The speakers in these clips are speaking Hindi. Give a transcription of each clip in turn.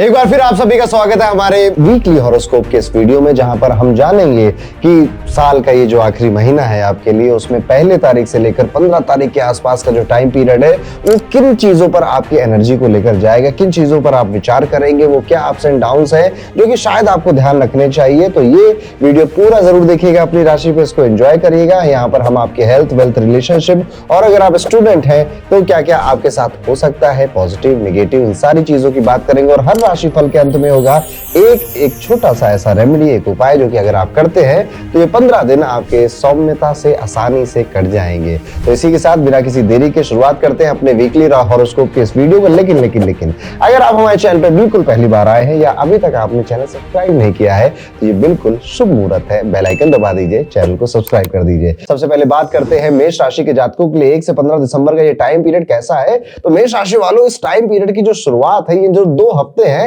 एक बार फिर आप सभी का स्वागत है हमारे वीकली हॉरोस्कोप के इस वीडियो में, जहां पर हम जानेंगे कि साल का ये जो आखिरी महीना है आपके लिए, उसमें पहले तारीख से लेकर 15 तारीख के आसपास का जो टाइम पीरियड है वो किन चीजों पर आपकी एनर्जी को लेकर जाएगा, किन चीजों पर आप विचार करेंगे, वो क्या अप्स एंड डाउन्स है जो कि शायद आपको ध्यान रखने चाहिए। तो ये वीडियो पूरा जरूर देखिएगा, अपनी राशि पे इसको एंजॉय करिएगा। यहाँ पर हम आपके हेल्थ, वेल्थ, रिलेशनशिप और अगर आप स्टूडेंट हैं तो क्या क्या आपके साथ हो सकता है, पॉजिटिव, नेगेटिव, इन सारी चीजों की बात करेंगे। और हर राशिफल के अंत में होगा एक छोटा सा ऐसा रेमेडी, एक उपाय जो कि अगर आप करते हैं तो ये 15 दिन आपके सौम्यता से, आसानी से कट जाएंगे। तो इसी के साथ बिना किसी देरी के शुरुआत करते हैं अपने वीकली हॉरोस्कोप के इस वीडियो को। लेकिन अगर आप हमारे चैनल पर बिल्कुल पहली बार आए हैं या अभी तक आपने चैनल सब्सक्राइब नहीं किया है तो ये बिल्कुल शुभ मुहूर्त है, बेल आइकन दबा दीजिए, चैनल को सब्सक्राइब कर दीजिए। सबसे पहले बात करते हैं मेष राशि के जातकों के लिए 1 से 15 दिसंबर का ये टाइम पीरियड कैसा है। तो मेष राशि वालों, इस टाइम पीरियड की जो शुरुआत है, ये जो 2 हफ्ते हैं,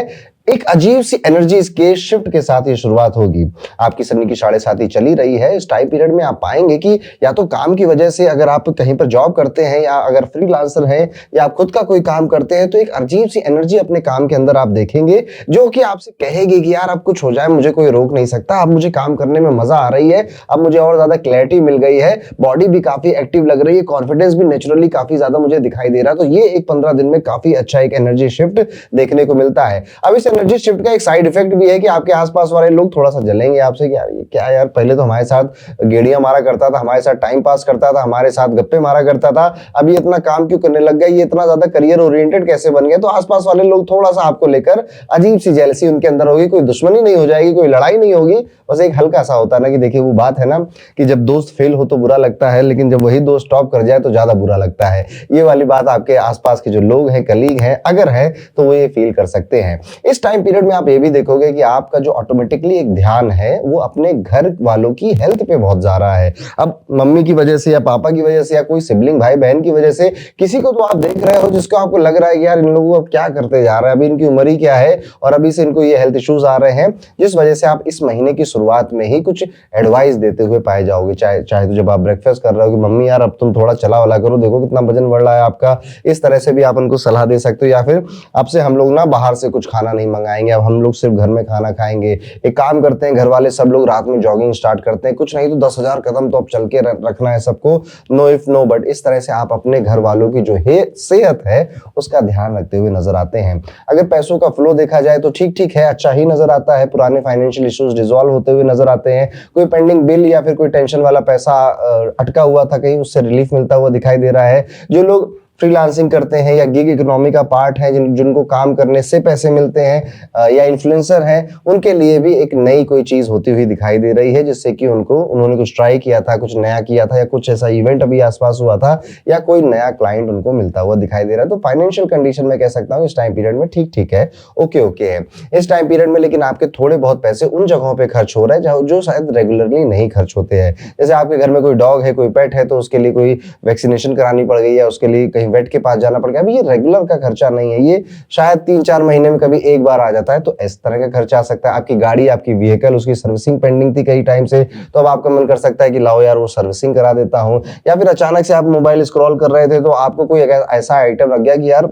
एक अजीब सी एनर्जी के शिफ्ट के साथ ये शुरुआत होगी। आपकी शनि की 7.5 चली रही है। इस टाइम पीरियड में आप पाएंगे कि या तो काम की वजह से, अगर आप कहीं पर जॉब करते हैं या अगर फ्रीलांसर हैं या आप खुद का कोई काम करते हैं, तो एक अजीब सी एनर्जी अपने काम के अंदर आप देखेंगे जो कि आपसे कहेगी कि यार अब कुछ हो जाए, मुझे कोई रोक नहीं सकता, अब मुझे काम करने में मजा आ रही है, अब मुझे और ज्यादा क्लैरिटी मिल गई है, बॉडी भी काफी एक्टिव लग रही है, कॉन्फिडेंस भी नेचुरली काफी ज्यादा मुझे दिखाई दे रहा है। तो ये एक 15 दिन में काफी अच्छा एक एनर्जी शिफ्ट देखने को मिलता है। अब इस एनर्जी शिफ्ट का एक साइड इफेक्ट भी है कि आपके आसपास वाले लोग थोड़ा सा जलेंगे आपसे कि यार ये क्या, यार पहले तो हमारे साथ गेड़ियां मारा करता था, हमारे साथ टाइम पास करता था, हमारे साथ गप्पे मारा करता था, अभी इतना काम क्यों करने लग गया, ये इतना ज्यादा करियर ओरिएंटेड कैसे बन गया। तो आसपास वाले लोग थोड़ा सा आपको लेकर अजीब सी जेलसी उनके अंदर होगी। कोई दुश्मनी नहीं हो जाएगी, कोई लड़ाई नहीं होगी, बस एक हल्का सा होता है ना कि देखिए वो बात है ना कि जब दोस्त फेल हो तो बुरा लगता है, लेकिन जब वही दोस्त टॉप कर जाए तो ज्यादा बुरा लगता है। ये वाली बात आपके आसपास के जो लोग हैं, कलीग हैं, अगर है तो वो ये फील कर सकते हैं। इस टाइम पीरियड में आप ये भी देखोगे कि आपका जो ऑटोमेटिकली एक ध्यान है वो अपने घर वालों की हेल्थ पे बहुत जा रहा है। अब मम्मी की वजह से या पापा की वजह से या कोई सिबलिंग भाई बहन की वजह से किसी को तो आप देख रहे हो जिसको आपको लग रहा है कि यार इन लोगों को अब क्या करते जा रहा है, अभी इनकी उम्र ही क्या है और अभी से इनको ये हेल्थ इश्यूज आ रहे हैं, जिस वजह से आप इस महीने की शुरुआत में ही कुछ एडवाइस देते हुए पाए जाओगे। चाहे तो जब आप ब्रेकफास्ट कर रहे हो कि मम्मी यार अब तुम थोड़ा चला वाला करो, देखो कितना वजन बढ़ रहा है आपका, इस तरह से भी आप उनको सलाह दे सकते हो। या फिर आपसे हम लोग ना बाहर से कुछ खाना नहीं मंगाएंगे, अब हम लोग सिर्फ घर में खाना खाएंगे। एक काम करते हैं, घर वाले सब लोग रात में जॉगिंग स्टार्ट करते हैं, कुछ नहीं तो 10,000 कदम तो अब चल के रखना है सबको, नो इफ नो बट। इस तरह से आप अपने घर वालों की जो सेहत है उसका ध्यान रखते हुए नजर आते हैं। अगर पैसों का फ्लो देखा जाए तो ठीक ठीक है, अच्छा ही नजर आता है, पुराने फाइनेंशियल इश्यूज डिसॉल्व होते हुए नजर आते हैं, कोई पेंडिंग बिल या फिर कोई टेंशन वाला पैसा अटका हुआ था कहीं, उससे रिलीफ मिलता हुआ दिखाई दे रहा है। जो लोग फ्रीलांसिंग करते हैं या गिग इकोनॉमी का पार्ट है, जिनको काम करने से पैसे मिलते हैं, या इन्फ्लुएंसर हैं, उनके लिए भी एक नई कोई चीज होती हुई दिखाई दे रही है, जिससे कि उन्होंने कुछ ट्राई किया था, कुछ नया किया था, या कुछ ऐसा इवेंट अभी आसपास हुआ था, या कोई नया क्लाइंट उनको मिलता हुआ दिखाई दे रहा है। तो फाइनेंशियल कंडीशन में कह सकता हूँ इस टाइम पीरियड में ठीक ठीक है, ओके है इस टाइम पीरियड में। लेकिन आपके थोड़े बहुत पैसे उन जगहों पे खर्च हो रहे हैं जो शायद रेगुलरली नहीं खर्च होते हैं। जैसे आपके घर में कोई डॉग है, कोई पेट है, तो उसके लिए कोई वैक्सीनेशन करानी पड़ गई, या उसके लिए कहीं वेट के पास जाना पड़ गया। अभी ये रेगुलर का खर्चा नहीं है, ये शायद 3-4 महीने में कभी एक बार आ जाता है, तो इस तरह का खर्चा आ सकता है। आपकी गाड़ी, आपकी व्हीकल, उसकी सर्विसिंग पेंडिंग थी कई टाइम से, तो अब आपका मन कर सकता है कि लाओ यार वो सर्विसिंग करा देता हूं। या फिर अचानक से आप मोबाइल स्क्रॉल कर रहे थे तो आपको कोई ऐसा आइटम लग गया कि यार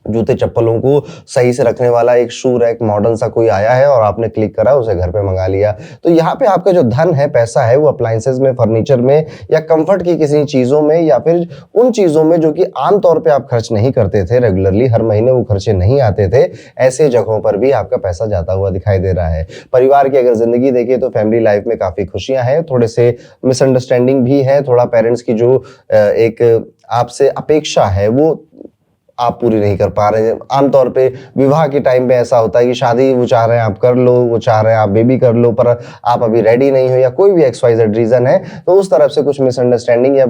जूते चप्पलों को सही से रखने वाला एक शू रैक मॉडर्न सा कोई आया है और आपने क्लिक करा, उसे घर पे मंगा लिया। तो यहाँ पे आपका जो धन है, पैसा है, वो अप्लायंसेस में, फर्नीचर में, या कंफर्ट की किसी चीजों में, या फिर उन चीजों में जो कि आमतौर पे आप खर्च नहीं करते थे रेगुलरली, हर महीने वो खर्चे नहीं आते थे, ऐसे जगहों पर भी आपका पैसा जाता हुआ दिखाई दे रहा है। परिवार की अगर जिंदगी देखिए तो फैमिली लाइफ में काफी खुशियां हैं, थोड़े से मिसअंडरस्टैंडिंग भी है, थोड़ा पेरेंट्स की जो एक आपसे अपेक्षा है वो आप पूरी नहीं कर पा रहे हैं। आमतौर पे विवाह के टाइम पे ऐसा होता है कि शादी वो चाह रहे हैं आप कर लो, वो चाह रहे हैं आप बेबी कर लो, पर आप अभी रेडी नहीं हो, या कोई भी XYZ रीजन है, तो उस तरफ से कुछ मिसअंडरस्टैंडिंग या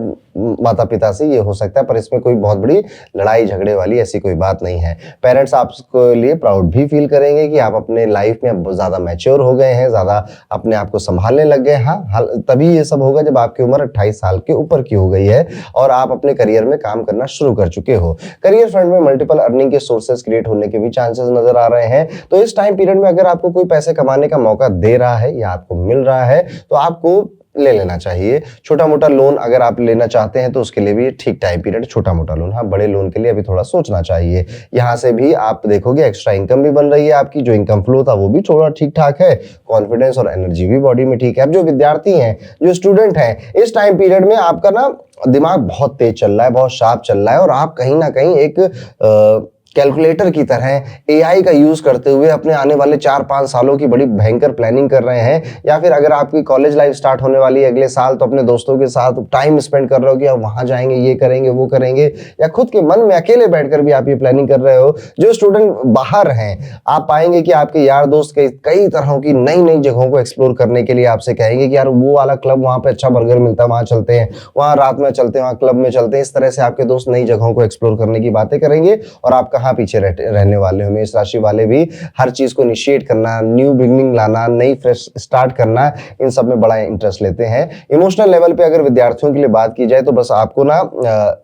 माता पिता से ये हो सकता है। पर इसमें कोई बहुत बड़ी लड़ाई झगड़े वाली ऐसी कोई बात नहीं है। पेरेंट्स आपके लिए प्राउड भी फील करेंगे कि आप अपने लाइफ में अब ज्यादा मैच्योर हो गए हैं, ज्यादा अपने आप को संभालने लग गए। हाँ, तभी ये सब होगा जब आपकी उम्र 28 साल के ऊपर की हो गई है और आप अपने करियर में काम करना शुरू कर चुके हो। करियर में मल्टीपल अर्निंग के सोर्सेस क्रिएट होने के भी चांसेस नजर आ रहे हैं। तो इस टाइम पीरियड में अगर आपको कोई पैसे कमाने का मौका दे रहा है या आपको मिल रहा है, तो आपको ले लेना चाहिए। छोटा मोटा लोन अगर आप लेना चाहते हैं तो उसके लिए भी ठीक टाइम पीरियड, छोटा मोटा लोन। हाँ, बड़े लोन के लिए अभी थोड़ा सोचना चाहिए। यहाँ से भी आप देखोगे एक्स्ट्रा इनकम भी बन रही है आपकी, जो इनकम फ्लो था वो भी थोड़ा ठीक ठाक है, कॉन्फिडेंस और एनर्जी भी बॉडी में ठीक है। अब जो विद्यार्थी हैं, जो स्टूडेंट हैं, इस टाइम पीरियड में आपका ना दिमाग बहुत तेज चल रहा है, बहुत शार्प चल रहा है, और आप कहीं ना कहीं एक कैलकुलेटर की तरह एआई का यूज करते हुए अपने आने वाले 4-5 सालों की बड़ी भयंकर प्लानिंग कर रहे हैं। या फिर अगर आपकी कॉलेज लाइफ स्टार्ट होने वाली है अगले साल, तो अपने दोस्तों के साथ टाइम स्पेंड कर रहे हो कि अब वहां जाएंगे, ये करेंगे, वो करेंगे, या खुद के मन में अकेले बैठकर भी आप ये प्लानिंग कर रहे हो। जो स्टूडेंट बाहर हैं, आप पाएंगे कि आपके यार दोस्त कई तरह की नई नई जगहों को एक्सप्लोर करने के लिए आपसे कहेंगे कि यार वो वाला क्लब, वहां पे अच्छा बर्गर मिलता है, वहां चलते हैं, वहां रात में चलते हैं, वहां क्लब में चलते हैं। इस तरह से आपके दोस्त नई जगहों को एक्सप्लोर करने की बातें करेंगे, और आप कहाँ पीछे रहने वाले हो। मेष राशि वाले भी हर चीज को इनिशिएट करना, न्यू बिगिनिंग लाना, नई फ्रेश स्टार्ट करना, इन सब में बड़ा इंटरेस्ट लेते हैं। इमोशनल लेवल पे अगर विद्यार्थियों के लिए बात की जाए तो बस आपको ना,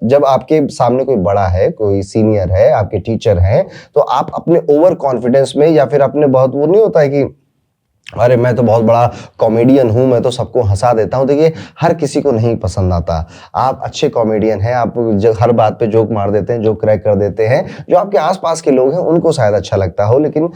जब आपके सामने कोई बड़ा है, कोई सीनियर है, आपके टीचर हैं, तो आप अपने ओवर कॉन्फिडेंस में, या फिर अपने बहुत, वो नहीं होता है कि अरे मैं तो बहुत बड़ा कॉमेडियन हूं, मैं तो सबको हंसा देता हूं। देखिए, हर किसी को नहीं पसंद आता। आप अच्छे कॉमेडियन हैं, आप हर बात पे जोक मार देते हैं, जोक क्रैक कर देते हैं। जो आपके आसपास के लोग हैं उनको शायद अच्छा लगता हो, लेकिन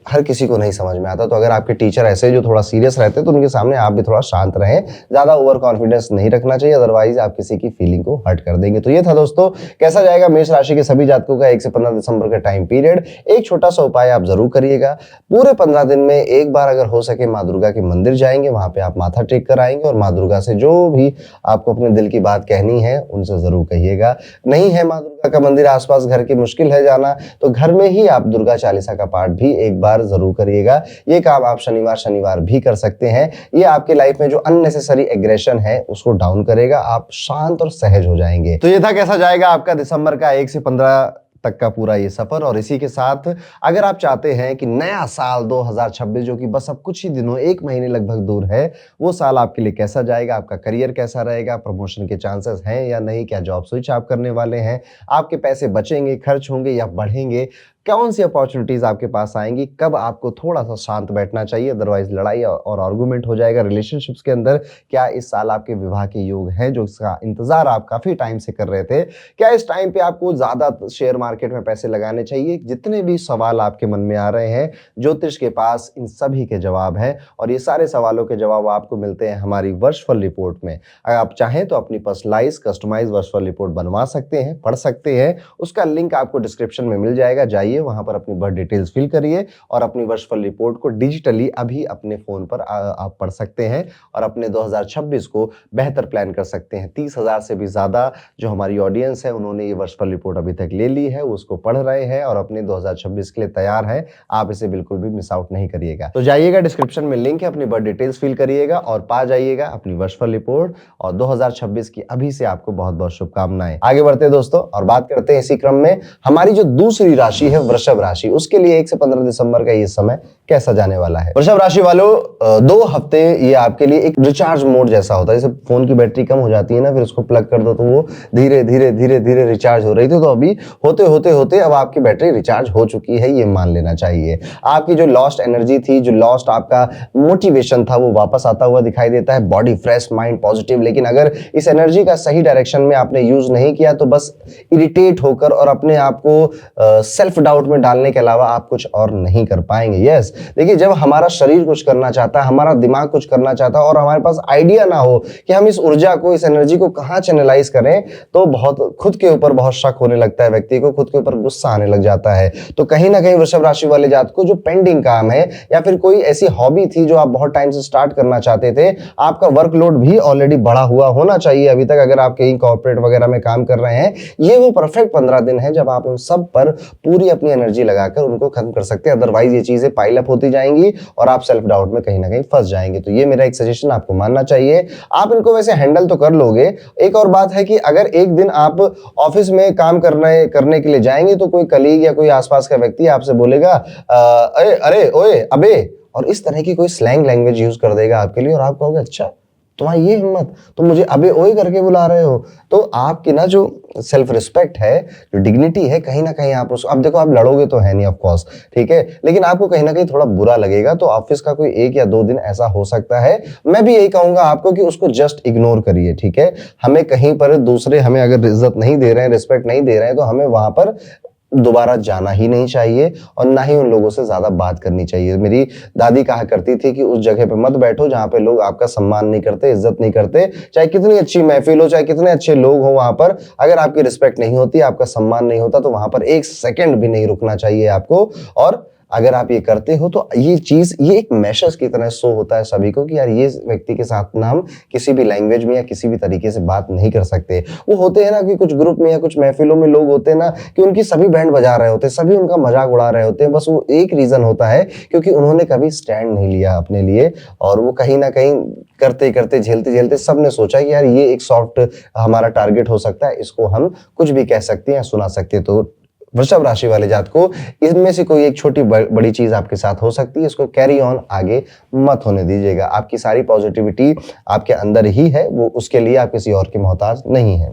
हर किसी को नहीं समझ में आता। तो अगर आपके टीचर ऐसे जो थोड़ा सीरियस रहते हैं, तो उनके सामने आप भी थोड़ा शांत रहें, ज्यादा ओवर कॉन्फिडेंस नहीं रखना चाहिए, अदरवाइज आप किसी की फीलिंग को हर्ट कर देंगे। तो ये था दोस्तों, कैसा जाएगा मेष राशि के सभी जातकों का 1 से 15 दिसंबर का टाइम पीरियड। एक छोटा सा उपाय आप जरूर करिएगा। पूरे 15 दिन में एक बार अगर हो सके माँ दुर्गा के मंदिर जाएंगे, वहां पे आप माथा टेक कर आएंगे, और माँ दुर्गा से जो भी आपको अपने दिल की बात कहनी है उनसे जरूर कहिएगा। नहीं है माँ दुर्गा का मंदिर आसपास घर की, मुश्किल है जाना, तो घर में ही आप दुर्गा चालीसा का पाठ भी एक बार जरूर करिएगा। ये काम आप शनिवार भी कर सकते हैं। ये आपके लाइफ में जो अननेसेसरी एग्रेशन है उसको डाउन करेगा, आप शांत और सहज हो जाएंगे। तो ये था कैसा जाएगा आपका दिसंबर का 1 से 15 तक का पूरा ये सफर। और इसी के साथ अगर आप चाहते हैं कि नया साल 2026, जो कि बस अब कुछ ही दिनों, 1 महीने लगभग दूर है, वो साल आपके लिए कैसा जाएगा, आपका करियर कैसा रहेगा, प्रमोशन के चांसेस हैं या नहीं, क्या जॉब स्विच आप करने वाले हैं, आपके पैसे बचेंगे, खर्च होंगे या बढ़ेंगे, कौन सी अपॉर्चुनिटीज आपके पास आएंगी, कब आपको थोड़ा सा शांत बैठना चाहिए, अदरवाइज लड़ाई और आर्गुमेंट हो जाएगा रिलेशनशिप्स के अंदर, क्या इस साल आपके विवाह के योग हैं, जो इसका इंतजार आप काफी टाइम से कर रहे थे, क्या इस टाइम पे आपको ज्यादा शेयर मार्केट में पैसे लगाने चाहिए। जितने भी सवाल आपके मन में आ रहे हैं, ज्योतिष के पास इन सभी के जवाब हैं, और ये सारे सवालों के जवाब आपको मिलते हैं हमारी वर्चुअल रिपोर्ट में। अगर आप चाहें तो अपनी पर्सनलाइज कस्टमाइज वर्चुअल रिपोर्ट बनवा सकते हैं, पढ़ सकते हैं, उसका लिंक आपको डिस्क्रिप्शन में मिल जाएगा। जाइए, वहां पर अपनी बर्थ डिटेल्स फिल करिए, और अपनी वर्चुअल रिपोर्ट को डिजिटली अभी अपने फोन पर आप पढ़ सकते हैं, और अपने 2026 को बेहतर प्लान कर सकते हैं। 30,000 से भी ज्यादा जो हमारी ऑडियंस है, उन्होंने ये वर्चुअल रिपोर्ट अभी तक ले ली है, उसको पढ़ रहे हैं और अपने 2026 के लिए तैयार हैं। आप इसे बिल्कुल भी मिस आउट नहीं करिएगा। तो जाइएगा, डिस्क्रिप्शन में लिंक है, अपनी बर्थ डिटेल्स फिल करिएगा और पा जाइएगा अपनी वर्चुअल रिपोर्ट। और 2026 की अभी से आपको बहुत बहुत शुभकामनाएं। आगे बढ़ते हैं दोस्तों, और बात करते हैं इसी क्रम में हमारी जो दूसरी राशि है वृषभ राशि, उसके लिए 1 से 15 दिसंबर का ये समय कैसा जाने वाला है। वृषभ राशि वालों, 2 हफ्ते ये आपके लिए एक रिचार्ज मोड जैसा होता है। जैसे फोन की बैटरी कम हो जाती है ना, फिर उसको प्लग कर दो तो वो धीरे धीरे धीरे धीरे रिचार्ज हो रही थी, तो अभी होते होते होते अब आपकी बैटरी रिचार्ज हो चुकी है, ये मान लेना चाहिए। आपकी जो लॉस्ट एनर्जी थी, जो लॉस्ट आपका मोटिवेशन था, वो वापस आता हुआ दिखाई देता है। Body fresh, mind positive. लेकिन अगर इस एनर्जी का सही डायरेक्शन में आपने यूज नहीं किया तो बस इरिटेट होकर और अपने आप को सेल्फ डाउट में डालने के अलावा आप कुछ और नहीं कर पाएंगे। यस, देखिए, जब हमारा शरीर कुछ करना चाहता है, हमारा दिमाग कुछ करना चाहता है, और हमारे पास आइडिया ना हो कि हम इस ऊर्जा को, इस एनर्जी को कहां चैनलाइज करें, तो बहुत खुद के ऊपर बहुत शक होने लगता है, व्यक्ति को खुद के ऊपर गुस्सा आने लग जाता है। तो कहीं ना कहीं वृषभ राशि वाले जातक को जो पेंडिंग काम है, या फिर कोई ऐसी हॉबी थी जो आप बहुत टाइम से स्टार्ट करना चाहते थे, आपका वर्कलोड भी ऑलरेडी बढ़ा हुआ होना चाहिए अभी तक, अगर आप कहीं कॉर्पोरेट वगैरह में काम कर रहे हैं। ये वो परफेक्ट 15 दिन है जब आप उन सब पर पूरी अपनी एनर्जी लगाकर उनको खत्म कर सकते हैं। अदरवाइज ये चीजें पाइल अप होती जाएंगी और आप सेल्फ डाउट में कहीं ना कहीं फंस जाएंगे। तो ये मेरा एक सजेशन आपको मानना चाहिए। आप इनको वैसे हैंडल तो कर लोगे। एक और बात है कि अगर एक दिन आप ऑफिस में काम करने के लिए जाएंगे तो कोई कलीग या कोई आसपास का व्यक्ति आपसे बोलेगा अरे अरे ओए अबे, और इस तरह की कोई स्लैंग लैंग्वेज यूज कर देगा आपके लिए, और आप कहोगे अच्छा तुम्हारी ये हिम्मत, तुम मुझे अबे ओए करके बुला रहे हो। तो आपकी ना जो सेल्फ रिस्पेक्ट है, जो डिग्निटी है, कहीं ना कहीं आप उसको, अब देखो आप लड़ोगे तो है नहीं ऑफ कोर्स, ठीक है, लेकिन आपको कहीं ना कहीं थोड़ा बुरा लगेगा। तो ऑफिस का कोई 1 या 2 दिन ऐसा हो सकता है, मैं भी यही कहूंगा आपको कि उसको जस्ट इग्नोर करिए, ठीक है। हमें कहीं पर दूसरे हमें अगर इज्जत नहीं दे रहे हैं, रिस्पेक्ट नहीं दे रहे हैं, तो हमें वहां पर दोबारा जाना ही नहीं चाहिए और ना ही उन लोगों से ज्यादा बात करनी चाहिए। मेरी दादी कहा करती थी कि उस जगह पे मत बैठो जहां पे लोग आपका सम्मान नहीं करते, इज्जत नहीं करते। चाहे कितनी अच्छी महफिल हो, चाहे कितने अच्छे लोग हो, वहां पर अगर आपकी रिस्पेक्ट नहीं होती, आपका सम्मान नहीं होता, तो वहां पर 1 सेकंड भी नहीं रुकना चाहिए आपको। और अगर आप ये करते हो तो ये चीज, ये एक मैसेज की तरह शो होता है सभी को कि यार ये व्यक्ति के साथ ना हम किसी भी लैंग्वेज में या किसी भी तरीके से बात नहीं कर सकते। वो होते हैं ना कि कुछ ग्रुप में या कुछ महफिलों में लोग होते हैं ना कि उनकी सभी बैंड बजा रहे होते हैं, सभी उनका मजाक उड़ा रहे होते हैं, बस वो एक रीजन होता है क्योंकि उन्होंने कभी स्टैंड नहीं लिया अपने लिए। और वो कहीं ना कहीं करते करते, झेलते झेलते सबने सोचा कि यार ये एक सॉफ्ट हमारा टारगेट हो सकता है, इसको हम कुछ भी कह सकते हैं या सुना सकते हैं। तो वृषभ राशि वाले जात को इनमें से कोई एक छोटी बड़ी चीज आपके साथ हो सकती है, इसको कैरी ऑन आगे मत होने दीजिएगा। आपकी सारी पॉजिटिविटी आपके अंदर ही है, वो उसके लिए आप किसी और के मोहताज नहीं है।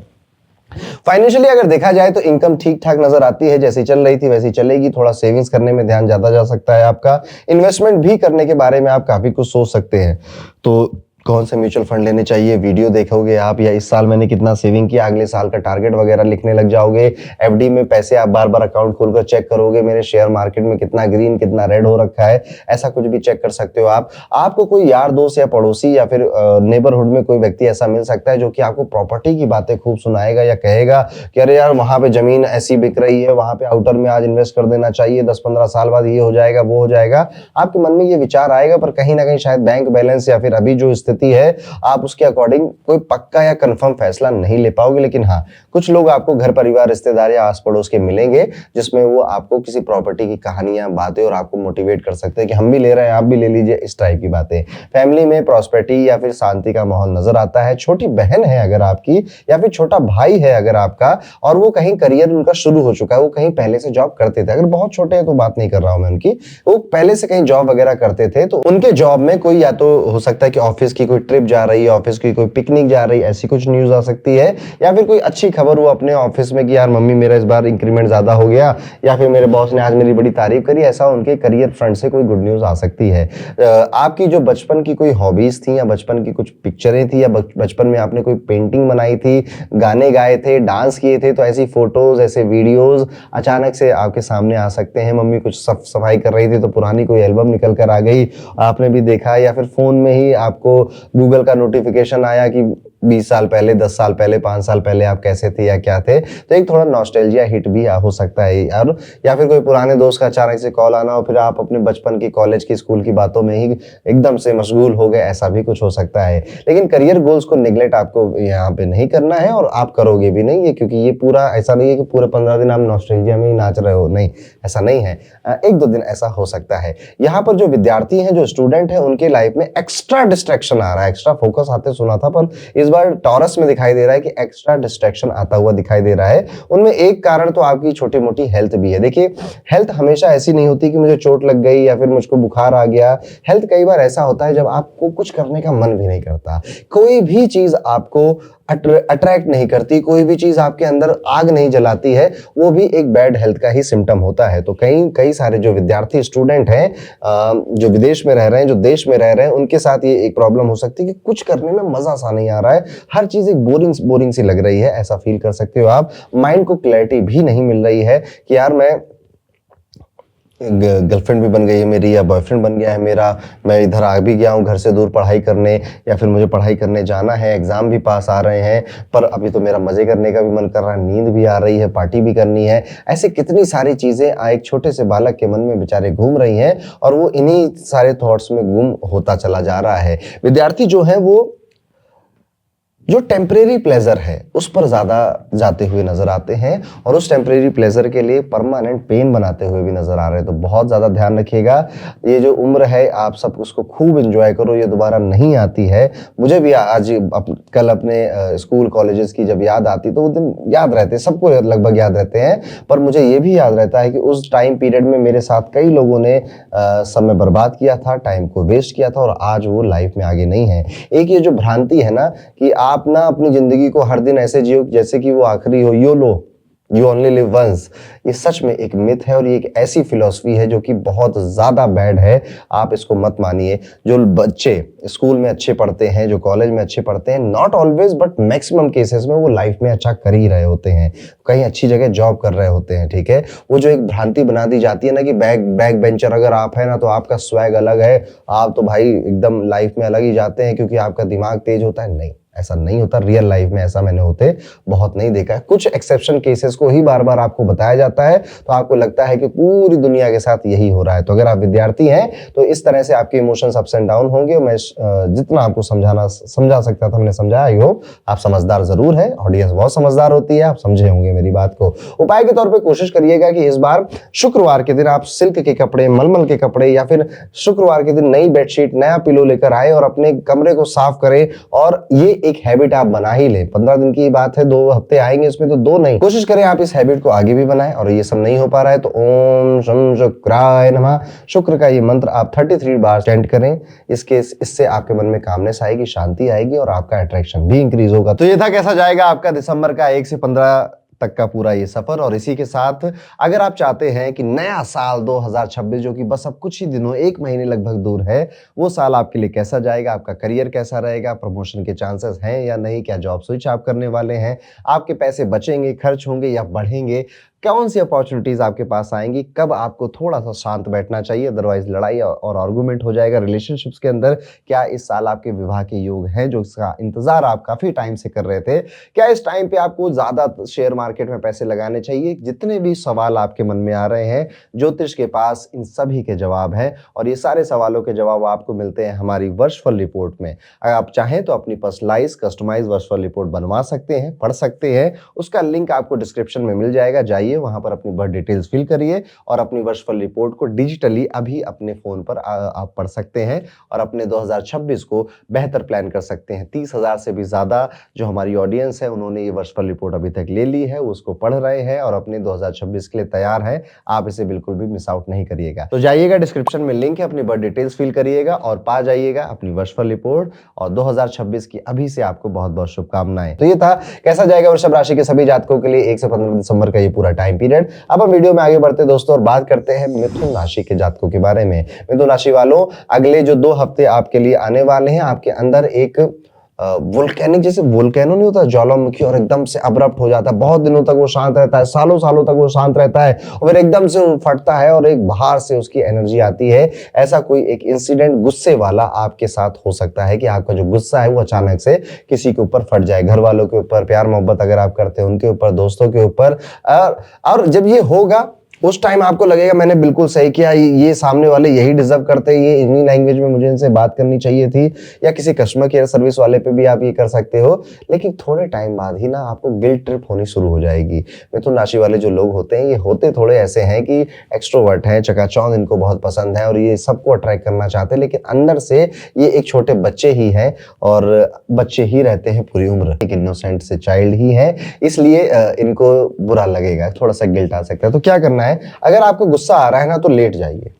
फाइनेंशियली अगर देखा जाए तो इनकम ठीक ठाक नजर आती है, जैसी चल रही थी वैसी चलेगी। थोड़ा सेविंग्स करने में ध्यान ज्यादा जा सकता है आपका, इन्वेस्टमेंट भी करने के बारे में आप काफी कुछ सोच सकते हैं। तो कौन से म्यूचुअल फंड लेने चाहिए, वीडियो देखोगे आप, या इस साल मैंने कितना सेविंग किया, अगले साल का टारगेट वगैरह लिखने लग जाओगे। एफडी में पैसे आप बार बार अकाउंट खोलकर चेक करोगे, मेरे शेयर मार्केट में कितना ग्रीन कितना रेड हो रखा है, ऐसा कुछ भी चेक कर सकते हो आप। आपको कोई यार दोस्त या पड़ोसी या फिर नेबरहुड में कोई व्यक्ति ऐसा मिल सकता है जो कि आपको प्रॉपर्टी की बातें खूब सुनाएगा या कहेगा कि अरे यार वहां पे जमीन ऐसी बिक रही है, वहां पे आउटर में आज इन्वेस्ट कर देना चाहिए, 10-15 साल बाद ये हो जाएगा वो हो जाएगा। आपके मन में ये विचार आएगा, पर कहीं ना कहीं शायद बैंक बैलेंस या फिर अभी जो स्थिति है आप उसके अकॉर्डिंग कोई पक्का या कंफर्म फैसला नहीं ले पाओगे। लेकिन हाँ, कुछ लोग आपको घर परिवार रिश्तेदार या आस पड़ोस के मिलेंगे जिसमें वो आपको किसी प्रॉपर्टी की कहानियां बातें और आपको मोटिवेट कर सकते हैं कि हम भी ले रहे हैं आप भी ले लीजिए, इस टाइप की बातें। फैमिली में प्रॉस्पेरिटी या फिर शांति का माहौल नजर आता है। छोटी बहन है अगर आपकी या फिर छोटा भाई है अगर आपका और वो कहीं करियर उनका शुरू हो चुका है, वो कहीं पहले से जॉब करते थे, अगर बहुत छोटे हैं तो बात नहीं कर रहा हूं मैं उनकी, वो पहले से कहीं जॉब वगैरह करते थे, तो उनके जॉब में कोई या तो हो सकता है कि ऑफिस की कोई ट्रिप जा रही है, ऑफिस की कोई पिकनिक जा रही है, ऐसी कुछ न्यूज आ सकती है। या फिर कोई अच्छी खबर हो अपने ऑफिस में कि यार मम्मी मेरा इस बार इंक्रीमेंट ज्यादा हो गया, या फिर मेरे बॉस ने आज मेरी बड़ी तारीफ करी, ऐसा उनके करियर फ्रंट से कोई गुड न्यूज आ सकती है। आपकी जो बचपन की कोई हॉबीज थी या बचपन की कुछ पिक्चरें थी या बचपन में आपने कोई पेंटिंग बनाई थी, गाने गाए थे, डांस किए थे, तो ऐसी फोटोज ऐसे वीडियोज अचानक से आपके सामने आ सकते हैं। मम्मी कुछ सफाई कर रही थी तो पुरानी कोई एल्बम निकल कर आ गई, आपने भी देखा, या फिर फोन में ही आपको गूगल का नोटिफिकेशन आया कि 20 साल पहले, 10 साल पहले, 5 साल पहले आप कैसे थे या क्या थे। तो एक थोड़ा नॉस्टैल्जिया हिट भी हो सकता है यार। या फिर कोई पुराने दोस्त का अचानक से कॉल आना और फिर आप अपने बचपन की, कॉलेज की, स्कूल की बातों में ही एकदम से मशगूल हो गए, ऐसा भी कुछ हो सकता है। लेकिन करियर गोल्स को निगलेक्ट आपको यहाँ पे नहीं करना है और आप करोगे भी नहीं, क्योंकि ये पूरा ऐसा नहीं है कि पूरे 15 दिन आप नॉस्टैल्जिया में ही नाच रहे हो, नहीं, ऐसा नहीं है। 1-2 दिन ऐसा हो सकता है। यहाँ पर जो विद्यार्थी हैं, जो स्टूडेंट हैं, उनके लाइफ में एक्स्ट्रा डिस्ट्रैक्शन आ रहा है, एक्स्ट्रा फोकस आते सुना था, पर इस बार टॉरस में दिखाई दे रहा है कि एक्स्ट्रा डिस्ट्रैक्शन आता हुआ दिखाई दे रहा है। उनमें एक कारण तो आपकी छोटी मोटी हेल्थ भी है। देखिए, हेल्थ हमेशा ऐसी नहीं होती कि मुझे चोट लग गई या फिर मुझको बुखार आ गया। हेल्थ कई बार ऐसा होता है जब आपको कुछ करने का मन भी नहीं करता, कोई भी चीज आपको अट्रैक्ट नहीं करती, कोई भी चीज आपके अंदर आग नहीं जलाती है, वो भी एक बैड हेल्थ का ही सिम्टम होता है। तो कई सारे जो विद्यार्थी स्टूडेंट हैं, जो विदेश में रह रहे हैं, जो देश में रह रहे हैं, उनके साथ ये एक प्रॉब्लम हो सकती है कि कुछ करने में मजा सा नहीं आ रहा है, हर चीज एक बोरिंग सी लग रही है, ऐसा फील कर सकते हो आप। माइंड को क्लैरिटी भी नहीं मिल रही है कि यार मैं गर्लफ्रेंड भी बन गई है मेरी या बॉयफ्रेंड बन गया है मेरा, मैं इधर आ भी गया हूँ घर से दूर पढ़ाई करने, या फिर मुझे पढ़ाई करने जाना है, एग्जाम भी पास आ रहे हैं, पर अभी तो मेरा मजे करने का भी मन कर रहा है, नींद भी आ रही है, पार्टी भी करनी है। ऐसे कितनी सारी चीजें एक छोटे से बालक के मन में बेचारे घूम रही हैं और वो इन्हीं सारे थॉट्स में गुम होता चला जा रहा है। विद्यार्थी जो है वो जो टेम्परेरी प्लेजर है उस पर ज्यादा जाते हुए नजर आते हैं और उस टेम्परेरी प्लेजर के लिए परमानेंट पेन बनाते हुए भी नजर आ रहे हैं। तो बहुत ज्यादा ध्यान रखिएगा, ये जो उम्र है आप सब उसको खूब एंजॉय करो, ये दोबारा नहीं आती है। मुझे भी आज कल अपने स्कूल कॉलेजेस की जब याद आती तो वो दिन याद रहते, सबको लगभग याद रहते हैं, पर मुझे ये भी याद रहता है कि उस टाइम पीरियड में मेरे साथ कई लोगों ने समय बर्बाद किया था, टाइम को वेस्ट किया था और आज वो लाइफ में आगे नहीं है। एक ये जो भ्रांति है ना कि आप ना अपनी जिंदगी को हर दिन ऐसे जियो जैसे कि वो आखिरी हो, YOLO, you only live once, ये सच में एक मिथ है और ये एक ऐसी फिलॉसफी है जो कि बहुत ज्यादा बैड है। आप इसको मत मानिए। जो बच्चे स्कूल में अच्छे पढ़ते हैं, जो कॉलेज में अच्छे पढ़ते हैं, not always but maximum cases में वो लाइफ में अच्छा कर ही रहे होते हैं, कहीं अच्छी जगह जॉब कर रहे होते हैं, ठीक है। वो जो एक भ्रांति बना दी जाती है ना कि बैक बेंचर अगर आप है ना तो आपका स्वैग अलग है, आप तो भाई एकदम लाइफ में अलग ही जाते हैं क्योंकि आपका दिमाग तेज होता है। नहीं, ऐसा नहीं होता। रियल लाइफ में ऐसा मैंने होते बहुत नहीं देखा है। कुछ एक्सेप्शन केसेस को ही बार बार आपको बताया जाता है तो आपको लगता है कि पूरी दुनिया के साथ यही हो रहा है। तो अगर आप विद्यार्थी हैं तो इस तरह से आपके इमोशंस अप्स एंड डाउन होंगे। मैं जितना आपको समझा सकता था मैंने समझा। आई होप आप समझदार जरूर है, ऑडियंस बहुत समझदार होती है, आप समझे होंगे मेरी बात को। उपाय के तौर पर कोशिश करिएगा कि इस बार शुक्रवार के दिन आप सिल्क के कपड़े, मलमल के कपड़े या फिर शुक्रवार के दिन नई बेडशीट, नया पिलो लेकर आए और अपने कमरे को साफ करें। और ये एक हैबिट आप बना ही ले। 15 दिन की बात है, 2 हफ्ते आएंगे इसमें तो 2 नहीं। कोशिश करें आप इस हैबिट को आगे भी बनाएं। और ये सब नहीं हो पा रहा है तो ओम शम शुक्राय नमः, शुक्र का ये मंत्र आप 33 बार चैंट करें। इससे आपके मन में कामनेस आएगी, शांति आएगी और आपका अट्रैक्शन भी इंक्रीज होगा। तो ये था कैसा जाएगा आपका दिसंबर का 1 से 15 तक का पूरा ये सफर। और इसी के साथ अगर आप चाहते हैं कि नया साल 2026 जो कि बस अब कुछ ही दिनों, 1 महीने लगभग दूर है, वो साल आपके लिए कैसा जाएगा, आपका करियर कैसा रहेगा, प्रमोशन के चांसेस हैं या नहीं, क्या जॉब स्विच आप करने वाले हैं, आपके पैसे बचेंगे, खर्च होंगे या बढ़ेंगे, कौन सी अपॉर्चुनिटीज आपके पास आएंगी, कब आपको थोड़ा सा शांत बैठना चाहिए अदरवाइज लड़ाई और आर्गुमेंट हो जाएगा रिलेशनशिप्स के अंदर, क्या इस साल आपके विवाह के योग हैं जो इसका इंतजार आप काफी टाइम से कर रहे थे, क्या इस टाइम पे आपको ज्यादा शेयर मार्केट में पैसे लगाने चाहिए। जितने भी सवाल आपके मन में आ रहे हैं ज्योतिष के पास इन सभी के जवाब हैं और ये सारे सवालों के जवाब आपको मिलते हैं हमारी वर्चुअल रिपोर्ट में। अगर आप चाहें तो अपनी पर्सनलाइज कस्टमाइज वर्चुअल रिपोर्ट बनवा सकते हैं, पढ़ सकते हैं, उसका लिंक आपको डिस्क्रिप्शन में मिल जाएगा। जाइए वहां पर अपनी बर्थ डिटेल्स फिल करिए और अपनी वर्चुअल रिपोर्ट को डिजिटली अभी अपने फोन पर आप पढ़ सकते हैं और अपने 2026 को बेहतर प्लान कर सकते हैं। 30,000 से भी ज्यादा जो हमारी ऑडियंस है उन्होंने ये वर्चुअल रिपोर्ट अभी तक ले ली है, उसको पढ़ रहे हैं और अपने 2026 के लिए तैयार है। आप इसे बिल्कुल भी मिस आउट नहीं करिएगा। तो जाइएगा, डिस्क्रिप्शन में लिंक है, अपनी बर्थ डिटेल्स फिल करिएगा और पा जाइएगा अपनी वर्चुअल रिपोर्ट। और 2026 की अभी से आपको बहुत बहुत शुभकामनाएं। तो ये था कैसा जाएगा वृषभ राशि के सभी जातकों के लिए 1 से 15 दिसंबर का ये पूरा टाइम पीरियड। अब हम वीडियो में आगे बढ़ते दोस्तों और बात करते हैं मिथुन राशि के जातकों के बारे में। मिथुन राशि वालों, अगले जो 2 हफ्ते आपके लिए आने वाले हैं, आपके अंदर एक वोल्केनिक, जैसे वोल्केनो नहीं होता ज्वालामुखी, और एकदम से अब्रप्ट हो जाता है, बहुत दिनों तक वो शांत रहता है, सालों सालों तक वो शांत रहता है और फिर एकदम से वो फटता है और एक बाहर से उसकी एनर्जी आती है। ऐसा कोई एक इंसिडेंट गुस्से वाला आपके साथ हो सकता है कि आपका जो गुस्सा है वो अचानक से किसी के ऊपर फट जाए, घर वालों के ऊपर, प्यार मोहब्बत अगर आप करते हैं उनके ऊपर, दोस्तों के ऊपर। और जब ये होगा उस टाइम आपको लगेगा मैंने बिल्कुल सही किया, ये सामने वाले यही डिजर्व करते हैं, ये इन्हीं लैंग्वेज में मुझे इनसे बात करनी चाहिए थी। या किसी कस्टमर केयर सर्विस वाले पे भी आप ये कर सकते हो। लेकिन थोड़े टाइम बाद ही ना आपको गिल्ट ट्रिप होनी शुरू हो जाएगी। मिथुन राशि वाले जो लोग होते हैं ये होते थोड़े ऐसे हैं कि एक्सट्रोवर्ट हैं, चकाचौंध इनको बहुत पसंद है और ये सबको अट्रैक्ट करना चाहते हैं, लेकिन अंदर से ये एक छोटे बच्चे ही हैं और बच्चे ही रहते हैं पूरी उम्र, एक इनोसेंट से चाइल्ड ही है, इसलिए इनको बुरा लगेगा, थोड़ा सा गिल्ट आ सकता है। तो क्या करना है, अगर आपको गुस्सा आ रहा है ना तो लेट जाइए।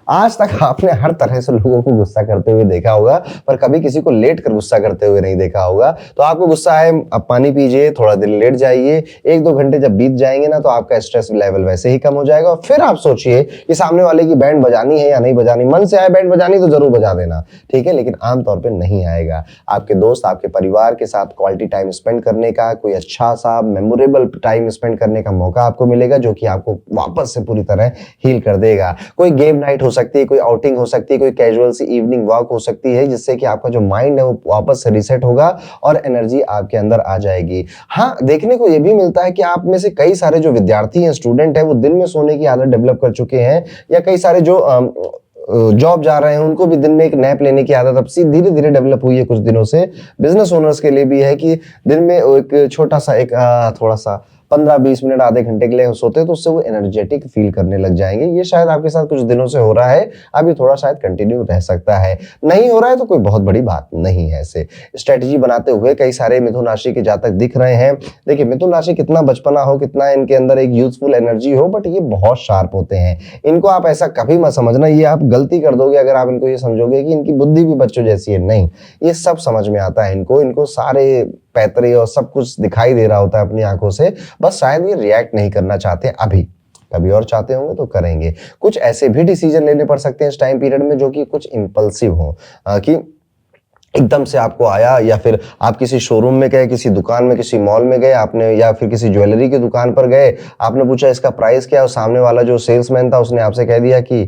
आज तक आपने हर तरह से लोगों को गुस्सा करते हुए देखा होगा पर कभी किसी को लेट कर गुस्सा करते हुए नहीं देखा होगा। तो आपको गुस्सा आए, अब पानी पीजिए, थोड़ा देर लेट जाइए, 1-2 घंटे जब बीत जाएंगे ना तो आपका स्ट्रेस लेवल वैसे ही कम हो जाएगा। और फिर आप सोचिए कि सामने वाले की बैंड बजानी है या नहीं बजानी। मन से आए बैंड बजानी तो जरूर बजा देना, ठीक है, लेकिन आमतौर पर नहीं आएगा। आपके दोस्त, आपके परिवार के साथ क्वालिटी टाइम स्पेंड करने का, कोई अच्छा सा मेमोरेबल टाइम स्पेंड करने का मौका आपको मिलेगा जो कि आपको वापस से पूरी तरह हील कर देगा। कोई गेम नाइट हो सकती है, कोई आउटिंग हो सकती है, कोई कैजुअल सी इवनिंग वॉक हो सकती है, जिससे कि आपका जो माइंड है वो वापस से रीसेट होगा और एनर्जी आपके अंदर आ जाएगी। हाँ, देखने को ये भी मिलता है कि आप में से कई सारे जो विद्यार्थी हैं, स्टूडेंट हैं, वो दिन में सोने की आदत डेवलप कर चुके हैं, या कई सारे जो जॉब जा रहे हैं उनको भी दिन में एक नैप लेने की आदत अब सी धीरे धीरे डेवलप हुई है कुछ दिनों से। बिजनेस ओनर्स के लिए भी है कि दिन में एक छोटा सा एक थोड़ा सा 15-20 मिनट आधे घंटे के लिए सोते हैं तो उससे वो एनर्जेटिक फील करने लग जाएंगे। ये शायद आपके साथ कुछ दिनों से हो रहा है, अभी थोड़ा शायद कंटिन्यू रह सकता है। नहीं हो रहा है तो कोई बहुत बड़ी बात नहीं है। ऐसे स्ट्रेटजी बनाते हुए कई सारे मिथुन राशि के जातक दिख रहे हैं। देखिए मिथुन राशि कितना बचपना हो, कितना इनके अंदर एक यूथफुल एनर्जी हो, बट ये बहुत शार्प होते हैं। इनको आप ऐसा कभी मत समझना, ये आप गलती कर दोगे अगर आप इनको ये समझोगे कि इनकी बुद्धि भी बच्चों जैसी है। नहीं, ये सब समझ में आता है इनको सारे पैतरे और सब कुछ दिखाई दे रहा होता है अपनी आंखों से, बस शायद ये रिएक्ट नहीं करना चाहते अभी, कभी और चाहते होंगे तो करेंगे। कुछ ऐसे भी डिसीजन लेने पड़ सकते हैं इस टाइम पीरियड में जो कि कुछ इंपल्सिव हो, कि एकदम से आपको आया, या फिर आप किसी शोरूम में गए, किसी दुकान में, किसी मॉल में गए आपने, या फिर किसी ज्वेलरी की दुकान पर गए, आपने पूछा इसका प्राइस क्या है और सामने वाला जो सेल्समैन था उसने आपसे कह दिया कि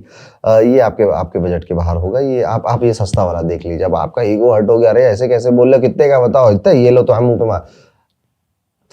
ये आपके बजट के बाहर होगा, ये आप ये सस्ता वाला देख लीजिए। अब आपका ईगो हर्ट हो गया, अरे ऐसे कैसे बोल रहे, कितने का बताओ, इतना ये लो तो हम मुंह पे मार।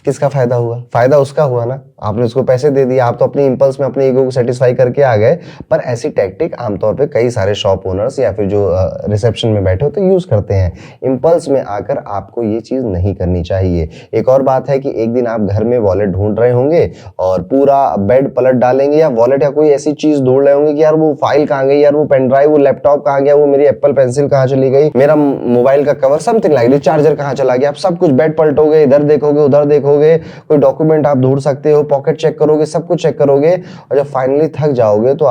किसका फायदा हुआ? फायदा उसका हुआ ना, आपने उसको पैसे दे दिए, आप तो अपनी इंपल्स में अपने ईगो को सेटिस्फाई करके आ गए। पर ऐसी टैक्टिक आमतौर पे कई सारे शॉप ओनर्स या फिर जो रिसेप्शन में बैठे होते यूज करते हैं। इंपल्स में आकर आपको ये चीज नहीं करनी चाहिए। एक और बात है कि एक दिन आप घर में वॉलेट ढूंढ रहे होंगे और पूरा बेड पलट डालेंगे, या वॉलेट या कोई ऐसी चीज ढूंढ रहे होंगे कि यार वो फाइल कहाँ गई, यार वो पेन ड्राइव, वो लैपटॉप कहाँ गया, वो मेरी एप्पल पेंसिल कहाँ चली गई, मेरा मोबाइल का कवर, समथिंग लाइक चार्जर कहाँ चला गया। आप सब कुछ बेड पलटोगे, इधर देखोगे, उधर देखोगे, कोई डॉक्यूमेंट आप ढूंढ सकते हो, पॉकेट चेक करोगे, सब कुछ चेक करोगे, और जब फाइनली थक जाओगे तो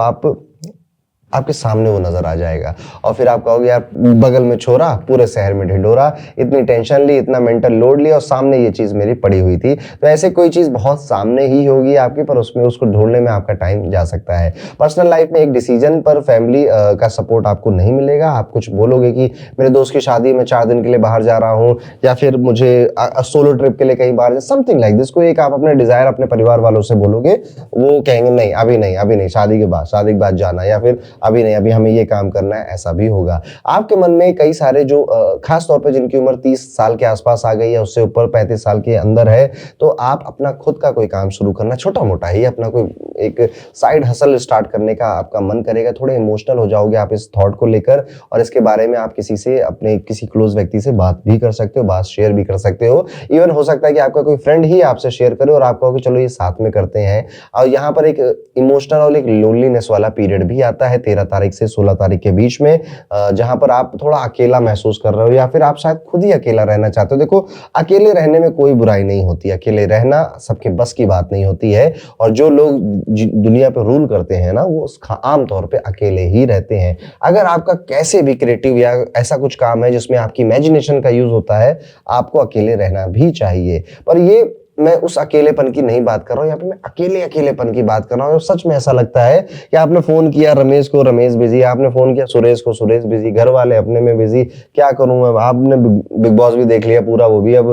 आपके सामने वो नजर आ जाएगा। और फिर आप कहोगे यार बगल में छोरा, पूरे शहर में ढिंढोरा, इतनी टेंशन ली, इतना मेंटल लोड लिया और सामने ये चीज मेरी पड़ी हुई थी। तो ऐसे कोई चीज बहुत सामने ही होगी आपकी, पर उसमें उसको ढूंढने में आपका टाइम जा सकता है। पर्सनल लाइफ में एक डिसीजन पर फैमिली का सपोर्ट आपको नहीं मिलेगा। आप कुछ बोलोगे कि मेरे दोस्त की शादी में 4 दिन के लिए बाहर जा रहा हूँ, या फिर मुझे सोलो ट्रिप के लिए कहीं बाहर, समथिंग लाइक दिस। कोई एक आप अपने डिजायर अपने परिवार वालों से बोलोगे, वो कहेंगे नहीं अभी नहीं, अभी नहीं, शादी के बाद जाना, या फिर अभी नहीं, अभी हमें ये काम करना है, ऐसा भी होगा। आपके मन में कई सारे जो खास तौर पे जिनकी उम्र 30 साल के आसपास आ गई है, उससे ऊपर 35 साल के अंदर है, तो आप अपना खुद का कोई काम शुरू करना, छोटा मोटा ही अपना कोई एक साइड हसल स्टार्ट करने का आपका मन करेगा। थोड़े इमोशनल हो जाओगे आप इस थॉट को लेकर, और इसके बारे में आप किसी से, अपने किसी क्लोज व्यक्ति से बात भी कर सकते हो, बात शेयर भी कर सकते हो। इवन हो सकता है कि आपका कोई फ्रेंड ही आपसे शेयर करे और आप कहोगे चलो ये साथ में करते हैं। और यहाँ पर एक इमोशनल और एक लोनलीनेस वाला पीरियड भी आता है 13 तारीख से 16 तारीख के बीच में, जहां पर आप थोड़ा अकेला महसूस कर रहे हो, या फिर आप शायद खुद ही अकेला रहना चाहते हो। देखो अकेले रहने में कोई बुराई नहीं होती, अकेले रहना सबके बस की बात नहीं होती है। और जो लोग दुनिया पर रूल करते हैं ना, वो आमतौर पे अकेले ही रहते हैं। अगर आपका कैसे भी क्रिएटिव या ऐसा कुछ काम है जिसमें आपकी इमेजिनेशन का यूज होता है, आपको अकेले रहना भी चाहिए। पर ये मैं उस अकेलेपन की नहीं बात कर रहा हूँ, यहाँ पे मैं अकेलेपन की बात कर रहा हूँ। सच में ऐसा लगता है कि आपने फोन किया रमेश को, रमेश बिजी, आपने फोन किया सुरेश को, सुरेश बिजी, घर वाले अपने में बिजी, क्या करूं मैं, आपने बिग बॉस भी देख लिया पूरा, वो भी अब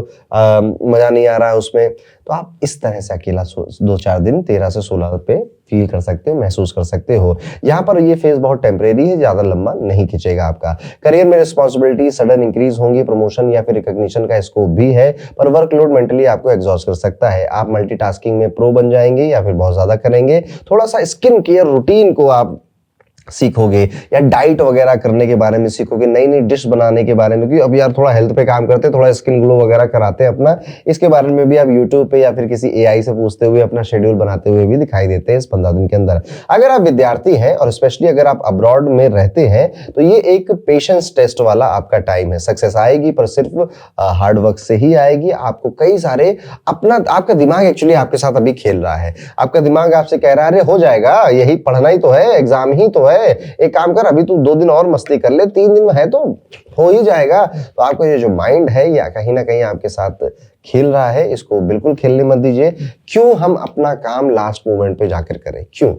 मजा नहीं आ रहा है उसमें। तो आप इस तरह से अकेला 2-4 दिन 13 से 16 पे फील कर सकते हो, महसूस कर सकते हो। यहाँ पर ये फेज बहुत टेम्परेरी है, ज्यादा लंबा नहीं खींचेगा आपका। करियर में रिस्पॉन्सिबिलिटी सडन इंक्रीज होंगी, प्रमोशन या फिर रिकॉग्निशन का स्कोप भी है, पर वर्कलोड मेंटली आपको एग्जॉस्ट कर सकता है। आप मल्टीटास्किंग में प्रो बन जाएंगे या फिर बहुत ज्यादा करेंगे। थोड़ा सा स्किन केयर रूटीन को आप सीखोगे, या डाइट वगैरह करने के बारे में सीखोगे, नई नई डिश बनाने के बारे में, क्योंकि अब यार थोड़ा हेल्थ पे काम करते हैं, थोड़ा स्किन ग्लो वगैरह कराते हैं अपना, इसके बारे में भी आप यूट्यूब पे या फिर किसी एआई से पूछते हुए अपना शेड्यूल बनाते हुए भी दिखाई देते हैं इस 15 दिन के अंदर। अगर आप विद्यार्थी हैं और स्पेशली अगर आप अब्रॉड में रहते हैं, तो ये एक पेशेंस टेस्ट वाला आपका टाइम है। सक्सेस आएगी पर सिर्फ हार्ड वर्क से ही आएगी। आपको कई सारे आपका दिमाग एक्चुअली आपके साथ अभी खेल रहा है। आपका दिमाग आपसे कह रहा है अरे हो जाएगा, यही पढ़ना ही तो है, एग्जाम ही तो है, एक काम कर अभी तू 2 दिन और मस्ती कर ले, 3 दिन में है तो हो ही जाएगा। तो आपको ये जो माइंड है या कहीं ना कहीं आपके साथ खेल रहा है, इसको बिल्कुल खेलने मत दीजिए। क्यों हम अपना काम लास्ट मोमेंट पे जाकर करें? क्यों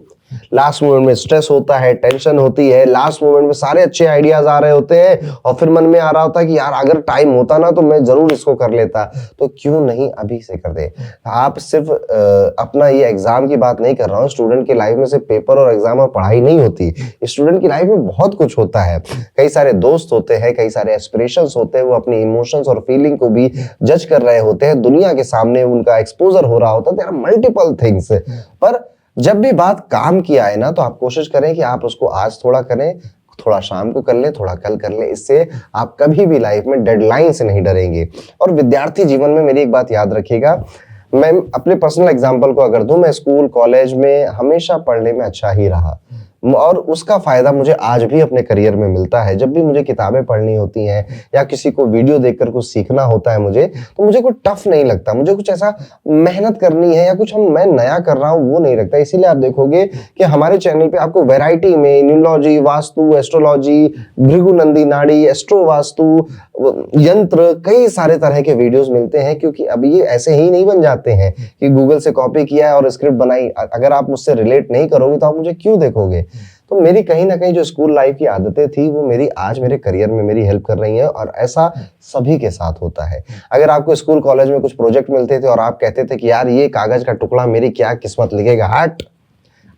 लास्ट मोमेंट में स्ट्रेस होता है, टेंशन होती है, लास्ट मोमेंट में सारे अच्छे आइडियाज आ रहे होते हैं और फिर मन में आ रहा होता है कि यार अगर टाइम होता ना तो मैं जरूर इसको कर लेता। तो क्यों नहीं अभी से कर दे। आप सिर्फ अपना ये एग्जाम की बात नहीं कर रहा हूँ। स्टूडेंट की लाइफ में सिर्फ पेपर और एग्जाम और पढ़ाई नहीं होती, स्टूडेंट की लाइफ में बहुत कुछ होता है। कई सारे दोस्त होते हैं, कई सारे एस्पिरेशंस होते हैं, वो अपनी इमोशंस और फीलिंग को भी जज कर रहे होते हैं, दुनिया के सामने उनका एक्सपोजर हो रहा होता है। There are multiple things. पर जब भी बात काम की आए ना, तो आप कोशिश करें कि आप उसको आज थोड़ा करें, थोड़ा शाम को कर ले, थोड़ा कल कर ले, इससे आप कभी भी लाइफ में डेडलाइन से नहीं डरेंगे। और विद्यार्थी जीवन में मेरी एक बात याद रखिएगा, मैं अपने पर्सनल एग्जांपल को अगर दूं, मैं स्कूल कॉलेज में हमेशा पढ़ने में अच्छा ही रहा और उसका फायदा मुझे आज भी अपने करियर में मिलता है। जब भी मुझे किताबें पढ़नी होती हैं या किसी को वीडियो देखकर कुछ सीखना होता है मुझे, तो मुझे कोई टफ नहीं लगता, मुझे कुछ ऐसा मेहनत करनी है या कुछ मैं नया कर रहा हूँ वो नहीं लगता। इसीलिए आप देखोगे कि हमारे चैनल पे आपको वैरायटी में न्यूमरोलॉजी, वास्तु, एस्ट्रोलॉजी, भृगुनंदी नाड़ी, एस्ट्रो वास्तु, यंत्र, कई सारे तरह के वीडियोस मिलते हैं, क्योंकि अब ये ऐसे ही नहीं बन जाते हैं कि गूगल से कॉपी किया है और स्क्रिप्ट बनाई। अगर आप मुझसे रिलेट नहीं करोगे तो आप मुझे क्यों देखोगे। तो मेरी कहीं ना कहीं जो स्कूल लाइफ की आदतें थी वो मेरी आज मेरे करियर में मेरी हेल्प कर रही हैं, और ऐसा सभी के साथ होता है। अगर आपको स्कूल कॉलेज में कुछ प्रोजेक्ट मिलते थे और आप कहते थे कि यार ये कागज का टुकड़ा मेरी क्या किस्मत लिखेगा, हट,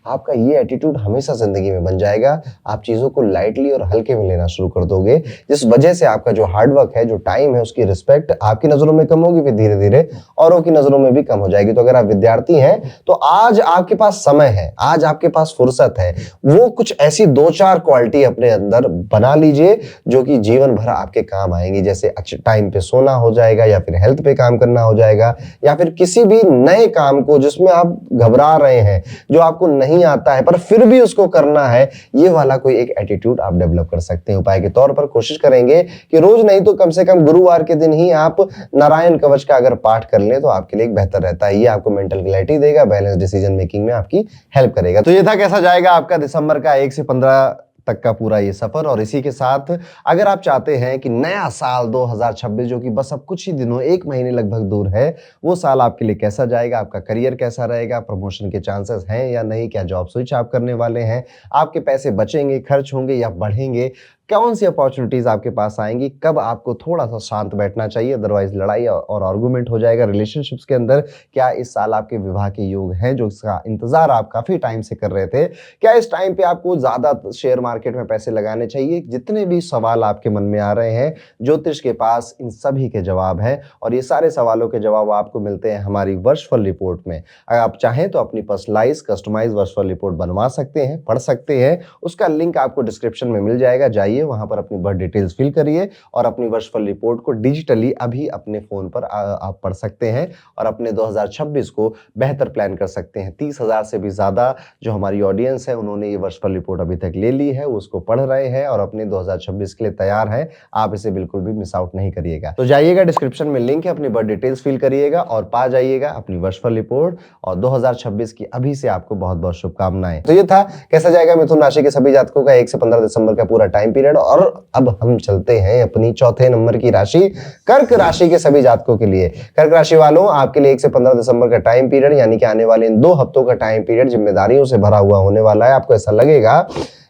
आपका ये एटीट्यूड हमेशा जिंदगी में बन जाएगा। आप चीजों को लाइटली और हल्के में लेना शुरू कर दोगे, जिस वजह से आपका जो हार्डवर्क है, जो टाइम है, उसकी रिस्पेक्ट आपकी नजरों में कम होगी, फिर धीरे धीरे औरों की नजरों में भी कम हो जाएगी। तो अगर आप विद्यार्थी हैं तो आज आपके पास समय है, आज आपके पास फुर्सत है, वो कुछ ऐसी 2-4 क्वालिटी अपने अंदर बना लीजिए जो कि जीवन भर आपके काम आएंगी। जैसे अच्छे टाइम पे सोना हो जाएगा, या फिर हेल्थ पे काम करना हो जाएगा, या फिर किसी भी नए काम को जिसमें आप घबरा रहे हैं, जो आपको नहीं आता है पर फिर भी उसको करना है, ये वाला कोई एक एटीट्यूड आप डेवलप कर सकते हैं। उपाय के तौर पर कोशिश करेंगे कि रोज नहीं तो कम से कम गुरुवार के दिन ही आप नारायण कवच का अगर पाठ कर लें तो आपके लिए एक बेहतर रहता है। ये आपको मेंटल क्लैरिटी देगा, बैलेंस डिसीजन मेकिंग में आपकी हेल्प करेगा। तो ये था कैसा जाएगा आपका दिसंबर का 1 से 15 तक का पूरा ये सफर। और इसी के साथ अगर आप चाहते हैं कि नया साल 2026 जो कि बस अब कुछ ही दिनों, 1 महीने लगभग दूर है, वो साल आपके लिए कैसा जाएगा, आपका करियर कैसा रहेगा, प्रमोशन के चांसेस हैं या नहीं, क्या जॉब स्विच आप करने वाले हैं, आपके पैसे बचेंगे, खर्च होंगे या बढ़ेंगे, कौन सी अपॉर्चुनिटीज आपके पास आएंगी, कब आपको थोड़ा सा शांत बैठना चाहिए, अदरवाइज लड़ाई और आर्गुमेंट हो जाएगा रिलेशनशिप्स के अंदर, क्या इस साल आपके विवाह के योग हैं जो इसका इंतजार आप काफी टाइम से कर रहे थे, क्या इस टाइम पे आपको ज्यादा शेयर मार्केट में पैसे लगाने चाहिए। जितने भी सवाल आपके मन में आ रहे हैं, ज्योतिष के पास इन सभी के जवाब हैं, और ये सारे सवालों के जवाब आपको मिलते हैं हमारी वर्चुअल रिपोर्ट में। अगर आप चाहें तो अपनी पर्सनलाइज कस्टमाइज वर्चुअल रिपोर्ट बनवा सकते हैं, पढ़ सकते हैं, उसका लिंक आपको डिस्क्रिप्शन में मिल जाएगा। जाइए वहां पर अपनी बर्थ डिटेल्स फिल करिए और अपनी वर्चुअल रिपोर्ट को डिजिटली अभी अपने फोन पर आप पढ़ सकते हैं और अपने 2026 को बेहतर प्लान कर सकते हैं। 30,000 से भी ज्यादा जो हमारी ऑडियंस है उन्होंने ये वर्चुअल रिपोर्ट अभी तक ले ली है, उसको पढ़ रहे हैं और अपने 2026 के लिए तैयार हैं। आप इसे बिल्कुल भी मिस आउट नहीं करिएगा। तो जाइएगा, डिस्क्रिप्शन में लिंक है, अपनी बर्थ डिटेल्स फिल करिएगा और पा जाइएगा अपनी वर्चुअल रिपोर्ट। और 2026 की अभी से आपको बहुत बहुत शुभकामनाएं। तो ये था कैसा जाएगा मिथुन राशि के सभी जातकों का 1 से 15 दिसंबर का पूरा टाइम पीरियड। और अब हम चलते हैं अपनी चौथे नंबर की राशि कर्क राशि के सभी जातकों के लिए। कर्क राशि वालों, आपके लिए 1 से 15 दिसंबर का टाइम पीरियड, यानी कि आने वाले इन 2 हफ्तों का टाइम पीरियड जिम्मेदारियों से भरा हुआ होने वाला है। आपको ऐसा लगेगा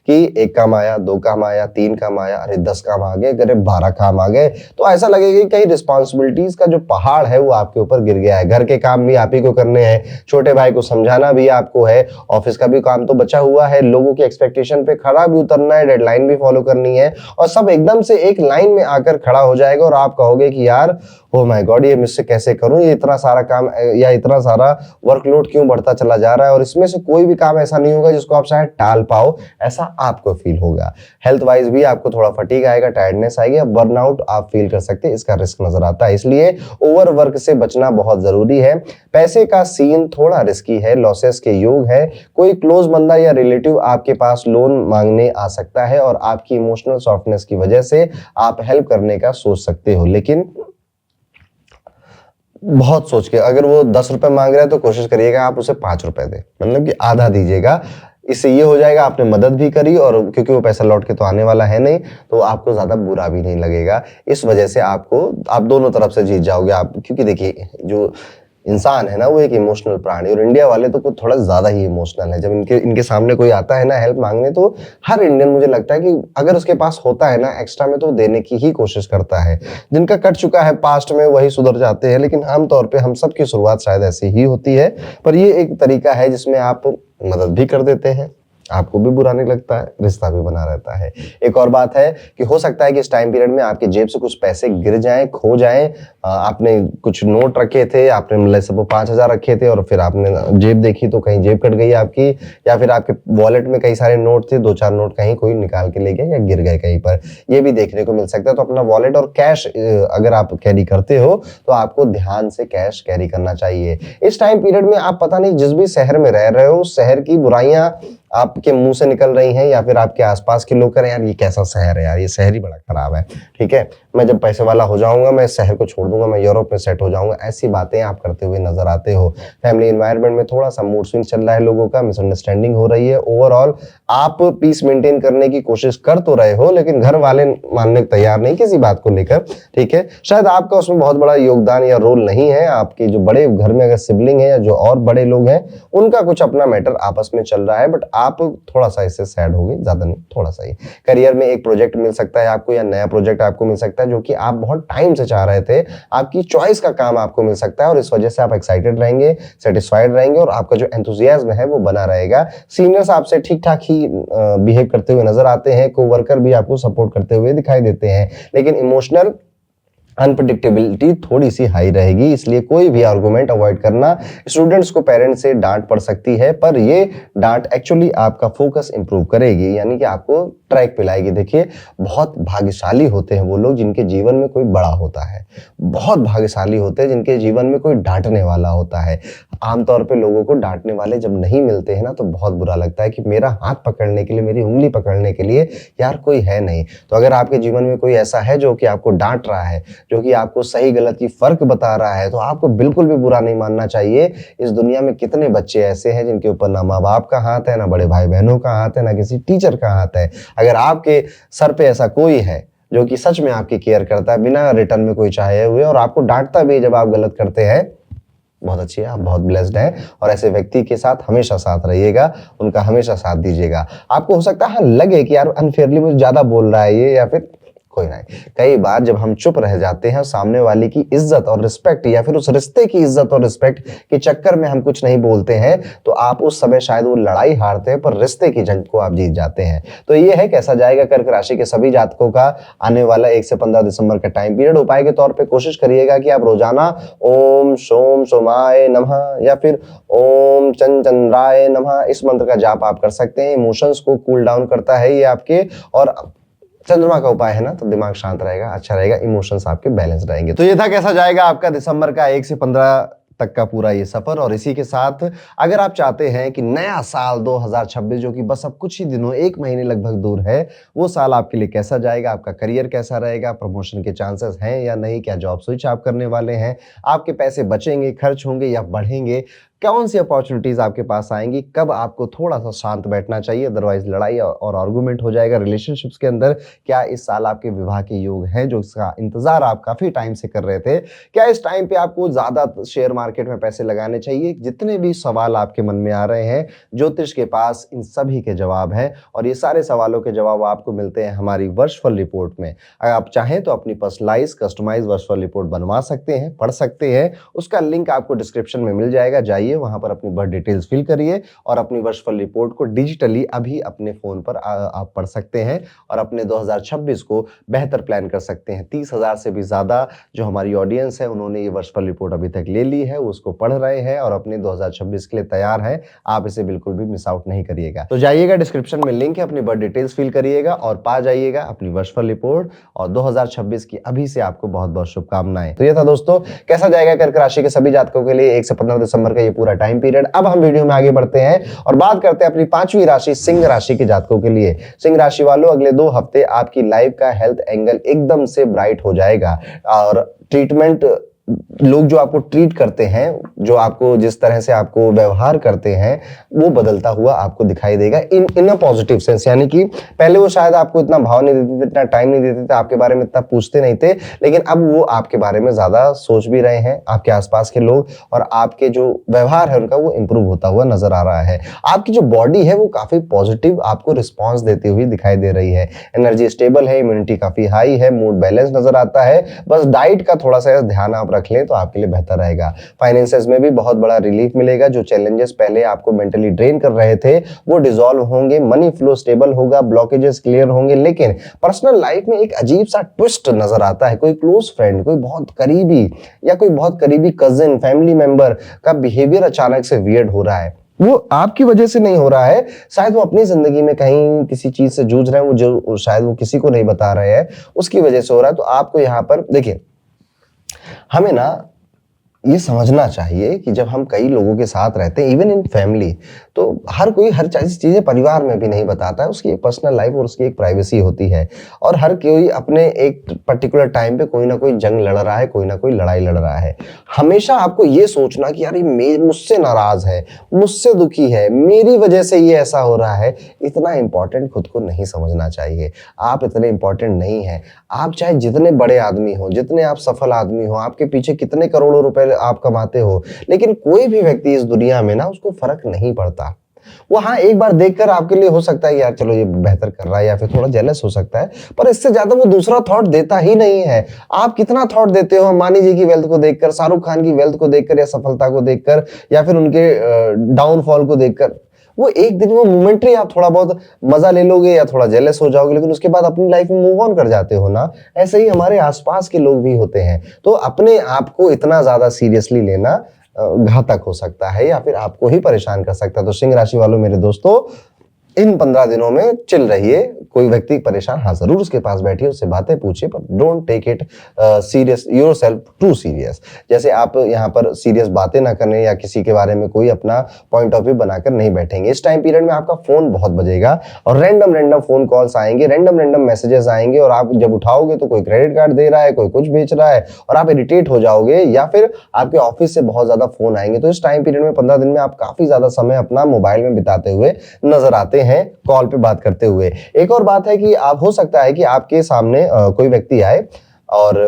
कि 1 काम आया, 2 काम आया, 3 काम आया, अरे 10 काम आ गए, अरे 12 काम आ गए। तो ऐसा लगेगा कि कहीं रिस्पॉन्सिबिलिटीज का जो पहाड़ है वो आपके ऊपर गिर गया है। घर के काम भी आप ही को करने हैं, छोटे भाई को समझाना भी आपको है, ऑफिस का भी काम तो बचा हुआ है, लोगों की एक्सपेक्टेशन पे खड़ा भी उतरना है, डेडलाइन भी फॉलो करनी है, और सब एकदम से एक लाइन में आकर खड़ा हो जाएगा और आप कहोगे कि यार ओ माय गॉड, ये मुझसे कैसे करूं, ये इतना सारा काम या इतना सारा वर्कलोड क्यों बढ़ता चला जा रहा है, और इसमें से कोई भी काम ऐसा नहीं होगा जिसको आप शायद टाल पाओ, ऐसा आपको फील होगा। हेल्थ वाइज भी आपको थोड़ा फटीग आएगा, टायर्डनेस आएगी, बर्नआउट आप फील कर सकते हैं, इसका रिस्क नजर आता है। इसलिए ओवर वर्क से बचना बहुत जरूरी है। पैसे का सीन थोड़ा रिस्की है, लॉसेस के योग है, कोई क्लोज बंदा या रिलेटिव आपके पास लोन मांगने आ सकता है और आपकी इमोशनल सॉफ्टनेस की वजह से आप हेल्प करने का सोच सकते हो, लेकिन बहुत सोच के। अगर वो 10 रुपए मांग रहा है तो कोशिश करिएगा आप उसे 5 रुपए दे, मतलब कि आधा दीजिएगा। इससे ये हो जाएगा आपने मदद भी करी, और क्योंकि वो पैसा लौट के तो आने वाला है नहीं, तो आपको ज्यादा बुरा भी नहीं लगेगा। इस वजह से आप दोनों तरफ से जीत जाओगे आप, क्योंकि देखिए जो इंसान है ना वो एक इमोशनल प्राणी, और इंडिया वाले तो कुछ थोड़ा ज्यादा ही इमोशनल है। जब इनके सामने कोई आता है ना हेल्प मांगने, तो हर इंडियन मुझे लगता है कि अगर उसके पास होता है ना एक्स्ट्रा में तो देने की ही कोशिश करता है। जिनका कट चुका है पास्ट में वही सुधर जाते हैं, लेकिन आमतौर पे हम सब की शुरुआत शायद ऐसी ही होती है। पर ये एक तरीका है जिसमें आप मदद भी कर देते हैं आपको भी बुरा नहीं लगता है, रिश्ता भी बना रहता है। एक और बात है कि हो सकता है कि इस टाइम पीरियड में आपके जेब से कुछ पैसे गिर जाएं, खो जाएं। आपने कुछ नोट रखे थे, आपने मतलब सब 5,000 रखे थे और फिर आपने जेब देखी तो कहीं जेब कट गई आपकी, या फिर आपके वॉलेट में कई सारे नोट थे, 2-4 नोट कहीं कोई निकाल के ले गया या गिर गए कहीं पर, ये भी देखने को मिल सकता है। तो अपना वॉलेट और कैश अगर आप कैरी करते हो तो आपको ध्यान से कैश कैरी करना चाहिए। इस टाइम पीरियड में आप पता नहीं जिस भी शहर में रह रहे हो, उस शहर की बुराइयां आपके मुंह से निकल रही हैं या फिर आपके आसपास के लोग कह रहे हैं यार ये कैसा शहर है यार, ये शहर ही बड़ा खराब है, ठीक है, मैं जब पैसे वाला हो जाऊंगा मैं इस शहर को छोड़ दूंगा, मैं यूरोप में सेट हो जाऊंगा, ऐसी बातें आप करते हुए नजर आते हो। फैमिली एनवायरनमेंट में थोड़ा सा मूड स्विंग चल रहा है लोगों का, मिसअंडरस्टैंडिंग हो रही है। ओवरऑल आप पीस मेंटेन करने की कोशिश कर तो रहे हो लेकिन घर वाले मानने को तैयार नहीं किसी बात को लेकर, ठीक है। शायद आपका उसमें बहुत बड़ा योगदान या रोल नहीं है, आपके जो बड़े घर में अगर सिबलिंग है या जो और बड़े लोग हैं उनका कुछ अपना मैटर आपस में चल रहा है, बट आप थोड़ा सा इससे सैड हो गए, ज्यादा नहीं, थोड़ा सा ही। करियर में एक प्रोजेक्ट मिल सकता है आपको या नया प्रोजेक्ट आपको मिल सकता है जो कि आप बहुत टाइम से चाह रहे थे, आपकी चॉइस का काम आपको मिल सकता है और इस वजह से आप एक्साइटेड रहेंगे, सेटिस्फाइड रहेंगे और आपका जो एंथुसियाज्म है वो बना रहेगा। सीनियर्स आपसे ठीक ठाक ही बिहेव करते हुए नजर आते हैं, कोवर्कर भी आपको सपोर्ट करते हुए दिखाई देते हैं, लेकिन इमोशनल अनप्रडिक्टेबिलिटी थोड़ी सी हाई रहेगी, इसलिए कोई भी आर्गुमेंट अवॉइड करना। स्टूडेंट्स को पेरेंट्स से डांट पड़ सकती है पर ये डांट एक्चुअली आपका फोकस इंप्रूव करेगी, यानी कि आपको ट्रैक पे लाएगी। देखिए बहुत भाग्यशाली होते हैं वो लोग जिनके जीवन में कोई बड़ा होता है, बहुत भाग्यशाली होते हैं जिनके जीवन में कोई डांटने वाला होता है। आमतौर पे लोगों को डांटने वाले जब नहीं मिलते हैं ना तो बहुत बुरा लगता है कि मेरा हाथ पकड़ने के लिए, मेरी उंगली पकड़ने के लिए यार कोई है नहीं। तो अगर आपके जीवन में कोई ऐसा है जो कि आपको डांट रहा है, जो कि आपको सही गलत की फर्क बता रहा है, तो आपको बिल्कुल भी बुरा नहीं मानना चाहिए। इस दुनिया में कितने बच्चे ऐसे हैं जिनके ऊपर ना माँ बाप का हाथ है, ना बड़े भाई बहनों का हाथ है, ना किसी टीचर का हाथ है। अगर आपके सर पे ऐसा कोई है जो कि सच में आपकी केयर करता है बिना रिटर्न में कोई चाहे हुए और आपको डांटता भी जब आप गलत करते हैं, बहुत अच्छी है, आप बहुत ब्लेस्ड हैं और ऐसे व्यक्ति के साथ हमेशा साथ रहिएगा, उनका हमेशा साथ दीजिएगा। आपको हो सकता है हाँ लगे कि यार अनफेयरली मुझे ज्यादा बोल रहा है ये, या फिर कोई नहीं। कई बार जब हम चुप रह जाते हैं सामने वाले की इज्जत और रिस्पेक्ट या फिर उस रिश्ते की इज्जत और रिस्पेक्ट के चक्कर में हम कुछ नहीं बोलते हैं, तो आप उस समय शायद वो लड़ाई हारते हैं पर रिश्ते की जंग को आप जीत जाते हैं। तो ये है कैसा जाएगा कर्क राशि के सभी जातकों का आने वाला 1 से 15 दिसंबर का टाइम पीरियड। उपाय के तौर पर कोशिश करिएगा कि आप रोजाना ओम सोम सोमाय नमः या फिर ओम चंद्राय नमः इस मंत्र का जाप आप कर सकते हैं। इमोशंस को कूल डाउन करता है ये आपके, और चंद्रमा का उपाय है ना तो दिमाग शांत रहेगा, अच्छा रहेगा, इमोशंस आपके बैलेंस रहेंगे। तो ये था कैसा जाएगा आपका दिसंबर का 1 से 15 तक का पूरा ये सफर। और इसी के साथ अगर आप चाहते हैं कि नया साल 2026 जो कि बस अब कुछ ही दिनों, 1 महीने लगभग दूर है, वो साल आपके लिए कैसा जाएगा, आपका करियर कैसा रहेगा, प्रमोशन के चांसेस हैं या नहीं, क्या जॉब स्विच आप करने वाले हैं, आपके पैसे बचेंगे, खर्च होंगे या बढ़ेंगे, कौन सी अपॉर्चुनिटीज आपके पास आएंगी, कब आपको थोड़ा सा शांत बैठना चाहिए अदरवाइज लड़ाई और आर्गुमेंट हो जाएगा रिलेशनशिप्स के अंदर, क्या इस साल आपके विवाह के योग हैं जो इसका इंतजार आप काफी टाइम से कर रहे थे, क्या इस टाइम पे आपको ज्यादा शेयर मार्केट में पैसे लगाने चाहिए। जितने भी सवाल आपके मन में आ रहे हैं ज्योतिष के पास इन सभी के जवाब हैं और ये सारे सवालों के जवाब आपको मिलते हैं हमारी वर्षफल रिपोर्ट में। अगर आप चाहें तो अपनी पर्सनलाइज कस्टमाइज वर्षफल रिपोर्ट बनवा सकते हैं, पढ़ सकते हैं, उसका लिंक आपको डिस्क्रिप्शन में मिल जाएगा, जाइए वहां पर अपनी बर्थ डिटेल्स फिल करिए और अपनी वर्षफल रिपोर्ट को डिजिटली अभी अपने फोन पर आप पढ़ सकते हैं और अपने 2026 को बेहतर प्लान कर सकते हैं। 30,000 से भी ज्यादा जो हमारी ऑडियंस है उन्होंने ये वर्षफल रिपोर्ट अभी तक ले ली है, उसको पढ़ रहे हैं और अपने 2026 के लिए तैयार है। आप इसे बिल्कुल भी मिस आउट नहीं करिएगा। तो जाइएगा, डिस्क्रिप्शन में लिंक है, अपनी बर्थ डिटेल्स फिल करिएगा और पा जाइएगा अपनी वर्षफल रिपोर्ट। और 2026 की अभी से आपको बहुत बहुत शुभकामनाएं। तो ये था दोस्तों कैसा जाएगा कर्क राशि के सभी जातकों के लिए 1 से 15 दिसंबर का ये पूरा टाइम पीरियड। अब हम वीडियो में आगे बढ़ते हैं और बात करते हैं अपनी 5वीं राशि सिंह राशि के जातकों के लिए। सिंह राशि वालों, अगले 2 हफ्ते आपकी लाइफ का हेल्थ एंगल एकदम से ब्राइट हो जाएगा और ट्रीटमेंट, लोग जो आपको ट्रीट करते हैं, जो आपको जिस तरह से आपको व्यवहार करते हैं, वो बदलता हुआ आपको दिखाई देगा इन अ पॉजिटिव सेंस। यानी कि पहले वो शायद आपको इतना भाव नहीं देते थे, इतना टाइम नहीं देते थे, आपके बारे में इतना पूछते नहीं थे, लेकिन अब वो आपके बारे में ज्यादा सोच भी रहे हैं, आपके आसपास के लोग, और आपके जो व्यवहार है उनका वो इंप्रूव होता हुआ नजर आ रहा है। आपकी जो बॉडी है वो काफी पॉजिटिव आपको रिस्पॉन्स देती हुई दिखाई दे रही है। एनर्जी स्टेबल है, इम्यूनिटी काफी हाई है, मूड बैलेंस नजर आता है। बस डाइट का थोड़ा सा ध्यान आप रख लें तो आपके लिए बेहतर रहेगा। फाइनेंसेस में भी बहुत बड़ा रिलीफ मिलेगा। जो चैलेंजेस पहले आपको मेंटली ड्रेन कर रहे थे वो डिसॉल्व होंगे, मनी फ्लो स्टेबल होगा, ब्लॉकेजेस क्लियर होंगे। लेकिन पर्सनल लाइफ में एक अजीब सा ट्विस्ट नजर आता है। कोई क्लोज फ्रेंड, कोई बहुत करीबी या कोई बहुत करीबी कजिन, फैमिली मेंबर का बिहेवियर अचानक से वियर्ड हो रहा है। वो आपकी वजह से नहीं हो रहा है, शायद वो अपनी जिंदगी में कहीं किसी चीज से जूझ रहे हैं, वो जो शायद वो किसी को नहीं बता रहे हैं, उसकी वजह से हो रहा है। तो आपको यहां पर देखिए, हमें ना ये समझना चाहिए कि जब हम कई लोगों के साथ रहते हैं, इवन इन फैमिली, तो हर कोई हर चीजें परिवार में भी नहीं बताता है। उसकी एक पर्सनल लाइफ और उसकी एक प्राइवेसी होती है, और हर कोई अपने एक पर्टिकुलर टाइम पे कोई ना कोई जंग लड़ रहा है, कोई ना कोई लड़ाई लड़ रहा है। हमेशा आपको ये सोचना कि यार ये मुझसे नाराज है, मुझसे दुखी है, मेरी वजह से ये ऐसा हो रहा है, इतना इंपॉर्टेंट खुद को नहीं समझना चाहिए। आप इतने इंपॉर्टेंट नहीं है। आप चाहे जितने बड़े आदमी हो, जितने आप सफल आदमी हो, आपके पीछे कितने करोड़ों रुपए आप कमाते हो, लेकिन कोई भी व्यक्ति इस दुनिया में ना उसको फर्क नहीं पड़ता। वो हाँ, एक बार देखकर आपके लिए हो सकता है यार चलो ये बेहतर कर रहा है, या फिर थोड़ा जेलस हो सकता है, पर इससे ज्यादा वो दूसरा थॉट देता ही नहीं है। आप कितना थॉट देते हो मानी जी की वेल्थ को देखकर, शाहरुख खान की वेल्थ को देखकर, या सफलता को देखकर, या फिर उनके डाउनफॉल को देखकर? वो एक दिन वो मोमेंटरी आप थोड़ा बहुत मजा ले लोगे या थोड़ा जेलस हो जाओगे, लेकिन उसके बाद अपनी लाइफ में मूव ऑन कर जाते हो ना। ऐसे ही हमारे आसपास के लोग भी होते हैं। तो अपने आप को इतना ज्यादा सीरियसली लेना घातक हो सकता है, या फिर आपको ही परेशान कर सकता है। तो सिंह राशि वालों मेरे दोस्तों, इन 15 दिनों में चिल रहिए। कोई व्यक्ति परेशान, हाँ जरूर उसके पास बैठिए, उससे बातें पूछिए, पर don't take it serious, yourself too serious. जैसे आप यहाँ पर सीरियस बातें ना करें या किसी के बारे में कोई अपना पॉइंट ऑफ व्यू बनाकर नहीं बैठेंगे। इस टाइम पीरियड में आपका फोन बहुत बजेगा और रैंडम फोन कॉल्स आएंगे, रैंडम मैसेजेस आएंगे, और आप जब उठाओगे तो कोई क्रेडिट कार्ड दे रहा है, कोई कुछ बेच रहा है, और आप इरिटेट हो जाओगे, या फिर आपके ऑफिस से बहुत ज्यादा फोन आएंगे। तो इस टाइम पीरियड में 15 दिन में आप काफी ज्यादा समय अपना मोबाइल में बिताते हुए नजर आते हैं, कॉल पे बात करते हुए। एक और बात है कि आप, हो सकता है कि आपके सामने कोई व्यक्ति आए और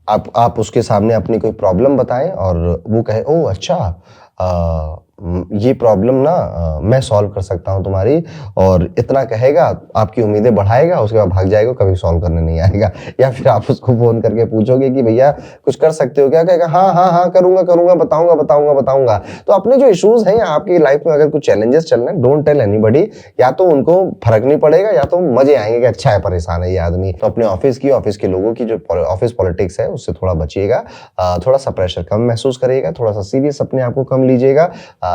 आप उसके सामने अपनी कोई प्रॉब्लम बताएं और वो कहे ओह अच्छा, ये प्रॉब्लम ना मैं सॉल्व कर सकता हूं तुम्हारी, और इतना कहेगा, आपकी उम्मीदें बढ़ाएगा, उसके बाद भाग जाएगा, कभी सॉल्व करने नहीं आएगा। या फिर आप उसको फोन करके पूछोगे कि भैया कुछ कर सकते हो क्या, कहेगा हाँ हाँ हाँ करूंगा, बताऊंगा। तो अपने जो इश्यूज हैं आपकी लाइफ में, अगर कुछ चैलेंजेस चल रहे हैं, डोंट टेल एनीबॉडी। या तो उनको फर्क नहीं पड़ेगा, या तो मजे आएंगे कि अच्छा है, परेशान है ये आदमी। तो अपने ऑफिस के लोगों की जो ऑफिस पॉलिटिक्स है उससे थोड़ा बचिएगा, थोड़ा सा प्रेशर कम महसूस करिएगा, थोड़ा सा सीरियस अपने आप को कम लीजिएगा,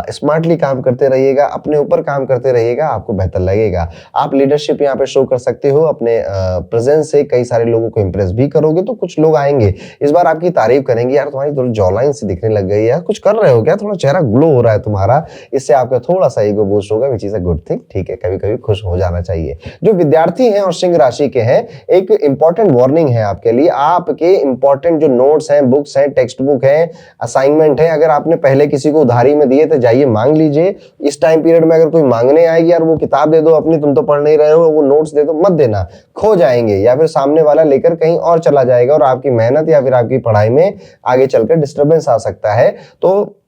स्मार्टली काम करते रहिएगा, अपने ऊपर काम करते रहिएगा, आपको बेहतर लगेगा। आप लीडरशिप यहाँ पे शो कर सकते हो, अपने प्रेजेंस से कई सारे लोगों को इंप्रेस भी करोगे, तो कुछ लोग आएंगे इस बार आपकी तारीफ करेंगे, यार तुम्हारी थोड़ी जॉलाइन सी दिखने लग गई है, कुछ कर रहे हो क्या, थोड़ा चेहरा ग्लो हो रहा है तुम्हारा। इससे आपका थोड़ा सा ईगो बूस्ट होगा, which is a good thing. ठीक है, कभी कभी खुश हो जाना चाहिए। जो विद्यार्थी हैं और सिंह राशि के हैं, एक इंपॉर्टेंट वार्निंग है आपके लिए। आपके इंपॉर्टेंट जो नोट्स हैं, बुक्स हैं, टेक्स्ट बुक है, असाइनमेंट है, अगर आपने पहले किसी को उधारी में दिए तो जाइए मांग लीजिए। इस टाइम पीरियड में अगर कोई मांगने आएगी, यार वो किताब दे दो अपनी, तुम तो पढ़ नहीं रहे हो, वो नोट्स दे दो, मत देना, खो जाएंगे, या फिर सामने वाला लेकर कहीं और चला जाएगा और आपकी मेहनत या फिर आपकी पढ़ाई में आगे चलकर डिस्टरबेंस आ सकता है। तो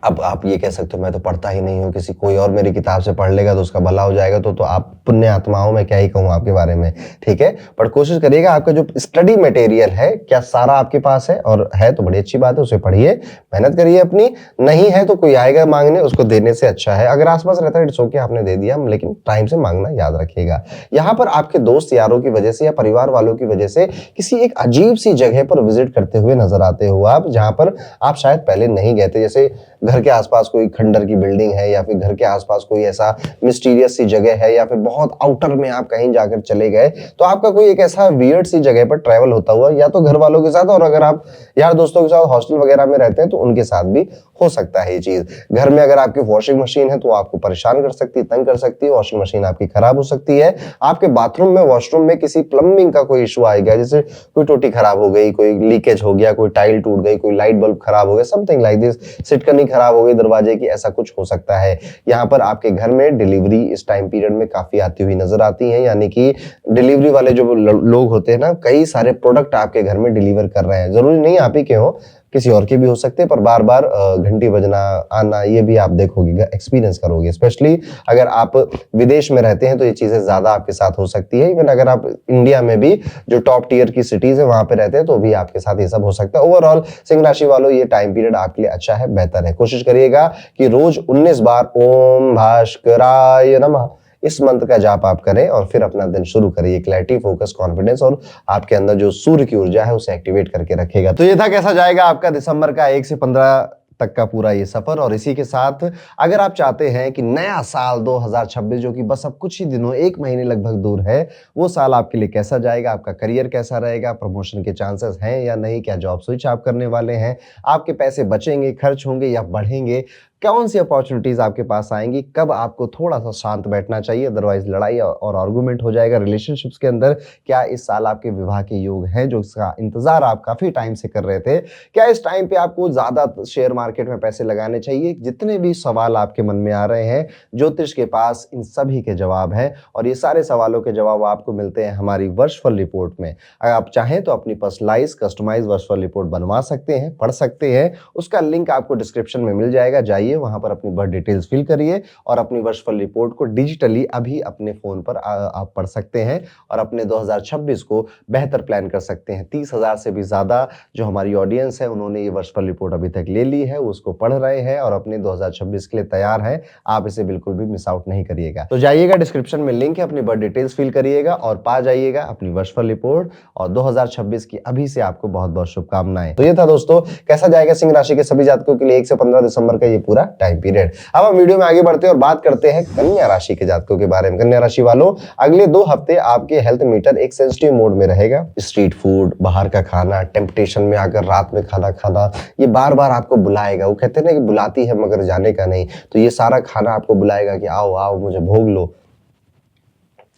अब आप ये कह सकते हो मैं तो पढ़ता ही नहीं हूँ, किसी कोई और मेरी किताब से पढ़ लेगा तो उसका भला हो जाएगा, तो आप पुण्य आत्माओं में क्या ही कहूँ आपके बारे में। ठीक है, पर कोशिश करिएगा आपका जो स्टडी मटेरियल है क्या सारा आपके पास है, और है तो बड़ी अच्छी बात है, उसे पढ़िए, मेहनत करिए अपनी। नहीं है तो कोई आएगा मांगने, उसको देने से अच्छा है अगर आसपास रहता है, इट्स ओके, आपने दे दिया, लेकिन टाइम से मांगना याद रखिएगा। यहाँ पर आपके दोस्त यारों की वजह से या परिवार वालों की वजह से किसी एक अजीब सी जगह पर विजिट करते हुए नजर आते हो आप, जहां पर आप शायद पहले नहीं गए थे। जैसे घर के आसपास कोई खंडर की बिल्डिंग है, या फिर घर के आसपास कोई ऐसा मिस्टीरियस सी जगह है, या फिर बहुत आउटर में आप कहीं जाकर चले गए, तो आपका कोई एक ऐसा वियर्ड सी जगह पर ट्रैवल होता हुआ, या तो घर वालों के साथ, और अगर आप यार दोस्तों के साथ हॉस्टल वगैरह में रहते हैं तो उनके साथ भी हो सकता है ये चीज। घर में अगर आपकी वॉशिंग मशीन है तो आपको परेशान कर सकती है, तंग कर सकती है, वॉशिंग मशीन आपकी खराब हो सकती है। आपके बाथरूम में, वॉशरूम में किसी प्लम्बिंग का कोई इशू आएगा, जैसे कोई टोटी खराब हो गई, कोई लीकेज हो गया, कोई टाइल टूट गई, कोई लाइट बल्ब खराब हो गया, समथिंग लाइक दिस, सिटकनी खराब हो गई दरवाजे की, ऐसा कुछ हो सकता है। यहाँ पर आपके घर में डिलीवरी इस टाइम पीरियड में काफी आती हुई नजर आती है, यानी कि डिलीवरी वाले जो लोग होते हैं ना, कई सारे प्रोडक्ट आपके घर में डिलीवर कर रहे हैं, जरूरी नहीं आप ही के हो, किसी और के भी हो सकते हैं, पर बार बार घंटी बजना आना ये भी आप देखोगे, एक्सपीरियंस करोगे। स्पेशली अगर आप विदेश में रहते हैं तो ये चीजें ज्यादा आपके साथ हो सकती है। इवन अगर आप इंडिया में भी जो टॉप टियर की सिटीज है वहां पे रहते हैं तो भी आपके साथ ये सब हो सकता है। ओवरऑल सिंह राशि वालों ये टाइम पीरियड आपके लिए अच्छा है, बेहतर है। कोशिश करिएगा कि रोज 19 बार ओम भास्कराय नमः इस मंत्र का जाप आप करें और फिर अपना दिन शुरू करिए। क्लैरिटी, फोकस, कॉन्फिडेंस और आपके अंदर जो सूर्य की ऊर्जा है उसे एक्टिवेट करके रखेगा। तो ये था कैसा जाएगा आपका दिसंबर का 1 से 15 तक का पूरा ये सफर। और इसी के साथ अगर आप चाहते हैं कि नया साल 2026 जो कि बस अब कुछ ही दिनों, 1 महीने लगभग दूर है, वो साल आपके लिए कैसा जाएगा, आपका करियर कैसा रहेगा, प्रमोशन के चांसेस हैं या नहीं, क्या जॉब स्विच आप करने वाले हैं, आपके पैसे बचेंगे, खर्च होंगे या बढ़ेंगे, कौन सी अपॉर्चुनिटीज आपके पास आएंगी, कब आपको थोड़ा सा शांत बैठना चाहिए अदरवाइज लड़ाई और आर्गुमेंट हो जाएगा रिलेशनशिप्स के अंदर, क्या इस साल आपके विवाह के योग हैं जो इसका इंतजार आप काफी टाइम से कर रहे थे, क्या इस टाइम पे आपको ज्यादा शेयर मार्केट में पैसे लगाने चाहिए। जितने भी सवाल आपके मन में आ रहे हैं ज्योतिष के पास इन सभी के जवाब हैं और ये सारे सवालों के जवाब आपको मिलते हैं हमारी वर्षफल रिपोर्ट में। अगर आप चाहें तो अपनी पर्सनलाइज कस्टमाइज वर्षफल रिपोर्ट बनवा सकते हैं, पढ़ सकते हैं, उसका लिंक आपको डिस्क्रिप्शन में मिल जाएगा। जाइए वहां पर अपनी बर्थ डिटेल्स फिल करिए और अपनी वर्षफल रिपोर्ट को डिजिटली अभी अपने फोन पर आप पढ़ सकते हैं और अपने 2026 को बेहतर प्लान कर सकते हैं। 30,000 से भी ज्यादा जो हमारी ऑडियंस है उन्होंने ये वर्षफल रिपोर्ट अभी तक ले ली है, उसको पढ़ रहे हैं और अपने 2026 के लिए तैयार हैं। आप इसे बिल्कुल भी मिस आउट नहीं करिएगा। तो जाइएगा, डिस्क्रिप्शन में लिंक है, अपनी बर्थ डिटेल्स फिल करिएगा और पा जाइएगा अपनी वर्षफल रिपोर्ट। और 2026 की अभी से आपको बहुत बहुत शुभकामनाएं। तो ये था दोस्तों कैसा जाएगा सिंह राशि के सभी जातकों के लिए 1 से 15 दिसंबर का ये पूरा टाइम पीरियड। अब हम वीडियो में आगे बढ़ते हैं और बात करते हैं कन्या राशि के जातकों के बारे में। कन्या राशि वालों, अगले 2 हफ्ते आपके हेल्थ मीटर एक सेंसिटिव मोड में रहेगा। स्ट्रीट फूड, बाहर का खाना, टेम्पटेशन में आकर रात में खाना खाना, ये बार बार आपको बुलाएगा। वो कहते हैं ना कि बुलाती है मगर जाने का नहीं, तो ये सारा खाना आपको बुलाएगा कि आओ आओ मुझे भोग लो।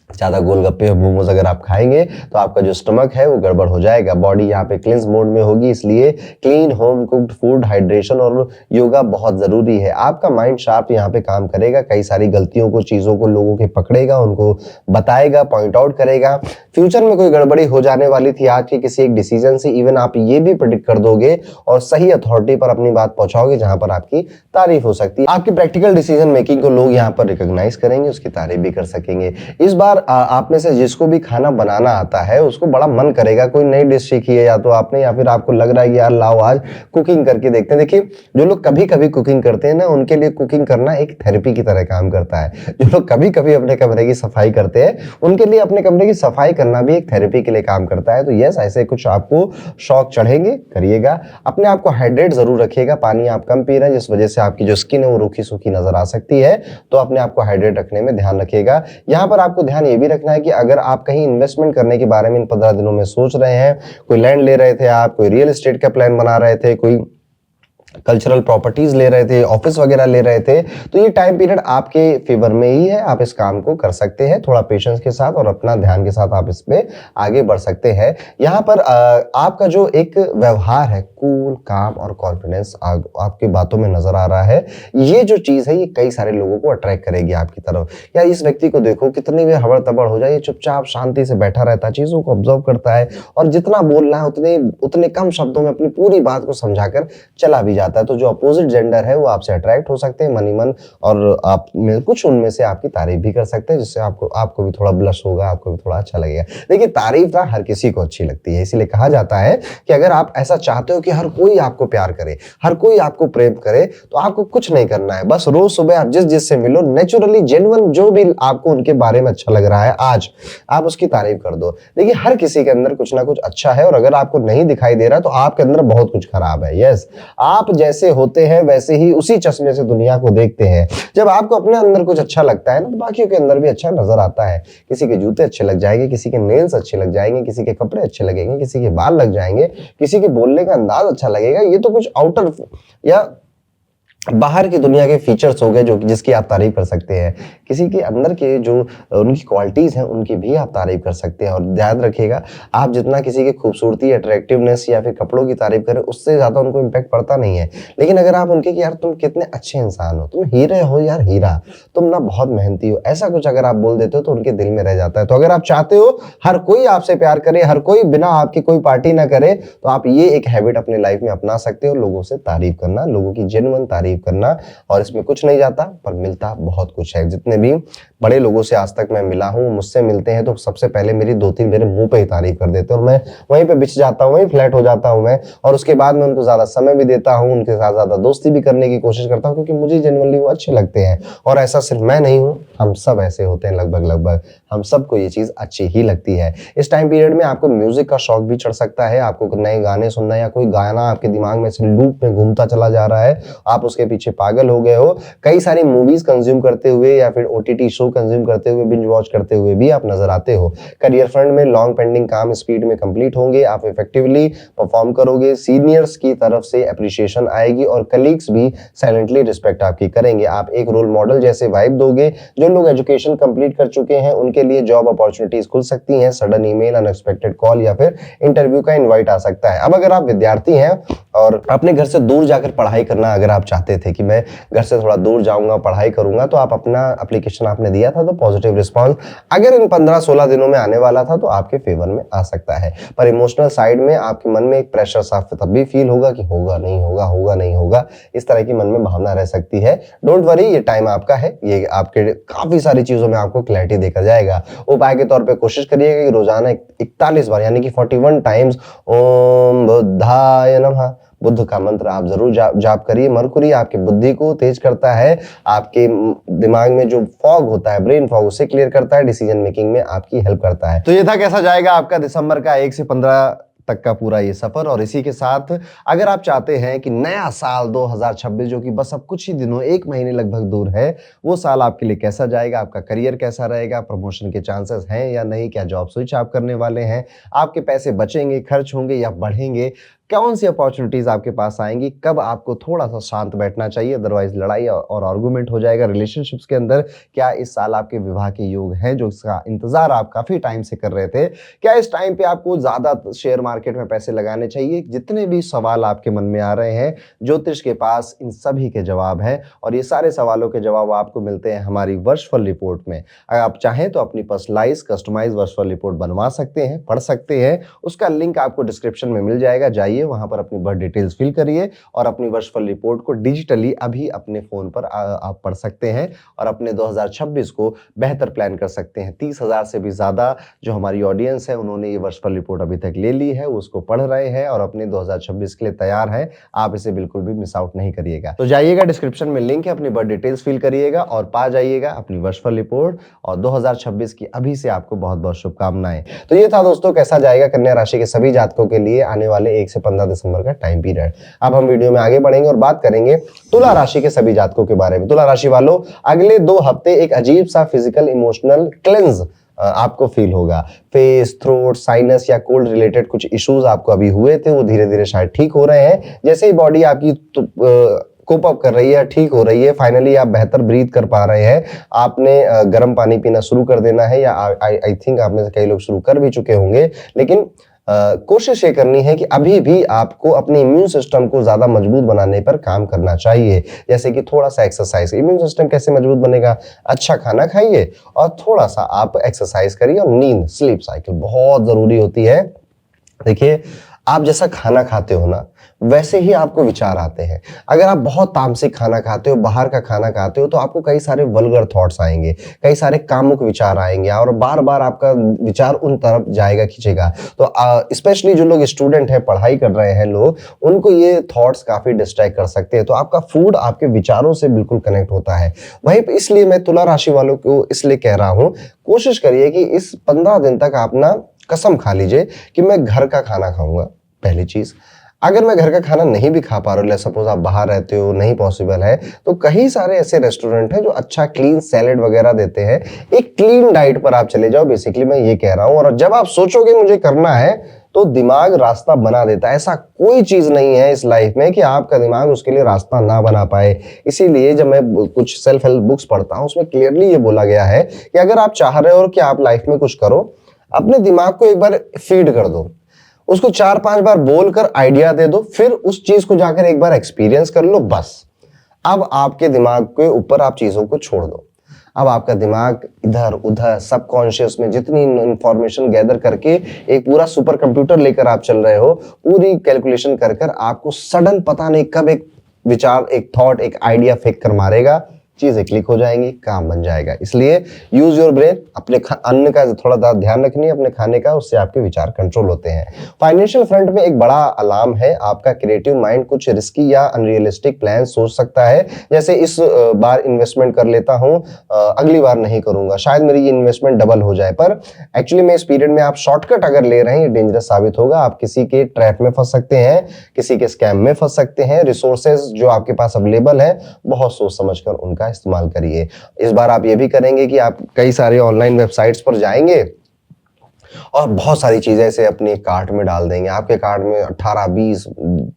ज्यादा गोलगप्पे और मोमोज अगर आप खाएंगे तो आपका जो स्टमक है वो गड़बड़ हो जाएगा। बॉडी यहाँ पे क्लींस मोड में होगी, इसलिए clean home cooked food, hydration और योगा बहुत जरूरी है। आपका माइंड शार्प यहाँ पे काम करेगा, कई सारी गलतियों को, चीजों को लोगों के पकड़ेगा, उनको बताएगा, पॉइंट आउट करेगा। फ्यूचर में कोई गड़बड़ी हो जाने वाली थी आज के किसी एक डिसीजन से, इवन आप ये भी प्रेडिक्ट कर दोगे और सही अथॉरिटी पर अपनी बात पहुंचाओगे जहां पर आपकी तारीफ हो सकती है। आपकी प्रैक्टिकल डिसीजन मेकिंग को लोग यहाँ पर रिकॉग्नाइज करेंगे, उसकी तारीफ भी कर सकेंगे। इस बार आप में से जिसको भी खाना बनाना आता है उसको बड़ा मन करेगा कोई नई डिश सीखी है या तो आपने, या फिर आपको लग रहा है कि यार लाओ आज कुकिंग करके देखते हैं। देखिए जो लोग कभी कभी कुकिंग करते हैं ना, उनके लिए कुकिंग करना एक थेरेपी की तरह काम करता है। जो लोग कभी कभी अपने कमरे की सफाई करते हैं उनके लिए अपने कमरे की सफाई करना भी एक थेरेपी के लिए काम करता है। तो यस, ऐसे कुछ आपको शौक चढ़ेंगे, करिएगा। अपने आप को हाइड्रेट जरूर रखिएगा। पानी आप कम पी रहे हैं जिस वजह से आपकी जो स्किन है वो रूखी सूखी नजर आ सकती है, तो अपने आप को हाइड्रेट रखने में ध्यान रखिएगा। यहाँ पर आपको ध्यान ये भी रखना है कि अगर आप कहीं इन्वेस्टमेंट करने के बारे में इन 15 दिनों में सोच रहे हैं, कोई लैंड ले रहे थे आप, कोई रियल एस्टेट का प्लान बना रहे थे, कोई कल्चरल प्रॉपर्टीज ले रहे थे, ऑफिस वगैरह ले रहे थे, तो ये टाइम पीरियड आपके फेवर में ही है। आप इस काम को कर सकते हैं थोड़ा पेशेंस के साथ और अपना ध्यान के साथ आप इसमें आगे बढ़ सकते हैं। यहाँ पर आपका जो एक व्यवहार है, कूल, काम और कॉन्फिडेंस आपकी बातों में नजर आ रहा है। ये जो चीज है ये कई सारे लोगों को अट्रैक्ट करेगी आपकी तरफ। या इस व्यक्ति को देखो कितनी भी हबड़ तबड़ हो जाए, ये चुपचाप शांति से बैठा रहता है, चीजों को ऑब्जर्व करता है और जितना बोलना है उतने कम शब्दों में अपनी पूरी बात को समझाकर चला भी जाता है। तो जो अपोजिट जेंडर है वो आपसे अट्रैक्ट हो सकते हैं मन ही मन, और आप में कुछ उनमें से आपकी तारीफ भी कर सकते हैं, जिससे आपको भी थोड़ा ब्लश होगा, आपको भी थोड़ा अच्छा लगेगा। देखिए तारीफ ना हर किसी को अच्छी लगती है, इसीलिए कहा जाता है कि अगर आप ऐसा चाहते हो कि हर कोई आपको प्यार करे, हर कोई आपको प्रेम करे, तो आपको कुछ नहीं करना है। बस रोज सुबह आप जिस से मिलो, नेचुरली जेन्युइन जो भी आपको उनके बारे में अच्छा लग रहा है आज आप उसकी तारीफ कर दो। देखिए हर किसी के अंदर कुछ ना कुछ अच्छा है और अगर आपको नहीं दिखाई दे रहा तो आपके अंदर बहुत कुछ खराब है। यस, आप जैसे होते हैं वैसे ही उसी चश्मे से दुनिया को देखते हैं। जब आपको अपने अंदर कुछ अच्छा लगता है ना तो बाकियों के अंदर भी अच्छा नजर आता है। किसी के जूते अच्छे लग जाएंगे, किसी के नेल्स अच्छे लग जाएंगे, किसी के कपड़े अच्छे लगेंगे, किसी के बाल लग जाएंगे, किसी के बोलने का अंदाज अच्छा लगेगा। ये तो कुछ आउटर या बाहर की दुनिया के फीचर्स हो गए जो जिसकी आप तारीफ कर सकते हैं, किसी के अंदर के जो उनकी क्वालिटीज़ हैं उनकी भी आप तारीफ कर सकते हैं। और ध्यान रखिएगा, आप जितना किसी की खूबसूरती, अट्रैक्टिवनेस या फिर कपड़ों की तारीफ करें उससे ज़्यादा उनको इम्पैक्ट पड़ता नहीं है। लेकिन अगर आप उनके कि यार तुम कितने अच्छे इंसान हो, तुम हीरे हो यार हीरा, तुम ना बहुत मेहनती हो, ऐसा कुछ अगर आप बोल देते हो तो उनके दिल में रह जाता है। तो अगर आप चाहते हो हर कोई आपसे प्यार करे, हर कोई बिना आपकी कोई पार्टी ना करे, तो आप ये एक हैबिट अपने लाइफ में अपना सकते हो, लोगों से तारीफ करना, लोगों की जेन्युइन तारीफ करना। और इसमें कुछ नहीं जाता पर मिलता बहुत कुछ है। जितने भी बड़े लोगों से आज तक मैं मिला हूं, मुझसे मिलते हैं तो सबसे पहले मेरी 2-3 मेरे मुंह पे ही तारीफ कर देते हैं और मैं वहीं पे बिछ जाता हूं, वहीं फ्लैट हो जाता हूं मैं। और उसके बाद मैं उनको ज्यादा समय भी देता हूं, उनके साथ ज्यादा दोस्ती भी करने की कोशिश करता हूं, क्योंकि मुझे जेन्युइनली वो अच्छे लगते हैं। और ऐसा सिर्फ मैं नहीं हूं, हम सब ऐसे होते हैं, लगभग हम सबको ये चीज अच्छी ही लगती है। इस टाइम पीरियड में आपको म्यूजिक का शौक भी चढ़ सकता है, आपको नए गाने सुनना या कोई गाना आपके दिमाग में से लूप में घूमता चला जा रहा है, आप उसके पीछे पागल हो गए हो। कई सारी मूवीज कंज्यूम करते हुए या फिर ओटीटी शो कंज्यूम करते हुए, बिंज वॉच करते हुए भी आप नजर आते हो। करियर फ्रंट में लॉन्ग पेंडिंग काम स्पीड में कंप्लीट होंगे, आप इफेक्टिवली परफॉर्म करोगे, सीनियर्स की तरफ से अप्रिशिएशन आएगी और कलीग्स भी साइलेंटली रिस्पेक्ट आपकी करेंगे। आप एक रोल मॉडल जैसे वाइब दोगे। जो लोग एजुकेशन कंप्लीट कर चुके हैं उनके लिए जॉब अपॉर्चुनिटीज खुल सकती हैं, सडन ईमेल, अनएक्सपेक्टेड कॉल या फिर इंटरव्यू का इनवाइट आ सकता है। अब अगर आप विद्यार्थी हैं और अपने घर से दूर जाकर पढ़ाई करना अगर आप चाहते थे कि मैं घर से थोड़ा दूर जाऊंगा, पढ़ाई करूंगा, तो आप अपना एप्लीकेशन आपने दिया था तो पॉजिटिव रिस्पांस अगर इन 15-16 दिनों में आने वाला था तो आपके फेवर में आ सकता है। पर इमोशनल साइड में आपके मन में एक प्रेशर साफ तब भी फील होगा कि होगा नहीं होगा, होगा नहीं होगा, इस तरह की मन में भावना रह सकती है। डोंट वरी, ये टाइम आपका है, ये आपके काफी सारी चीजों में आपको क्लैरिटी देकर जाएगा। उपाय के तौर पर कोशिश करिएगा कि रोजाना 41 बार यानी कि 41 टाइम्स ओम बुद्धाय नमः, बुद्ध का मंत्र आप जरूर जाप करिए। मरकुरी आपकी बुद्धि को तेज करता है, आपके दिमाग में जो फॉग होता है, ब्रेन फॉग, उसे क्लियर करता है, डिसीजन मेकिंग में आपकी हेल्प करता है। तो ये था कैसा जाएगा आपका दिसंबर का 1 से 15 तक का पूरा ये सफर। और इसी के साथ अगर आप चाहते हैं कि नया साल 2026 जो कि बस अब कुछ ही दिनों, 1 महीने लगभग दूर है, वो साल आपके लिए कैसा जाएगा, आपका करियर कैसा रहेगा, प्रमोशन के चांसेस हैं या नहीं, क्या जॉब स्विच आप करने वाले हैं, आपके पैसे बचेंगे, खर्च होंगे या बढ़ेंगे, कौन सी अपॉर्चुनिटीज आपके पास आएंगी, कब आपको थोड़ा सा शांत बैठना चाहिए अदरवाइज लड़ाई और आर्गुमेंट हो जाएगा रिलेशनशिप्स के अंदर, क्या इस साल आपके विवाह के योग हैं जो इसका इंतजार आप काफी टाइम से कर रहे थे, क्या इस टाइम पे आपको ज्यादा शेयर मार्केट में पैसे लगाने चाहिए। जितने भी सवाल आपके मन में आ रहे हैं, ज्योतिष के पास इन सभी के जवाब है और ये सारे सवालों के जवाब आपको मिलते हैं हमारी वर्चुअल रिपोर्ट में। अगर आप चाहें तो अपनी पर्सनलाइज कस्टमाइज वर्चुअल रिपोर्ट बनवा सकते हैं, पढ़ सकते हैं, उसका लिंक आपको डिस्क्रिप्शन में मिल जाएगा, जाइए वहां पर अपनी बर्थ डिटेल्स फिल करिए और अपनी वर्चुअल रिपोर्ट को डिजिटली अभी अपने फोन पर आप पढ़ सकते हैं और अपने 2026 को बेहतर प्लान कर सकते हैं। 30,000 से भी ज्यादा जो हमारी ऑडियंस है उन्होंने ये वर्चुअल रिपोर्ट अभी तक ले ली है, उसको पढ़ रहे हैं और अपने 2026 के लिए तैयार है। आप इसे बिल्कुल भी मिस आउट नहीं करिएगा। तो जाइएगा, डिस्क्रिप्शन में लिंक है, अपनी बर्थ डिटेल्स फिल करिएगा और पा जाइएगा अपनी वर्चुअल रिपोर्ट। और 2026 की अभी से आपको बहुत बहुत शुभकामनाएं। तो ये था दोस्तों कैसा जाएगा कन्या राशि के सभी जातकों के लिए आने वाले 1 से 15 दिसंबर का टाइम पीरियड। अब हम वीडियो में आगे बढ़ेंगे और बात करेंगे तुला राशि के सभी जातकों के बारे में। तुला राशि वालों, अगले 2 हफ्ते एक अजीब सा फिजिकल इमोशनल क्लेंज आपको फील होगा। फेस, थ्रोट, साइनस या कोल्ड रिलेटेड कुछ इश्यूज आपको अभी हुए थे, वो धीरे धीरे शायद ठीक हो रहे हैं। जैसे ही बॉडी आपकी कोप अप कर रही है, ठीक हो रही है, फाइनली आप बेहतर ब्रीथ कर पा रहे हैं, आपने गर्म पानी पीना शुरू कर देना है या आई थिंक आप में से कई लोग शुरू कर भी चुके होंगे। लेकिन कोशिश ये करनी है कि अभी भी आपको अपने इम्यून सिस्टम को ज्यादा मजबूत बनाने पर काम करना चाहिए। जैसे कि थोड़ा सा एक्सरसाइज। इम्यून सिस्टम कैसे मजबूत बनेगा? अच्छा खाना खाइए और थोड़ा सा आप एक्सरसाइज करिए और नींद, स्लीप साइकिल बहुत जरूरी होती है। देखिए, आप जैसा खाना खाते हो ना वैसे ही आपको विचार आते हैं। अगर आप बहुत तामसिक खाना खाते हो, बाहर का खाना खाते हो, तो आपको कई सारे वल्गर थॉट्स आएंगे, कई सारे कामुक विचार आएंगे और बार बार आपका विचार उन तरफ जाएगा, खींचेगा। तो स्पेशली जो लोग स्टूडेंट हैं, पढ़ाई कर रहे हैं लोग, उनको ये थॉट्स काफी डिस्ट्रैक्ट कर सकते हैं। तो आपका फूड आपके विचारों से बिल्कुल कनेक्ट होता है। वहीं पर इसलिए मैं तुला राशि वालों को इसलिए कह रहा हूं, कोशिश करिए कि इस 15 दिन तक आप ना कसम खा लीजिए कि मैं घर का खाना खाऊंगा। पहली चीज, अगर मैं घर का खाना नहीं भी खा पा रहा हूँ, सपोज आप बाहर रहते हो, नहीं पॉसिबल है, तो कई सारे ऐसे रेस्टोरेंट हैं जो अच्छा क्लीन सैलेड वगैरह देते हैं। एक क्लीन डाइट पर आप चले जाओ, बेसिकली मैं ये कह रहा हूँ। और जब आप सोचोगे मुझे करना है, तो दिमाग रास्ता बना देता है। ऐसा कोई चीज नहीं है इस लाइफ में कि आपका दिमाग उसके लिए रास्ता ना बना पाए। इसीलिए जब मैं कुछ सेल्फ हेल्प बुक्स पढ़ता हूं उसमें क्लियरली ये बोला गया है कि अगर आप चाह रहे हो कि आप लाइफ में कुछ करो, अपने दिमाग को एक बार फीड कर दो, उसको 4-5 बार बोलकर आइडिया दे दो, फिर उस चीज को जाकर एक बार एक्सपीरियंस कर लो, बस। अब आपके दिमाग के ऊपर आप चीजों को छोड़ दो। अब आपका दिमाग इधर उधर सबकॉन्शियस में जितनी इंफॉर्मेशन गैदर करके एक पूरा सुपर कंप्यूटर लेकर आप चल रहे हो, पूरी कैलकुलेशन कर कर आपको सडन पता नहीं कब एक विचार, एक थॉट, एक आइडिया फेंक कर मारेगा, चीजें क्लिक हो जाएंगी, काम बन जाएगा। इसलिए यूज योर ब्रेन। अपने अन्न का थोड़ा ध्यान रखनी है, अपने खाने का, उससे आपके विचार कंट्रोल होते हैं। फाइनेंशियल फ्रंट में एक बड़ा अलार्म है, आपका क्रिएटिव माइंड कुछ रिस्की या अनरियलिस्टिक प्लान सोच सकता है, जैसे इस बार इन्वेस्टमेंट कर लेता हूं, अगली बार नहीं करूंगा, शायद मेरी ये इन्वेस्टमेंट डबल हो जाए। पर एक्चुअली में इस पीरियड में आप शॉर्टकट अगर ले रहे हैं, ये डेंजरस साबित होगा। आप किसी के ट्रैप में फंस सकते हैं, किसी के स्कैम में फंस सकते हैं। रिसोर्सेज जो आपके पास अवेलेबल है, बहुत सोच समझकर उनका इस्तेमाल करिए। इस बार आप ये भी करेंगे कि आप कई सारे ऑनलाइन वेबसाइट्स पर जाएंगे और बहुत सारी चीजें ऐसे अपने कार्ट में डाल देंगे। आपके कार्ट में 18, 20,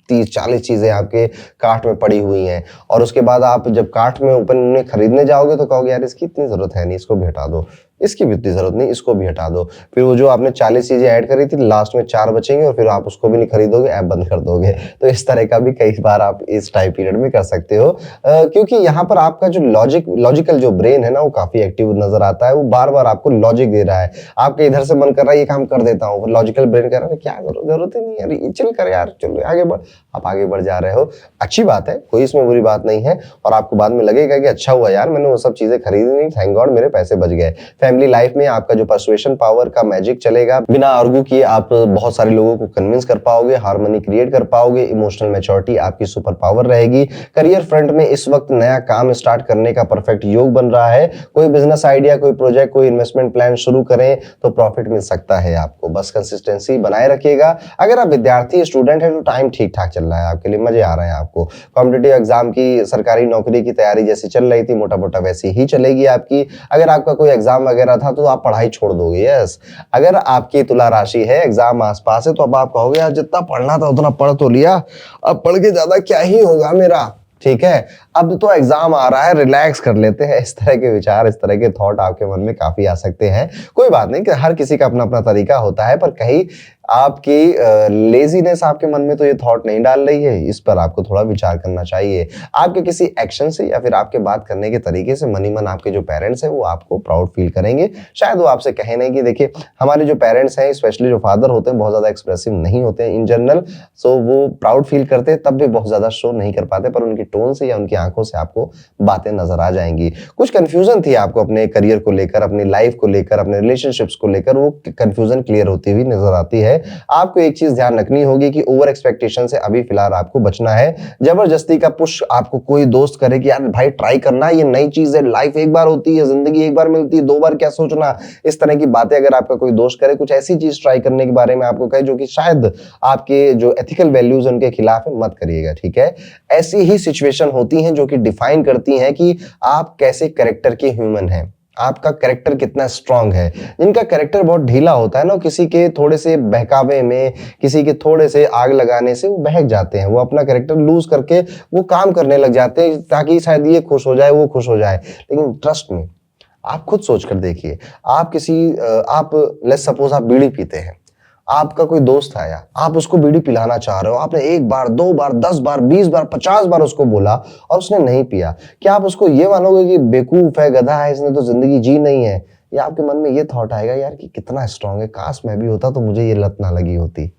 30, 40 चीजें आपके कार्ट में पड़ी हुई हैं, और उसके बाद आप जब कार्ट में ओपन उन्हें खरीदने जाओगे तो कहोगे यार इसकी इतनी जरूरत है नहीं, इसको भी हटा दो, इसकी भी इतनी जरूरत नहीं, इसको भी हटा दो। फिर वो जो आपने 40 चीजें ऐड करी थी, लास्ट में 4 बचेंगे और फिर आप उसको भी नहीं खरीदोगे, ऐप बंद कर दोगे। तो इस तरह का भी कई बार आप इस टाइम पीरियड में कर सकते हो, क्योंकि यहाँ पर आपका जो लॉजिकल जो ब्रेन है ना, वो काफी एक्टिव नजर आता है। वो बार बार आपको लॉजिक दे रहा है, आपके इधर से मन कर रहा है ये काम कर देता हूँ, लॉजिकल ब्रेन कह रहा है क्या करो, जरूरत ही नहीं है, अरे चल कर यार, चलो आगे बढ़। आप आगे बढ़ जा रहे हो, अच्छी बात है, कोई इसमें बुरी बात नहीं है। और आपको बाद में लगेगा कि अच्छा हुआ यार मैंने वो सब चीजें खरीदी नहीं, थैंक गॉड मेरे पैसे बच गए। फैमिली लाइफ में आपका जो पर्सुएशन पावर का मैजिक चलेगा, बिना आर्गू किए आप बहुत सारे लोगों को कन्विंस कर पाओगे, हार्मनी क्रिएट कर पाओगे, इमोशनल मैच्योरिटी आपकी सुपर पावर रहेगी। करियर फ्रंट में इस वक्त नया काम स्टार्ट करने का परफेक्ट योग बन रहा है। कोई बिजनेस आइडिया, कोई प्रोजेक्ट, कोई इन्वेस्टमेंट प्लान शुरू करें तो प्रॉफिट मिल सकता है आपको, बस कंसिस्टेंसी बनाए रखिएगा। अगर आप विद्यार्थी स्टूडेंट है तो टाइम ठीक ठाक चल रहा है आपके लिए, मजे आ रहे हैं आपको। कॉम्पिटिटिव एग्जाम की, सरकारी नौकरी की तैयारी जैसी चल रही थी, मोटा मोटा वैसी ही चलेगी आपकी। अगर आपका कोई एग्जाम वगैरह था तो आप पढ़ाई छोड़ दोगे, यस। अगर आपकी तुला राशि है, एग्जाम आसपास है, तो अब आप कहोगे यार जितना पढ़ना था उतना पढ़ तो लिया, अब पढ़ के ज्यादा क्या ही होगा मेरा, ठीक है, अब तो एग्जाम आ रहा है, रिलैक्स कर लेते हैं। इस तरह के विचार, इस तरह के थॉट आपके मन में काफी आ सकते हैं। कोई बात नहीं कि हर किसी का अपना अपना तरीका होता है, पर कहीं आपकी लेजीनेस आपके मन में तो ये थॉट नहीं डाल रही है, इस पर आपको थोड़ा विचार करना चाहिए। आपके किसी एक्शन से या फिर आपके बात करने के तरीके से मन ही मन आपके जो पेरेंट्स हैं वो आपको प्राउड फील करेंगे। शायद वो आपसे कहे नहीं कि देखिए हमारे जो पेरेंट्स हैं, स्पेशली जो फादर होते हैं, बहुत ज्यादा एक्सप्रेसिव नहीं होते हैं इन जनरल, सो वो प्राउड फील करते हैं तब भी बहुत ज्यादा शो नहीं कर पाते, पर उनकी टोन से या उनकी आंखों से आपको बातें नजर आ जाएंगी। कुछ कंफ्यूजन थी आपको अपने करियर को लेकर, अपनी लाइफ को लेकर, अपने रिलेशनशिप्स को लेकर, वो कंफ्यूजन क्लियर होती हुई नजर आती है। आपको एक चीज ध्यान रखनी होगी कि ओवर एक्सपेक्टेशन से अभी फिलहाल आपको बचना है। जबरदस्ती का पुश आपको कोई दोस्त करे कि यार भाई ट्राई करना, ये नई चीज है, लाइफ एक बार होती है, जिंदगी एक बार मिलती है, 2 बार क्या सोचना, इस तरह की बातें अगर आपका कोई दोस्त करे, कुछ ऐसी चीज ट्राई करने के बारे में आपको कहे जो कि शायद आपके जो एथिकल वैल्यूज उनके खिलाफ है, मत करिएगा, ठीक है। ऐसी ही सिचुएशन होती हैं जो कि डिफाइन करती हैं कि आप कैसे कैरेक्टर के ह्यूमन हैं, आपका कैरेक्टर कितना स्ट्रांग है। जिनका कैरेक्टर बहुत ढीला होता है ना, किसी के थोड़े से बहकावे में, किसी के थोड़े से आग लगाने से वो बहक जाते हैं, वो अपना कैरेक्टर लूज करके वो काम करने लग जाते हैं ताकि शायद ये खुश हो जाए, वो खुश हो जाए। लेकिन ट्रस्ट में आप खुद सोच कर देखिए, आप लेट्स सपोज आप बीड़ी पीते हैं, आपका कोई दोस्त आया, आप उसको बीड़ी पिलाना चाह रहे हो, आपने 1 बार 2 बार 10 बार 20 बार 50 बार उसको बोला और उसने नहीं पिया, क्या आप उसको ये मानोगे कि बेवकूफ है, गधा है, इसने तो जिंदगी जी नहीं है? या आपके मन में ये थॉट आएगा यार कि कितना स्ट्रांग है, काश मैं भी होता तो मुझे ये लत ना लगी होती।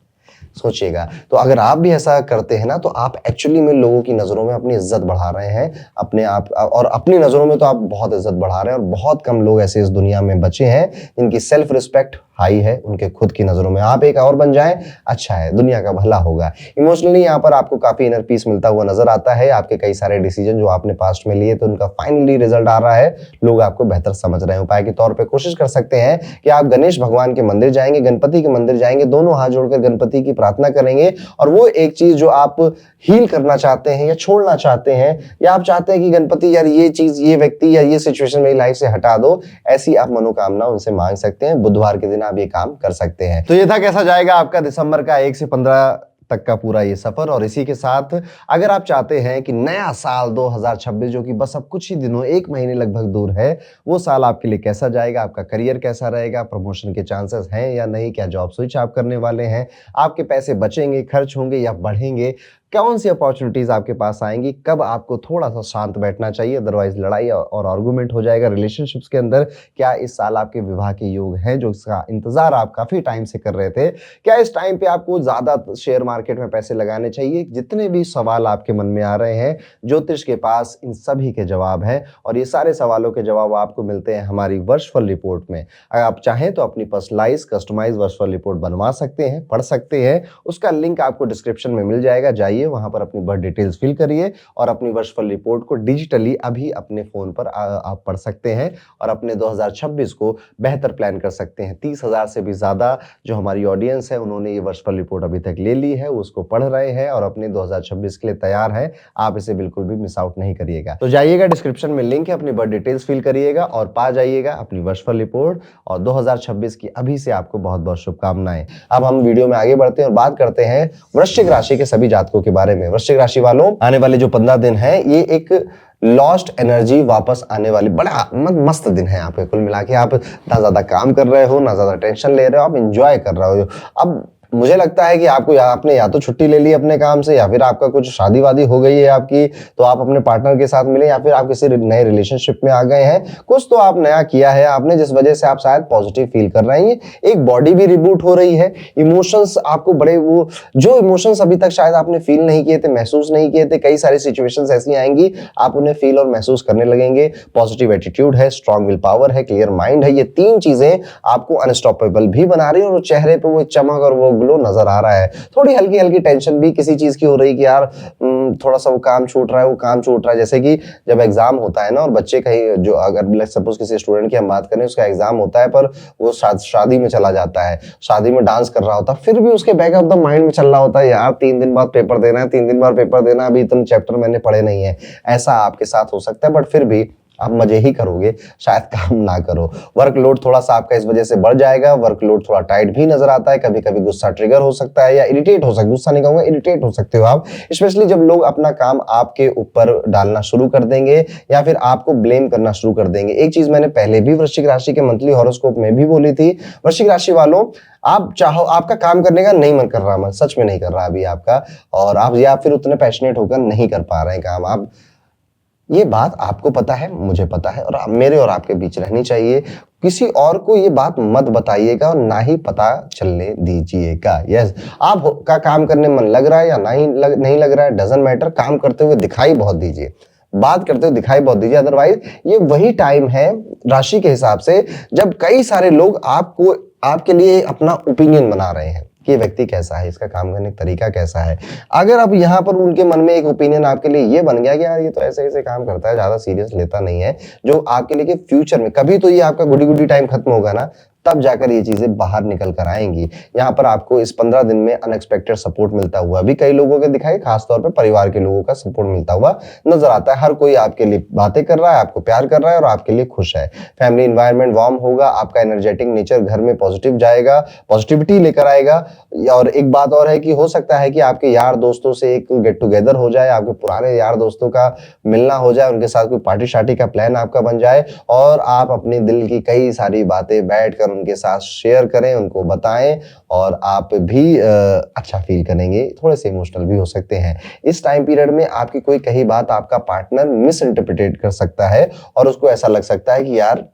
सोचिएगा। तो अगर आप भी ऐसा करते हैं ना, तो आप एक्चुअली में लोगों की नजरों में अपनी इज्जत बढ़ा रहे हैं, अपने आप, और अपनी नजरों में तो आप बहुत इज्जत बढ़ा रहे हैं। और बहुत कम लोग ऐसे इस दुनिया में बचे हैं जिनकी सेल्फ रिस्पेक्ट हाई है उनके खुद की नजरों में। आप एक और बन जाएं, अच्छा है, दुनिया का भला होगा। इमोशनली यहाँ पर आपको काफी इनर पीस मिलता हुआ नजर आता है। आपके कई सारे डिसीजन जो आपने पास्ट में लिए तो उनका फाइनली रिजल्ट आ रहा है, लोग आपको बेहतर समझ रहे हैं। उपाय के तौर पे कोशिश कर सकते हैं कि आप गणेश भगवान के मंदिर जाएंगे, गणपति के मंदिर जाएंगे, दोनों हाथ जोड़कर गणपति की प्रार्थना करेंगे, और वो एक चीज जो आप हील करना चाहते हैं या छोड़ना चाहते हैं, या आप चाहते हैं कि गणपति यार ये चीज, ये व्यक्ति या ये सिचुएशन मेरी लाइफ से हटा दो, ऐसी आप मनोकामना उनसे मांग सकते हैं। बुधवार के दिन आप आप ये काम कर सकते हैं। तो ये था कैसा जाएगा आपका दिसंबर का 1 से 15 तक का पूरा ये सफर। और इसी के साथ अगर आप चाहते हैं कि नया साल 2026 जो कि बस अब कुछ ही दिनों, 1 महीने लगभग दूर है, वो साल आपके लिए कैसा जाएगा, आपका करियर कैसा रहेगा, प्रमोशन के चांसेस हैं या नहीं, क्या जॉब स्विच आप करने वाले हैं, आपके पैसे बचेंगे, खर्च होंगे या बढ़ेंगे, कौन सी अपॉर्चुनिटीज आपके पास आएंगी, कब आपको थोड़ा सा शांत बैठना चाहिए अदरवाइज लड़ाई और आर्गुमेंट हो जाएगा रिलेशनशिप्स के अंदर, क्या इस साल आपके विवाह के योग हैं जो इसका इंतजार आप काफी टाइम से कर रहे थे, क्या इस टाइम पे आपको ज्यादा शेयर मार्केट में पैसे लगाने चाहिए। जितने भी सवाल आपके मन में आ रहे हैं, ज्योतिष के पास इन सभी के जवाब हैं और ये सारे सवालों के जवाब आपको मिलते हैं हमारी वर्षफल रिपोर्ट में। अगर आप चाहें तो अपनी पर्सनलाइज कस्टमाइज वर्षफल रिपोर्ट बनवा सकते हैं, पढ़ सकते हैं, उसका लिंक आपको डिस्क्रिप्शन में मिल जाएगा। जाइए वहां पर अपनी बर्थ डिटेल्स फिल करिए और अपनी वर्षफल रिपोर्ट को डिजिटली अभी अपने फोन पर आप पढ़ सकते हैं और अपने 2026 को बेहतर प्लान कर सकते हैं। 30,000 से भी ज्यादा जो हमारी ऑडियंस है उन्होंने ये वर्षफल रिपोर्ट अभी तक ले ली है, उसको पढ़ रहे हैं और अपने 2026 के लिए तैयार है। आप इसे बिल्कुल भी मिस आउट नहीं करिएगा। तो जाइएगा, डिस्क्रिप्शन में लिंक है, अपनी बर्थ डिटेल्स फिल करिएगा और पा जाइएगा अपनी वर्षफल रिपोर्ट। और 2026 की अभी से आपको बहुत बहुत शुभकामनाएं। अब हम वीडियो में आगे बढ़ते हैं और बात करते हैं वृश्चिक राशि के सभी जातकों के बारे में। वृश्चिक राशि वालों, आने वाले जो 15 दिन है ये एक लॉस्ट एनर्जी वापस आने वाली बड़ा मस्त दिन है आपके। कुल मिला के आप ना ज्यादा काम कर रहे हो, ना ज्यादा टेंशन ले रहे हो, आप एंजॉय कर रहे हो। अब मुझे लगता है कि आपको आपने या तो छुट्टी ले ली अपने काम से या फिर आपका कुछ शादी वादी हो गई है आपकी, तो आप अपने पार्टनर के साथ मिले या फिर आप किसी नए रिलेशनशिप में आ गए हैं। कुछ तो आप नया किया है आपने जिस वजह से आप शायद पॉजिटिव फील कर रहे हैं। एक बॉडी भी रिबूट हो रही है, इमोशंस आपको बड़े, वो जो इमोशंस अभी तक शायद आपने फील नहीं किए थे, महसूस नहीं किए थे, कई सारी सिचुएशंस ऐसी आएंगी आप उन्हें फील और महसूस करने लगेंगे। पॉजिटिव एटीट्यूड है, स्ट्रॉन्ग विल पावर है, क्लियर माइंड है, ये तीन चीजें आपको अनस्टॉपेबल भी बना रही है और चेहरे पे वो चमक और वो ग्लो नजर आ रहा है। थोड़ी हल्की हल्की टेंशन भी किसी चीज की हो रही कि यार थोड़ा सा वो काम छूट रहा है, वो काम छूट रहा है। जैसे कि जब एग्जाम होता है ना और बच्चे कहीं, जो अगर सपोज किसी स्टूडेंट की हम बात करें, उसका एग्जाम होता है पर वो शादी में चला जाता है, शादी में डांस कर रहा होता है, फिर भी उसके बैक ऑफ द माइंड में चल रहा होता है यार 3 दिन बाद पेपर देना है, 3 दिन बाद पेपर देना, अभी इतने चैप्टर मैंने पढ़े नहीं है। ऐसा आपके साथ हो सकता है, बट फिर भी आप मजे ही करोगे, शायद काम ना करो। वर्कलोड थोड़ा सा आपका इस वजह से बढ़ जाएगा, वर्कलोड थोड़ा टाइट भी नजर आता है। कभी कभी गुस्सा ट्रिगर हो सकता है या इरिटेट हो सकता है, गुस्सा नहीं कहूंगा, इरिटेट हो सकते हो आप, स्पेशली जब लोग अपना काम आपके ऊपर डालना शुरू कर देंगे या फिर आपको ब्लेम करना शुरू कर देंगे। एक चीज मैंने पहले भी वृश्चिक राशि के मंथली हॉरोस्कोप में भी बोली थी, वृश्चिक राशि वालों, आप चाहो, आपका काम करने का नहीं मन कर रहा, मन सच में नहीं कर रहा अभी आपका, और आप या फिर उतने पैशनेट होकर नहीं कर पा रहे हैं काम आप, ये बात आपको पता है, मुझे पता है, और मेरे और आपके बीच रहनी चाहिए। किसी और को ये बात मत बताइएगा और ना ही पता चलने दीजिएगा। यस, आप का काम करने मन लग रहा है या नहीं लग रहा है, डजंट मैटर, काम करते हुए दिखाई बहुत दीजिए, बात करते हुए दिखाई बहुत दीजिए। अदरवाइज ये वही टाइम है राशि के हिसाब से जब कई सारे लोग आपको, आपके लिए अपना ओपिनियन बना रहे हैं कि ये व्यक्ति कैसा है, इसका काम करने का तरीका कैसा है। अगर अब यहाँ पर उनके मन में एक ओपिनियन आपके लिए ये बन गया कि यार ये तो ऐसे ऐसे काम करता है, ज्यादा सीरियस लेता नहीं है, जो आपके लिए कि फ्यूचर में कभी तो ये आपका गुडी गुडी टाइम खत्म होगा ना, तब जाकर ये चीजें बाहर निकल कर आएंगी। यहाँ पर आपको इस 15 दिन में अनएक्सपेक्टेड सपोर्ट मिलता हुआ भी कई लोगों के दिखाई, खासतौर पे परिवार के लोगों का सपोर्ट मिलता हुआ नजर आता है। हर कोई आपके लिए बातें कर रहा है, आपको प्यार कर रहा है और आपके लिए खुश है। फैमिली एनवायरनमेंट वार्म होगा, आपका एनर्जेटिक नेचर घर में पॉजिटिव जाएगा, पॉजिटिविटी लेकर आएगा। और एक बात और है कि हो सकता है कि आपके यार दोस्तों से एक गेट टुगेदर हो जाए, आपके पुराने यार दोस्तों का मिलना हो जाए, उनके साथ कोई पार्टी शार्टी का प्लान आपका बन जाए और आप अपने दिल की कई सारी बातें बैठकर उनके साथ शेयर करें, उनको बताएं और आप भी अच्छा फील करेंगे। थोड़े से इमोशनल भी हो सकते हैं। इस टाइम पीरियड में आपकी कोई कही बात आपका पार्टनर मिस इंटरप्रिटेट कर सकता है और उसको ऐसा लग सकता है कि यार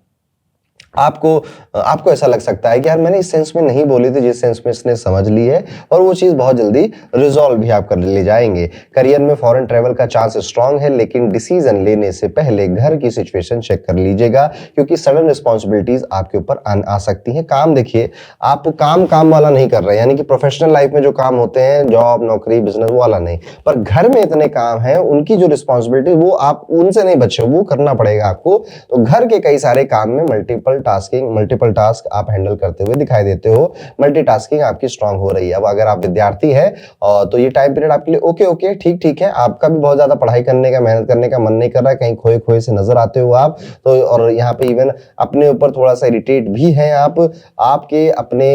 आपको ऐसा लग सकता है कि यार मैंने इस सेंस में नहीं बोली थी जिस सेंस में इसने समझ ली है, और वो चीज बहुत जल्दी रिजॉल्व भी आप कर ले जाएंगे। करियर में फॉरेन ट्रेवल का चांस स्ट्रांग है, लेकिन डिसीजन लेने से पहले घर की सिचुएशन चेक कर लीजिएगा क्योंकि सडन रिस्पॉन्सिबिलिटीज आपके ऊपर आ सकती हैं। काम देखिए, आप काम वाला नहीं कर रहे, यानी कि प्रोफेशनल लाइफ में जो काम होते हैं, जॉब नौकरी बिजनेस, वो वाला नहीं, पर घर में इतने काम है, उनकी जो रिस्पॉन्सिबिलिटी वो आप उनसे नहीं बचे, वो करना पड़ेगा आपको। तो घर के कई सारे काम में मल्टीपल मल्टीपल टास्क आप हैंडल करते हुए दिखाई देते हो, मल्टीटास्किंग आपकी स्ट्रांग हो रही है। अब अगर आप विद्यार्थी है तो ये टाइम पीरियड आपके लिए ओके ठीक है, आपका भी बहुत ज्यादा पढ़ाई करने का, मेहनत करने का मन नहीं कर रहा है, कहीं खोए खोए से नजर आते हो आप तो, और यहाँ पे इवन अपने ऊपर थोड़ा सा इरिटेट भी है आप, आपके अपने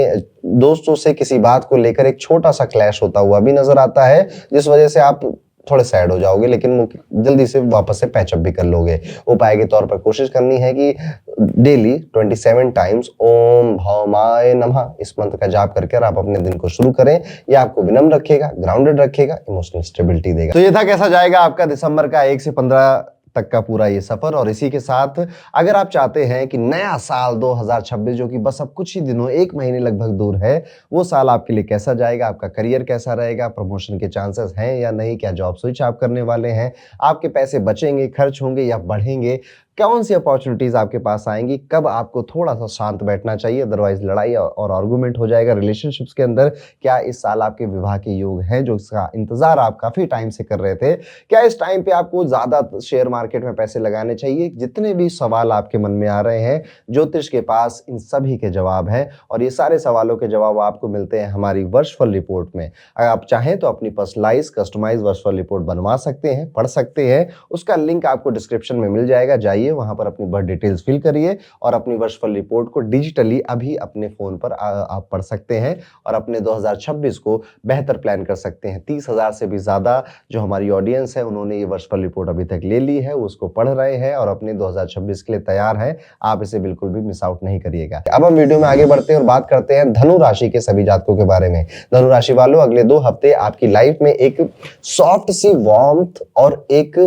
दोस्तों से किसी बात को लेकर एक छोटा सा क्लैश होता हुआ भी नजर आता है, जिस वजह से आप थोड़े सैड हो जाओगे, लेकिन जल्दी से वापस से पैचअप भी कर लोगे। उपाय के तौर पर कोशिश करनी है कि डेली 27 टाइम्स ओम भौमाय नमः इस मंत्र का जाप करके आप अपने दिन को शुरू करें। यह आपको विनम्र रखेगा, ग्राउंडेड रखेगा, इमोशनल स्टेबिलिटी देगा। तो ये था कैसा जाएगा आपका दिसंबर का 1 से 15 तक का पूरा ये सफर। और इसी के साथ अगर आप चाहते हैं कि नया साल 2026 जो कि बस अब कुछ ही दिनों, 1 महीने लगभग दूर है, वो साल आपके लिए कैसा जाएगा, आपका करियर कैसा रहेगा, प्रमोशन के चांसेस हैं या नहीं, क्या जॉब स्विच आप करने वाले हैं, आपके पैसे बचेंगे, खर्च होंगे या बढ़ेंगे, कौन सी अपॉर्चुनिटीज आपके पास आएंगी, कब आपको थोड़ा सा शांत बैठना चाहिए, अदरवाइज लड़ाई और आर्गुमेंट हो जाएगा रिलेशनशिप्स के अंदर, क्या इस साल आपके विवाह के योग हैं जो इसका इंतजार आप काफी टाइम से कर रहे थे, क्या इस टाइम पे आपको ज्यादा शेयर मार्केट में पैसे लगाने चाहिए। जितने भी सवाल आपके मन में आ रहे हैं, ज्योतिष के पास इन सभी के जवाब हैं और ये सारे सवालों के जवाब आपको मिलते हैं हमारी वर्चुअल रिपोर्ट में। अगर आप चाहें तो अपनी पर्सनलाइज कस्टमाइज वर्चुअल रिपोर्ट बनवा सकते हैं, पढ़ सकते हैं, उसका लिंक आपको डिस्क्रिप्शन में मिल जाएगा, जाइए वहां पर अपनी बर्थ डिटेल्स फिल करिए और अपनी वर्चुअल रिपोर्ट को डिजिटली अभी अपने फोन पर आप पढ़ सकते हैं और अपने 2026 को बेहतर प्लान कर सकते हैं। 30,000 से भी ज्यादा जो हमारी ऑडियंस है उन्होंने ये वर्चुअल रिपोर्ट अभी तक ले ली है, उसको पढ़ रहे हैं और अपने 2026 के लिए तैयार हैं। आप इसे बिल्कुल भी मिस आउट नहीं करिएगा। अब हम वीडियो में आगे बढ़ते हैं और बात करते हैं धनु राशि के सभी जातकों के बारे में। धनु राशि वालों, अगले 2 हफ्ते आपकी लाइफ में एक सॉफ्ट सी वार्मथ और एक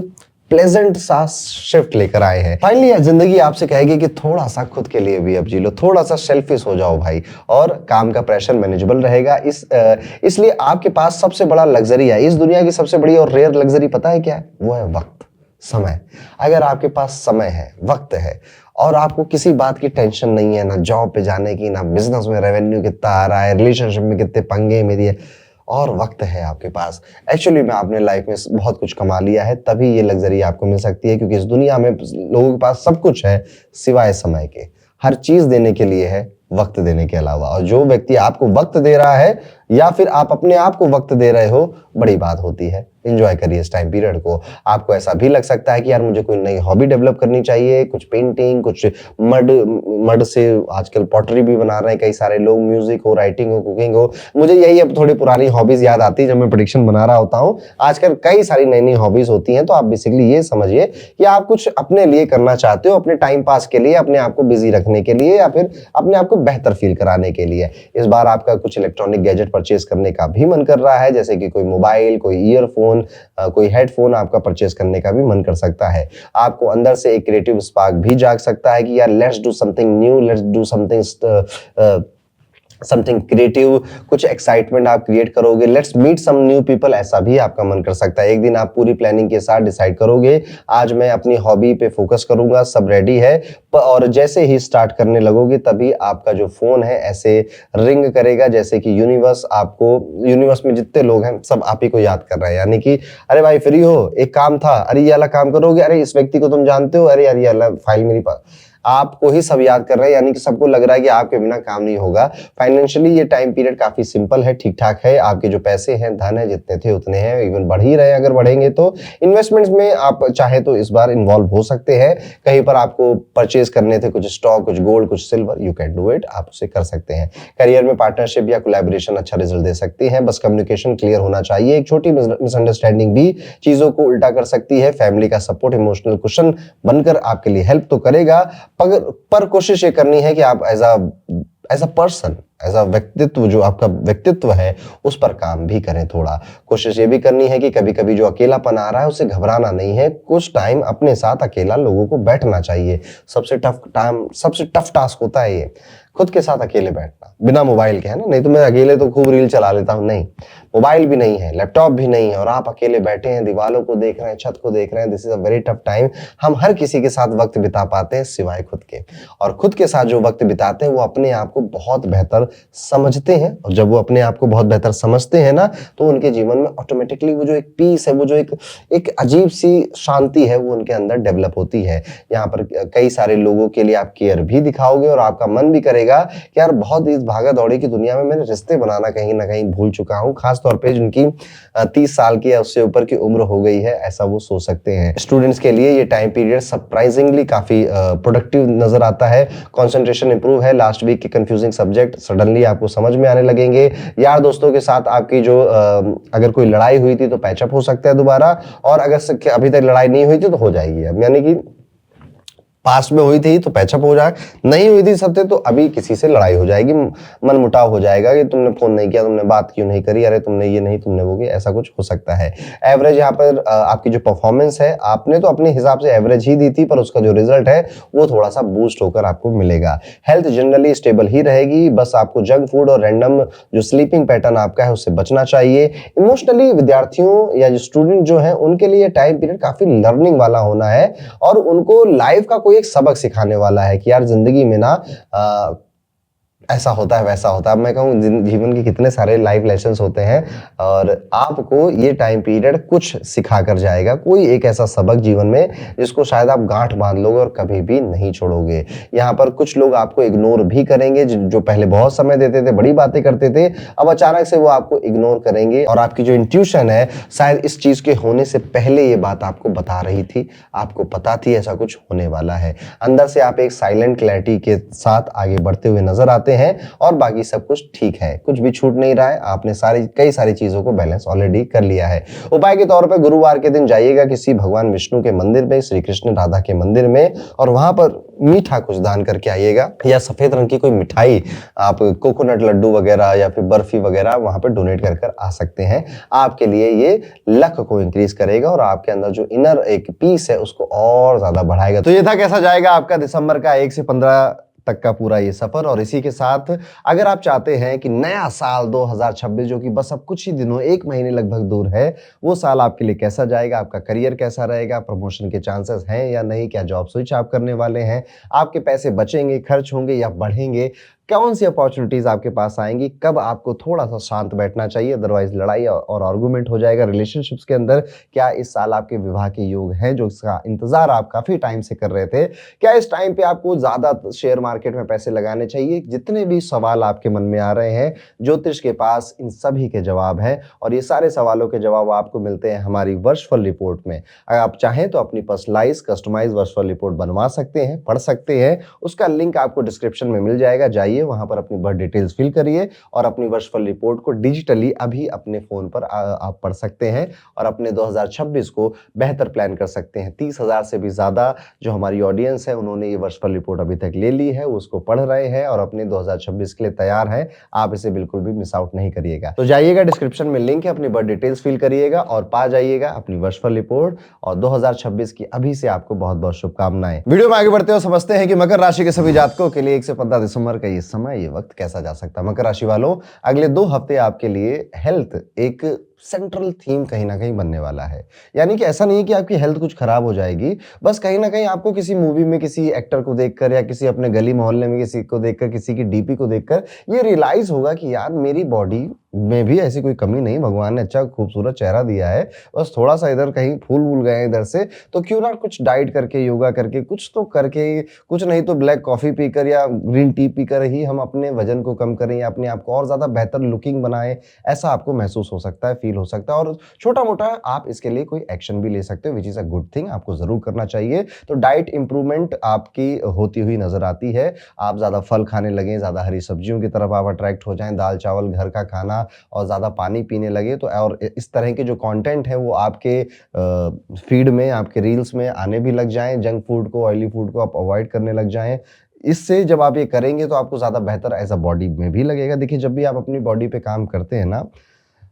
प्लेजेंट सा शिफ्ट लेकर आए हैं। फाइनली जिंदगी आपसे कहेगी कि थोड़ा सा खुद के लिए भी अब जी लो, थोड़ा सा सेल्फिश हो जाओ भाई, और काम का प्रेशर मैनेजेबल रहेगा। इसलिए आपके पास सबसे बड़ा लग्जरी है, इस दुनिया की सबसे बड़ी और रेयर लग्जरी पता है क्या है? वो है वक्त, समय। अगर आपके पास समय है, वक्त है और आपको किसी बात की टेंशन नहीं है, ना जॉब पे जाने की, ना बिजनेस में रेवेन्यू कितना आ रहा है, रिलेशनशिप में कितने पंगे मेरी है, और वक्त है आपके पास, एक्चुअली में आपने लाइफ में बहुत कुछ कमा लिया है, तभी ये लग्जरी आपको मिल सकती है। क्योंकि इस दुनिया में लोगों के पास सब कुछ है सिवाय समय के। हर चीज देने के लिए है, वक्त देने के अलावा। और जो व्यक्ति आपको वक्त दे रहा है या फिर आप अपने आप को वक्त दे रहे हो, बड़ी बात होती है। एंजॉय करिए इस टाइम पीरियड को। आपको ऐसा भी लग सकता है कि यार मुझे कोई नई हॉबी डेवलप करनी चाहिए, कुछ पेंटिंग, कुछ मड से आजकल पॉटरी भी बना रहे हैं कई सारे लोग, म्यूजिक हो, राइटिंग हो, कुकिंग हो। मुझे यही अब थोड़ी पुरानी हॉबीज याद आती है जब मैं प्रेडिक्शन बना रहा होता हूँ। आजकल कई सारी नई नई हॉबीज होती हैं, तो आप बेसिकली ये समझिए कि आप कुछ अपने लिए करना चाहते हो, अपने टाइम पास के लिए, अपने आप को बिजी रखने के लिए या फिर अपने आप को बेहतर फील कराने के लिए। इस बार आपका कुछ इलेक्ट्रॉनिक गैजेट परचेज करने का भी मन कर रहा है, जैसे कि कोई मोबाइल, कोई ईयरफोन, कोई हेडफोन आपका परचेज करने का भी मन कर सकता है। आपको अंदर से एक क्रिएटिव स्पार्क भी जाग सकता है कि यार let's do something new, let's do something creative, कुछ एक्साइटमेंट आप क्रिएट करोगे, let's meet some new people, ऐसा भी आपका मन कर सकता है। एक दिन आप पूरी प्लानिंग के साथ डिसाइड करोगे आज मैं अपनी हॉबी पे फोकस करूंगा, सब रेडी है, और जैसे ही स्टार्ट करने लगोगे तभी आपका जो फोन है ऐसे रिंग करेगा जैसे कि यूनिवर्स में जितने लोग हैं सब आप ही को याद कर रहे हैं। यानी कि अरे भाई फ्री हो, एक काम था, अरे ये वाला काम करोगे, अरे इस व्यक्ति को तुम जानते हो, अरे यार ये वाला फाइल मेरे पास, आपको ही सब याद कर रहे हैं। यानी कि सबको लग रहा है कि आपके बिना काम नहीं होगा। फाइनेंशियली ये टाइम पीरियड काफी सिंपल है, ठीक ठाक है। आपके जो पैसे हैं, धन है, जितने थे उतने हैं, इवन बढ़ ही रहे हैं। अगर बढ़ेंगे तो इन्वेस्टमेंट्स में आप चाहे तो इस बार इन्वॉल्व हो सकते हैं। कहीं पर आपको परचेज करने थे कुछ स्टॉक, कुछ गोल्ड, कुछ silver, you can do it, आप उसे कर सकते हैं। करियर में पार्टनरशिप या कोलैबोरेशन अच्छा रिजल्ट दे सकती है, बस कम्युनिकेशन क्लियर होना चाहिए। एक छोटी मिसअंडरस्टैंडिंग भी चीजों को उल्टा कर सकती है। फैमिली का सपोर्ट इमोशनल कुशन बनकर आपके लिए हेल्प तो करेगा, पर कोशिश ये करनी है कि आप as a person, as a व्यक्तित्व, जो आपका व्यक्तित्व है उस पर काम भी करें। थोड़ा कोशिश ये भी करनी है कि कभी कभी जो अकेलापन आ रहा है उसे घबराना नहीं है, कुछ टाइम अपने साथ अकेला लोगों को बैठना चाहिए। सबसे टफ टास्क होता है ये। खुद के साथ अकेले बैठना, बिना मोबाइल के, है ना। नहीं तो मैं अकेले तो खूब रील चला लेता हूँ, नहीं, मोबाइल भी नहीं है, लैपटॉप भी नहीं है और आप अकेले बैठे हैं, दीवारों को देख रहे हैं, छत को देख रहे हैं, this is a very tough time. हम हर किसी के साथ वक्त बिता पाते हैं सिवाय खुद के, और खुद के साथ जो वक्त बिताते हैं वो अपने आप को बहुत बेहतर समझते हैं, और जब वो अपने आप को बहुत बेहतर समझते हैं ना, तो उनके जीवन में ऑटोमेटिकली वो जो एक पीस है, वो जो एक अजीब सी शांति है, वो उनके अंदर डेवलप होती है। यहाँ पर कई सारे लोगों के लिए आप केयर भी दिखाओगे और आपका मन भी करेगा कि यार बहुत इस भागा दौड़ी की दुनिया में मैंने रिश्ते बनाना कहीं ना कहीं भूल चुका हूँ, खास तौर पे जिनकी 30 साल की या उससे ऊपर की उम्र हो गई है, ऐसा वो सोच सकते हैं। स्टूडेंट्स के लिए ये टाइम पीरियड सरप्राइजिंगली काफी प्रोडक्टिव नजर आता है। कंसंट्रेशन इंप्रूव है, लास्ट वीक के कंफ्यूजिंग सब्जेक्ट सडनली आपको समझ में आने लगेंगे। यार दोस्तों के साथ आपकी जो अगर कोई लड़ाई हुई थी तो पैचअप हो सकता है दोबारा, और अगर अभी तक लड़ाई नहीं हुई थी तो हो जाएगी अब, यानी कि पास्ट में हुई थी तो पैचअप हो जाए, नहीं हुई थी सबसे तो अभी किसी से लड़ाई हो जाएगी, मन मुटाव हो जाएगा कि तुमने फोन नहीं किया, तुमने बात क्यों नहीं करी, अरे तुमने ये नहीं, तुमने वो किया, ऐसा कुछ हो सकता है। एवरेज यहाँ पर आपकी जो परफॉर्मेंस है, आपने तो अपने हिसाब से एवरेज ही दी थी, पर उसका जो रिजल्ट है वो थोड़ा सा बूस्ट होकर आपको मिलेगा। हेल्थ जनरली स्टेबल ही रहेगी, बस आपको जंक फूड और रैंडम जो स्लीपिंग पैटर्न आपका है उससे बचना चाहिए। इमोशनली विद्यार्थियों या जो स्टूडेंट जो है उनके लिए टाइम पीरियड काफी लर्निंग वाला होना है, और उनको लाइफ का कोई एक सबक सिखाने वाला है कि यार जिंदगी में ना ऐसा होता है, वैसा होता है। मैं कहूँ जीवन के कितने सारे लाइफ लेसन्स होते हैं, और आपको ये टाइम पीरियड कुछ सिखा कर जाएगा, कोई एक ऐसा सबक जीवन में जिसको शायद आप गांठ बांध लोगे और कभी भी नहीं छोड़ोगे। यहाँ पर कुछ लोग आपको इग्नोर भी करेंगे, जो पहले बहुत समय देते थे, बड़ी बातें करते थे, अब अचानक से वो आपको इग्नोर करेंगे, और आपकी जो इंट्यूशन है शायद इस चीज के होने से पहले ये बात आपको बता रही थी, आपको पता थी ऐसा कुछ होने वाला है। अंदर से आप एक साइलेंट क्लैरिटी के साथ आगे बढ़ते हुए नजर आते हैं, और बाकी सब कुछ ठीक है, कुछ भी छूट नहीं रहा है, आपने कई सारी चीजों को बैलेंस ऑलरेडी कर लिया है। उपाय के तौर पे गुरुवार के दिन जाइएगा किसी भगवान विष्णु के मंदिर में, श्री कृष्ण राधा के मंदिर में, और वहां पर मीठा कुछ दान करके आइएगा, या सफेद रंग की कोई मिठाई, आप कोकोनट लड्डू वगैरह या फिर बर्फी वगैरह वहां पर डोनेट कर आ सकते हैं। आपके लिए ये लक को इंक्रीज करेगा और आपके अंदर जो इनर एक पीस है उसको और ज्यादा बढ़ाएगा। तो ये था कैसा जाएगा आपका दिसंबर का 1 से 15 तक का पूरा ये सफर। और इसी के साथ अगर आप चाहते हैं कि नया साल 2026 जो कि बस अब कुछ ही दिनों, 1 महीने लगभग दूर है, वो साल आपके लिए कैसा जाएगा, आपका करियर कैसा रहेगा, प्रमोशन के चांसेस हैं या नहीं, क्या जॉब स्विच आप करने वाले हैं, आपके पैसे बचेंगे, खर्च होंगे या बढ़ेंगे, कौन सी अपॉर्चुनिटीज आपके पास आएंगी, कब आपको थोड़ा सा शांत बैठना चाहिए, अदरवाइज लड़ाई और आर्गुमेंट हो जाएगा रिलेशनशिप्स के अंदर, क्या इस साल आपके विवाह के योग हैं जो इसका इंतजार आप काफी टाइम से कर रहे थे, क्या इस टाइम पे आपको ज्यादा शेयर मार्केट में पैसे लगाने चाहिए। जितने भी सवाल आपके मन में आ रहे हैं, ज्योतिष के पास इन सभी के जवाब हैं, और ये सारे सवालों के जवाब आपको मिलते हैं हमारी वर्चुअल रिपोर्ट में। अगर आप चाहें तो अपनी पर्सनलाइज कस्टमाइज वर्चुअल रिपोर्ट बनवा सकते हैं, पढ़ सकते हैं, उसका लिंक आपको डिस्क्रिप्शन में मिल जाएगा, जाइए वहां पर अपनी बर्थ डिटेल्स फिल करिए और अपनी वर्चुअल रिपोर्ट को डिजिटली अभी अपने फोन पर आप पढ़ सकते हैं, और अपने 2026 को बेहतर प्लान कर सकते हैं। 30,000 से भी ज्यादा जो हमारी ऑडियंस है उन्होंने ये वर्चुअल रिपोर्ट अभी तक ले ली है, उसको पढ़ रहे हैं और अपने 2026 के लिए तैयार हैं। आप इसे बिल्कुल भी मिस आउट नहीं करिएगा। तो जाइएगा, डिस्क्रिप्शन में लिंक है, अपनी बर्थ डिटेल्स फिल करिएगा और पा जाइएगा अपनी वर्चुअल रिपोर्ट। और 2026 की अभी से आपको बहुत बहुत शुभकामनाएं। वीडियो में आगे बढ़ते हो समझते हैं कि मकर राशि के सभी जातकों के लिए 1 से 15 दिसंबर का ये समय, ये वक्त कैसा जा सकता है। मकर राशि वालों, अगले 2 हफ्ते आपके लिए हेल्थ एक सेंट्रल थीम कहीं ना कहीं बनने वाला है। यानी कि ऐसा नहीं है कि आपकी हेल्थ कुछ खराब हो जाएगी, बस कहीं ना कहीं आपको किसी मूवी में किसी एक्टर को देखकर या किसी अपने गली मोहल्ले में किसी को देखकर, किसी की डीपी को देखकर ये रियलाइज होगा कि यार मेरी बॉडी में भी ऐसी कोई कमी नहीं, भगवान ने अच्छा खूबसूरत चेहरा दिया है, बस थोड़ा सा इधर कहीं फूल वूल गए इधर से, तो क्यों ना कुछ डाइट करके, योगा करके, कुछ तो करके, कुछ नहीं तो ब्लैक कॉफी पीकर या ग्रीन टी पीकर ही हम अपने वजन को कम करें या अपने आप को और ज्यादा बेहतर लुकिंग बनाएं। ऐसा आपको महसूस हो सकता है, फील हो सकता है, और छोटा मोटा आप इसके लिए कोई एक्शन भी ले सकते हो, which is a good thing, आपको जरूर करना चाहिए। तो डाइट इंप्रूवमेंट आपकी होती हुई नजर आती है। आप ज्यादा फल खाने लगे, ज्यादा हरी सब्जियों की तरफ आप अट्रैक्ट हो जाएं, दाल चावल घर का खाना और ज्यादा पानी पीने लगे, तो और इस तरह के जो कंटेंट है वो आपके फीड में, आपके रील्स में आने भी लग जाएं। जंक फूड को, ऑयली फूड को आप अवॉइड करने लग जाएं। इससे जब आप ये करेंगे तो आपको ज्यादा बेहतर एज अ बॉडी में भी लगेगा। देखिए, जब भी आप अपनी बॉडी पे काम करते हैं ना,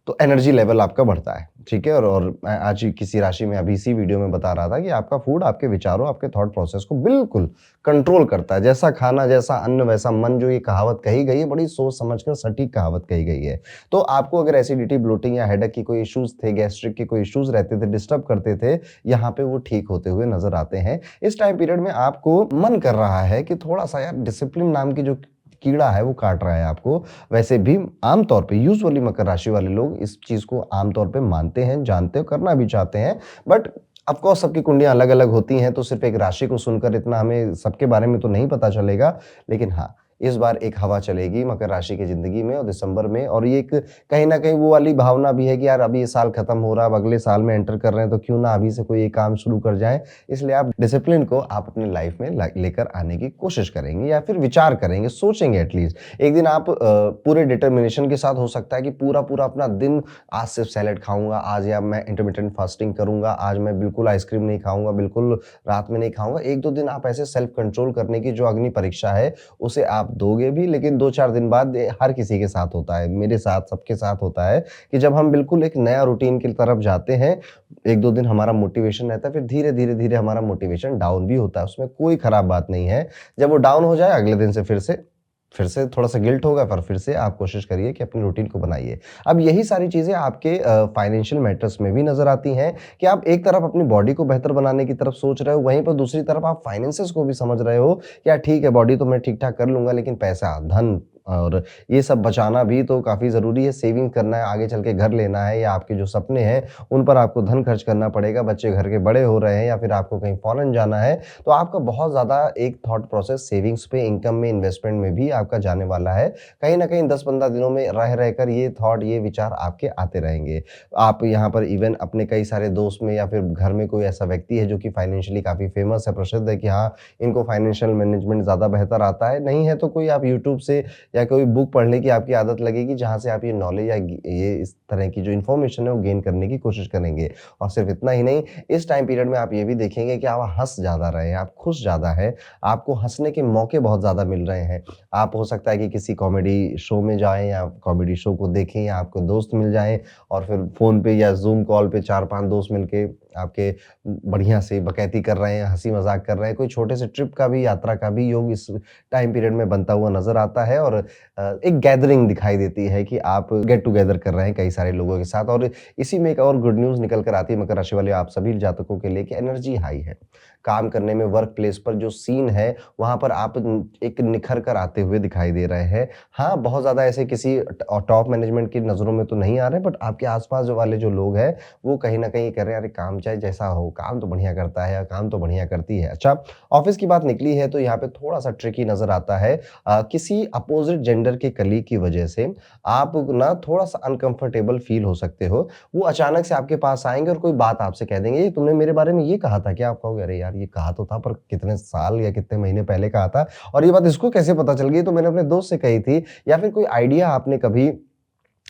तो एनर्जी लेवल आपका बढ़ता है, ठीक है। और मैं आज किसी राशि में अभी इसी वीडियो में बता रहा था कि आपका फूड आपके विचारों, आपके थॉट प्रोसेस को बिल्कुल कंट्रोल करता है। जैसा खाना, जैसा अन्न, वैसा मन, जो ये कहावत कही गई है, बड़ी सोच समझकर सटीक कहावत कही गई है। तो आपको अगर एसिडिटी, ब्लोटिंग या हेडेक की कोई इश्यूज थे, गैस्ट्रिक के कोई इश्यूज रहते थे, डिस्टर्ब करते थे, यहाँ पे वो ठीक होते हुए नजर आते हैं। इस टाइम पीरियड में आपको मन कर रहा है कि थोड़ा सा यार डिसिप्लिन नाम की जो कीड़ा है वो काट रहा है आपको। वैसे भी आमतौर पे यूजुअली मकर राशि वाले लोग इस चीज को आमतौर पे मानते हैं, जानते हैं, करना भी चाहते हैं। बट ऑफ कोर्स सबकी कुंडलियां अलग अलग होती हैं, तो सिर्फ एक राशि को सुनकर इतना हमें सबके बारे में तो नहीं पता चलेगा। लेकिन हाँ, इस बार एक हवा चलेगी मकर राशि की जिंदगी में और दिसंबर में, और ये एक कहीं ना कहीं वो वाली भावना भी है कि यार अभी ये साल खत्म हो रहा है, अब अगले साल में एंटर कर रहे हैं, तो क्यों ना अभी से कोई एक काम शुरू कर जाए। इसलिए आप डिसिप्लिन को आप अपनी लाइफ में लेकर आने की कोशिश करेंगे, या फिर विचार करेंगे, सोचेंगे एटलीस्ट। एक दिन आप पूरे डिटर्मिनेशन के साथ, हो सकता है कि पूरा पूरा अपना दिन, आज सिर्फ सैलेड खाऊंगा, आज या मैं इंटरमिटेंट फास्टिंग करूंगा, आज मैं बिल्कुल आइसक्रीम नहीं खाऊंगा, बिल्कुल रात में नहीं खाऊंगा। एक दो दिन आप ऐसे सेल्फ कंट्रोल करने की जो अग्नि परीक्षा है उसे आप दोगे भी। लेकिन 2-4 दिन बाद हर किसी के साथ होता है, मेरे साथ, सबके साथ होता है कि जब हम बिल्कुल एक नया रूटीन की तरफ जाते हैं, 1-2 दिन हमारा मोटिवेशन रहता है, फिर धीरे धीरे धीरे हमारा मोटिवेशन डाउन भी होता है। उसमें कोई खराब बात नहीं है। जब वो डाउन हो जाए, अगले दिन से फिर से थोड़ा सा गिल्ट होगा, पर फिर से आप कोशिश करिए कि अपनी रूटीन को बनाइए। अब यही सारी चीजें आपके फाइनेंशियल मैटर्स में भी नजर आती हैं कि आप एक तरफ अपनी बॉडी को बेहतर बनाने की तरफ सोच रहे हो, वहीं पर दूसरी तरफ आप फाइनेंसेस को भी समझ रहे हो। क्या ठीक है, बॉडी तो मैं ठीक ठाक कर लूंगा, लेकिन पैसा, धन और ये सब बचाना भी तो काफी जरूरी है। सेविंग करना है, आगे चल के घर लेना है, या आपके जो सपने हैं उन पर आपको धन खर्च करना पड़ेगा, बच्चे घर के बड़े हो रहे हैं, या फिर आपको कहीं फॉरेन जाना है। तो आपका बहुत ज्यादा एक थॉट प्रोसेस सेविंग्स पे, इनकम में, इन्वेस्टमेंट में भी आपका जाने वाला है। कहीं ना कहीं 10-15 दिनों में रह रहकर ये थॉट, ये विचार आपके आते रहेंगे। आप यहाँ पर इवन अपने कई सारे दोस्त में, या फिर घर में कोई ऐसा व्यक्ति है जो कि फाइनेंशियली काफी फेमस है, प्रसिद्ध है, कि हाँ इनको फाइनेंशियल मैनेजमेंट ज्यादा बेहतर आता है, नहीं है तो कोई आप यूट्यूब से या कोई बुक पढ़ने की आपकी आदत लगेगी, जहां से आप ये नॉलेज या ये इस तरह की जो इन्फॉर्मेशन है वो गेन करने की कोशिश करेंगे। और सिर्फ इतना ही नहीं, इस टाइम पीरियड में आप ये भी देखेंगे कि आप हंस ज्यादा रहे हैं, आप खुश ज्यादा है, आपको हंसने के मौके बहुत ज्यादा मिल रहे हैं। आप हो सकता है कि किसी कॉमेडी शो में जाएं, या कॉमेडी शो को देखें, या आपको दोस्त मिल जाएं, और फिर फोन पे या जूम कॉल पे 4-5 दोस्त मिलके आपके बढ़िया से बकैती कर रहे हैं, हंसी मजाक कर रहे हैं। कोई छोटे से ट्रिप का भी, यात्रा का भी योग इस टाइम पीरियड में बनता हुआ नजर आता है, और एक गैदरिंग दिखाई देती है कि आप गेट टुगेदर कर रहे हैं कई सारे लोगों के साथ। और इसी में एक और गुड न्यूज निकल कर आती है मकर राशि वाले आप सभी जातकों के लिए, कि एनर्जी हाई है। काम करने में, वर्क प्लेस पर जो सीन है, वहां पर आप एक निखर कर आते हुए दिखाई दे रहे हैं। हाँ, बहुत ज्यादा ऐसे किसी टॉप मैनेजमेंट की नजरों में तो नहीं आ रहे, बट आपके आसपास जो वाले जो लोग हैं वो कहीं ना कहीं कह रहे हैं, अरे काम चाहे जैसा हो, काम तो बढ़िया करता है, या काम तो बढ़िया करती है। अच्छा, ऑफिस की बात निकली है तो यहाँ पे थोड़ा सा ट्रिकी नजर आता है। किसी अपोजिट जेंडर के कलीग की वजह से आप ना थोड़ा सा अनकंफर्टेबल फील हो सकते हो। वो अचानक से आपके पास आएंगे और कोई बात आपसे कह देंगे, ये तुमने मेरे बारे में ये कहा था क्या? आप कहोगे, अरे यार ये कहा तो था, पर कितने साल या कितने महीने पहले कहा था, और ये बात इसको कैसे पता चल गई? तो मैंने अपने दोस्त से कही थी। या फिर कोई आइडिया आपने कभी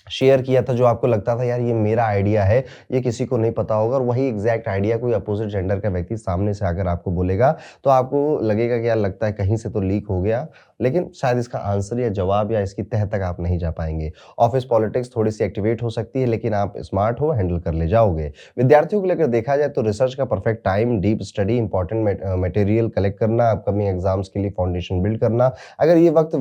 शेयर किया था जो आपको लगता था यार ये मेरा आइडिया है, ये किसी को नहीं पता होगा, और वही एग्जैक्ट आइडिया कोई अपोजिट जेंडर का व्यक्ति सामने से अगर आपको बोलेगा, तो आपको लगेगा कि यार लगता है कहीं से तो लीक हो गया, लेकिन शायद इसका आंसर या जवाब या इसकी तह तक आप नहीं जा पाएंगे। ऑफिस पॉलिटिक्स थोड़ी सी एक्टिवेट हो सकती है, लेकिन आप स्मार्ट हो, हैंडल कर ले जाओगे। विद्यार्थियों को लेकर देखा जाए तो रिसर्च का perfect time, deep study, important material collect करना, अपकमिंग एग्जाम्स के लिए फाउंडेशन बिल्ड करना। अगर ये वक्त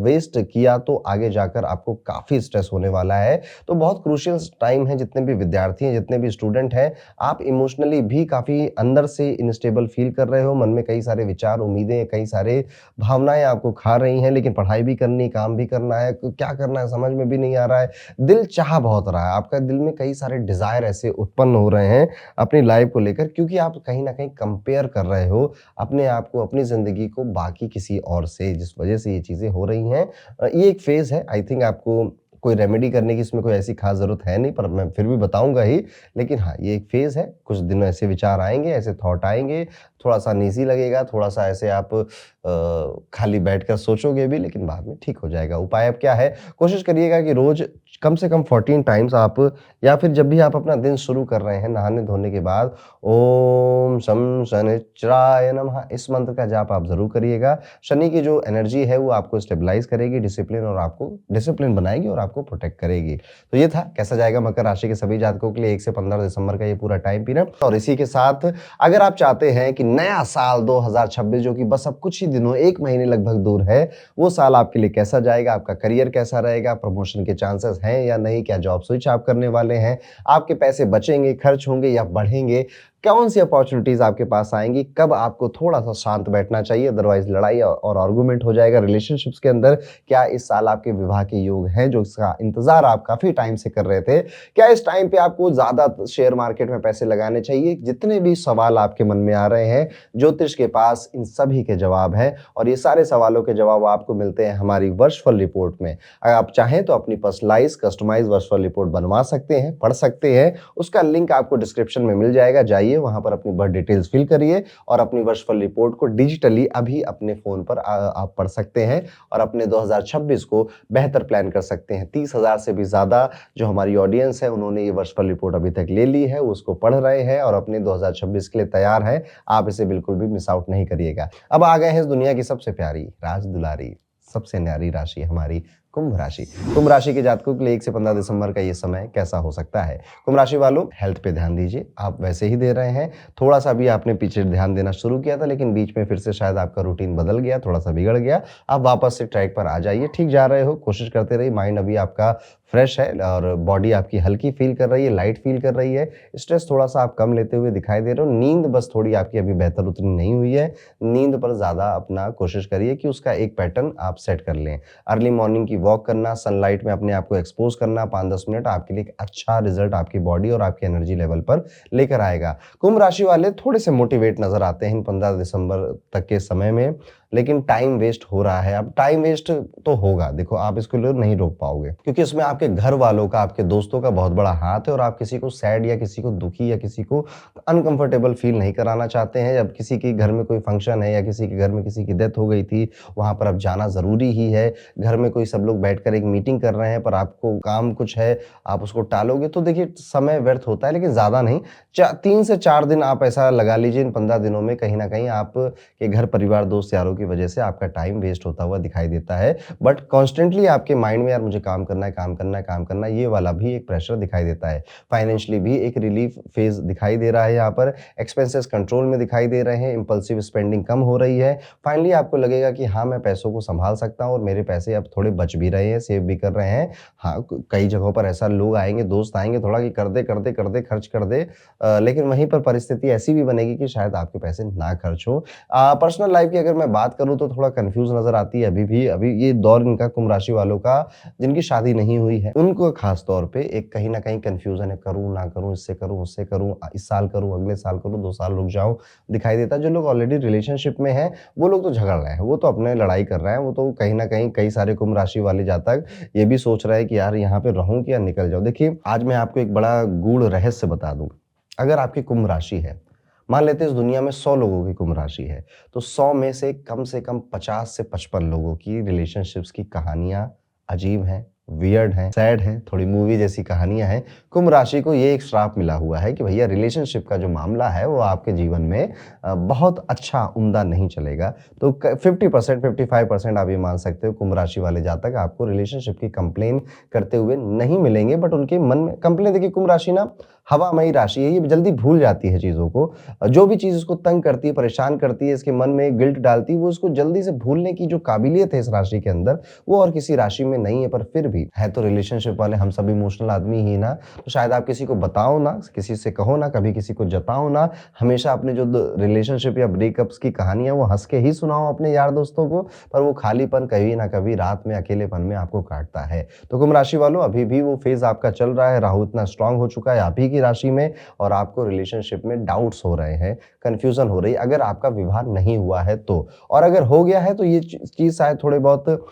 वेस्ट किया तो आगे जाकर आपको काफी स्ट्रेस होने वाला है। तो बहुत क्रूशियल टाइम है। जितने भी विद्यार्थी हैं, जितने भी स्टूडेंट हैं, आप इमोशनली भी काफी अंदर से इनस्टेबल फील कर रहे हो। मन में कई सारे विचार, उम्मीदें, कई सारे भावनाएं आपको खा रही हैं, लेकिन पढ़ाई भी करनी, काम भी करना है, क्या करना है समझ में भी नहीं आ रहा है। दिल चाह बहुत रहा है, आपका दिल में कई सारे डिजायर ऐसे उत्पन्न हो रहे हैं अपनी लाइफ को लेकर, क्योंकि आप कहीं ना कहीं कंपेयर कर रहे हो अपने आप को, अपनी जिंदगी को बाकी किसी और से, जिस वजह से ये चीजें हो रही हैं। ये एक फेज है। आई थिंक आपको कोई रेमेडी करने की इसमें कोई ऐसी खास जरूरत है नहीं, पर मैं फिर भी बताऊंगा ही। लेकिन हाँ, ये एक फेज है। कुछ दिन ऐसे विचार आएंगे, ऐसे थॉट आएंगे, थोड़ा सा अनईजी लगेगा, थोड़ा सा ऐसे आप खाली बैठकर सोचोगे भी, लेकिन बाद में ठीक हो जाएगा। उपाय अब क्या है? कोशिश करिएगा कि रोज कम से कम 14 टाइम्स आप, या फिर जब भी आप अपना दिन शुरू कर रहे हैं नहाने धोने के बाद, ओम शम शनिश्चराय नमः, इस मंत्र का जाप आप जरूर करिएगा। शनि की जो एनर्जी है वो आपको स्टेबलाइज करेगी, डिसिप्लिन, और आपको डिसिप्लिन बनाएगी और आपको आपको प्रोटेक्ट करेगी। तो ये था कैसा जाएगा मकर राशि के सभी जातकों के लिए 1 से 15 दिसंबर का ये पूरा टाइम पीरियड। और इसी के साथ अगर आप चाहते हैं कि नया साल 2026 जो कि बस अब कुछ ही दिनों 1 महीने लगभग दूर है, वो साल आपके लिए कैसा जाएगा, आपका करियर कैसा रहेगा, प्रमोशन के चांसेस हैं या नहीं, क्या जॉब स्विच आप करने वाले हैं, आपके पैसे बचेंगे, खर्च होंगे या बढ़ेंगे, कौन सी अपॉर्चुनिटीज आपके पास आएंगी, कब आपको थोड़ा सा शांत बैठना चाहिए अदरवाइज लड़ाई और आर्गुमेंट हो जाएगा रिलेशनशिप्स के अंदर, क्या इस साल आपके विवाह के योग हैं जो इसका इंतजार आप काफी टाइम से कर रहे थे, क्या इस टाइम पे आपको ज्यादा शेयर मार्केट में पैसे लगाने चाहिए। जितने भी सवाल आपके मन में आ रहे हैं ज्योतिष के पास इन सभी के जवाब हैं और ये सारे सवालों के जवाब आपको मिलते हैं हमारी वर्षफल रिपोर्ट में। अगर आप चाहें तो अपनी पर्सनलाइज कस्टमाइज वर्षफल रिपोर्ट बनवा सकते हैं, पढ़ सकते हैं, उसका लिंक आपको डिस्क्रिप्शन में मिल जाएगा। जाइए वहां पर अपनी बर्थ डिटेल्स फिल करिए और अपनी वर्षफल रिपोर्ट को डिजिटली अभी अपने फोन पर आप पढ़ सकते हैं और अपने 2026 को बेहतर प्लान कर सकते हैं। 30,000 से भी ज्यादा जो हमारी ऑडियंस है उन्होंने ये वर्षफल रिपोर्ट अभी तक ले ली है, उसको पढ़ रहे हैं और अपने 2026 के लिए तैयार है। आप इसे बिल्कुल भी मिस आउट नहीं करिएगा। अब आ गए हैं इस दुनिया की सबसे प्यारी, राज दुलारी, सबसे न्यारी राशि हमारी कुंभ राशि। कुंभ राशि के जातकों के लिए 1 से 15 दिसंबर का ये समय कैसा हो सकता है। कुंभ राशि वालों हेल्थ पे ध्यान दीजिए, आप वैसे ही दे रहे हैं, थोड़ा सा भी आपने पीछे ध्यान देना शुरू किया था लेकिन बीच में फिर से शायद आपका रूटीन बदल गया, थोड़ा सा बिगड़ गया, आप वापस से ट्रैक पर आ जाइए। ठीक जा रहे हो, कोशिश करते रहिए। माइंड अभी आपका फ्रेश है और बॉडी आपकी हल्की फील कर रही है, लाइट फील कर रही है। स्ट्रेस थोड़ा सा आप कम लेते हुए दिखाई दे रहे हो। नींद बस थोड़ी आपकी अभी बेहतर उतनी नहीं हुई है, नींद पर ज्यादा अपना कोशिश करिए कि उसका एक पैटर्न आप सेट कर लें। अर्ली मॉर्निंग की वॉक करना, सनलाइट में अपने आप को एक्सपोज करना 5-10 मिनट आपके लिए एक अच्छा रिजल्ट आपकी बॉडी और आपकी एनर्जी लेवल पर लेकर आएगा। कुंभ राशि वाले थोड़े से मोटिवेट नजर आते हैं इन 15 दिसंबर तक के समय में, लेकिन टाइम वेस्ट हो रहा है। अब टाइम वेस्ट तो होगा, देखो आप इसको नहीं रोक पाओगे क्योंकि इसमें आपके घर वालों का, आपके दोस्तों का बहुत बड़ा हाथ है और आप किसी को सैड या किसी को दुखी या किसी को अनकंफर्टेबल फील नहीं कराना चाहते हैं। जब किसी के घर में कोई फंक्शन है या किसी के घर में किसी की डेथ हो गई थी, वहां पर अब जाना जरूरी ही है। घर में कोई सब लोग बैठकर एक मीटिंग कर रहे हैं पर आपको काम कुछ है, आप उसको टालोगे तो देखिए समय व्यर्थ होता है, लेकिन ज्यादा नहीं। 3 से 4 दिन आप ऐसा लगा लीजिए इन 15 दिनों में कहीं ना कहीं आपके घर परिवार दोस्त यारों की वजह से आपका टाइम वेस्ट होता हुआ दिखाई देता है। बट कॉन्स्टेंटली आपके माइंड में यार मुझे काम करना है, काम करना है, काम करना है, ये वाला भी एक प्रेशर दिखाई देता है। फाइनेंशियली भी एक रिलीफ फेज दिखाई दे रहा है। यहाँ पर एक्सपेंसेस कंट्रोल में दिखाई दे रहे हैं, इंपल्सिव स्पेंडिंग कम हो रही है। फाइनली आपको लगेगा कि हाँ मैं पैसों को संभाल सकता हूँ और मेरे पैसे अब थोड़े बच भी रहे हैं, सेव भी कर रहे हैं। हाँ कई जगहों पर ऐसा लोग आएंगे, दोस्त आएंगे थोड़ा कि कर दे खर्च कर दे, लेकिन वहीं पर परिस्थिति ऐसी भी बनेगी कि शायद आपके पैसे ना खर्च हो। पर्सनल लाइफ की अगर मैं बात करूं तो थोड़ा कंफ्यूज नजर आती है अभी ये दौर इनका कुंभ राशि वालों का जिनकी शादी नहीं हुई है उनको खास तौर पे एक कहीं ना कहीं कंफ्यूजन है, करूं ना करूं, इससे करूं उससे करूं, इस साल करूं अगले साल करूं 2 साल रुक जाऊं, दिखाई देता है। जो लोग ऑलरेडी रिलेशनशिप में हैं वो लोग तो झगड़ रहे हैं, वो तो अपने लड़ाई कर रहे हैं, वो तो कहीं ना कहीं कई सारे कुंभ राशि वाले जातक ये भी सोच रहे हैं कि यार यहाँ पे रहूं कि या निकल जाऊं। देखिए आज मैं आपको एक बड़ा गूढ़ रहस्य बता दूं। अगर आपकी कुंभ राशि है, मान लेते हैं इस दुनिया में 100 लोगों की कुंभ राशि है, तो 100 में से कम 50 से 55 लोगों की रिलेशनशिप्स की कहानियां अजीब हैं, वियर्ड हैं, सैड हैं, थोड़ी मूवी जैसी कहानियां हैं। कुंभ राशि को ये एक श्राप मिला हुआ है कि भैया रिलेशनशिप का जो मामला है वो आपके जीवन में बहुत अच्छा उम्दा नहीं चलेगा। तो 50% 55% आप ये मान सकते हो कुंभ राशि वाले जातक आपको रिलेशनशिप की कंप्लेन करते हुए नहीं मिलेंगे। बट उनके मन में कंप्लेन, देखिए कुंभ राशि ना हवामयी राशि है, ये जल्दी भूल जाती है चीजों को। जो भी चीज इसको तंग करती है, परेशान करती है, इसके मन में गिल्ट डालती है, वो इसको जल्दी से भूलने की जो काबिलियत है इस राशि के अंदर वो और किसी राशि में नहीं है। पर फिर भी है तो रिलेशनशिप वाले हम सब इमोशनल आदमी ही ना, तो शायद आप किसी को बताओ ना, किसी से कहो ना, कभी किसी को जताओ ना, हमेशा अपने जो रिलेशनशिप या ब्रेकअप्स की कहानियां वो हंस के ही सुनाओ अपने यार दोस्तों को, पर वो खालीपन कभी ना कभी रात में अकेलेपन में आपको काटता है। तो कुंभ राशि वालों अभी भी वो फेज आपका चल रहा है, राहु इतना स्ट्रांग हो चुका है आप ही की राशि में और आपको रिलेशनशिप में डाउट्स हो रहे हैं, कंफ्यूजन हो रही है अगर आपका विवाह नहीं हुआ है तो। और अगर हो गया है तो ये चीज शायद थोड़े बहुत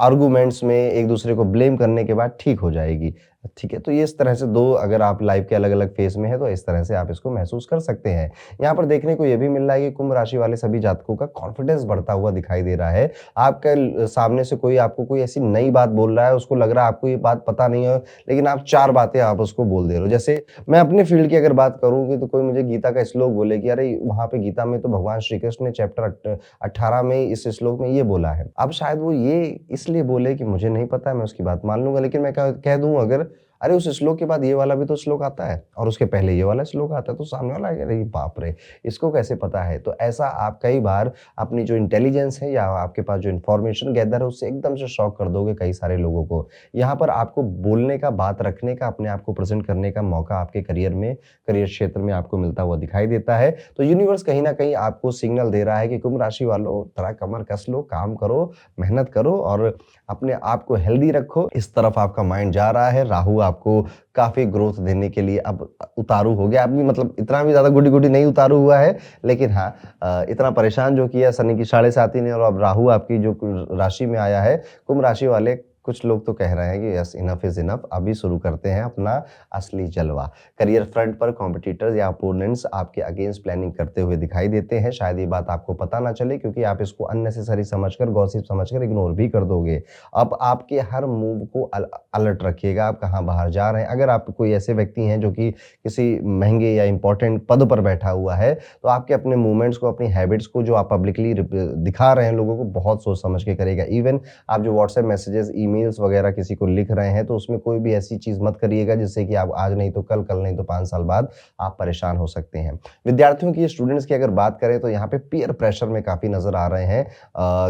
आर्गुमेंट्स में एक दूसरे को ब्लेम करने के बाद ठीक हो जाएगी। ठीक है, तो ये इस तरह से 2 अगर आप लाइफ के अलग-अलग फेज़ में हैं, तो इस तरह से आप इसको महसूस कर सकते हैं। यहाँ पर देखने को ये भी मिल रहा है कि कुंभ राशि वाले सभी जातकों का कॉन्फिडेंस बढ़ता हुआ दिखाई दे रहा है। आपके सामने से कोई आपको कोई ऐसी नई बात बोल रहा है, उसको लग रहा है आपको ये बात पता नहीं है, लेकिन आप 4 बातें आप उसको बोल दे रहे हो। जैसे मैं अपने फ़ील्ड की अगर बात करूँ कि तो कोई मुझे गीता का श्लोक बोले कि अरे! वहाँ पे गीता में तो भगवान श्री कृष्ण ने चैप्टर 18 में इस श्लोक में ये बोला है। अब शायद वो ये इसलिए बोले कि मुझे नहीं पता है, मैं उसकी बात मान लूँगा, लेकिन मैं कह दूँ अगर अरे उस श्लोक के बाद ये वाला भी तो श्लोक आता है और उसके पहले ये वाला श्लोक आता है, तो सामने वाला अरे बाप रे! इसको कैसे पता है? तो ऐसा आप कई बार अपनी जो इंटेलिजेंस है या आपके पास जो इन्फॉर्मेशन गैदर है उससे एकदम से शॉक कर दोगे कई सारे लोगों को। यहाँ पर आपको बोलने का, बात रखने का, अपने आप को प्रेज़ेंट करने का मौका आपके करियर में, करियर क्षेत्र में आपको मिलता हुआ दिखाई देता है। तो यूनिवर्स कहीं न कहीं आपको सिग्नल दे रहा है कि कुंभ राशि वालों थोड़ा कमर कस लो, काम करो, मेहनत करो और अपने आप को हेल्दी रखो। इस तरफ आपका माइंड जा रहा है। राहु आपको काफ़ी ग्रोथ देने के लिए अब उतारू हो गया। अभी मतलब इतना भी ज़्यादा गुडी-गुडी नहीं उतारू हुआ है, लेकिन हाँ इतना परेशान जो किया शनि की साढ़े साती ने और अब राहु आपकी जो राशि में आया है, कुंभ राशि वाले कुछ लोग तो कह रहे हैं कि यस इनफ इज़ इनफ, अभी शुरू करते हैं अपना असली जलवा। करियर फ्रंट पर कॉम्पिटिटर्स या अपोनेंट्स आपके अगेंस्ट प्लानिंग करते हुए दिखाई देते हैं। शायद ये बात आपको पता ना चले क्योंकि आप इसको अननेसेसरी समझकर, गॉसिप समझकर इग्नोर भी कर दोगे। अब आपके हर मूव को अलर्ट रखिएगा, आप कहाँ बाहर जा रहे हैं। अगर आप कोई ऐसे व्यक्ति हैं जो कि किसी महँगे या इम्पोर्टेंट पद पर बैठा हुआ है, तो आपके अपने मूवमेंट्स को, अपनी हैबिट्स को जो आप पब्लिकली दिखा रहे हैं लोगों को, बहुत सोच समझ के करिएगा। इवन आप जो व्हाट्सएप मैसेजेस, ईमेल्स वगैरह किसी को लिख रहे हैं, तो उसमें कोई भी ऐसी चीज़ मत करिएगा जिससे कि आप आज नहीं तो कल, कल नहीं तो 5 साल बाद आप परेशान हो सकते हैं। विद्यार्थियों की, स्टूडेंट्स की अगर बात करें तो यहाँ पे पीयर प्रेशर में काफ़ी नज़र आ रहे हैं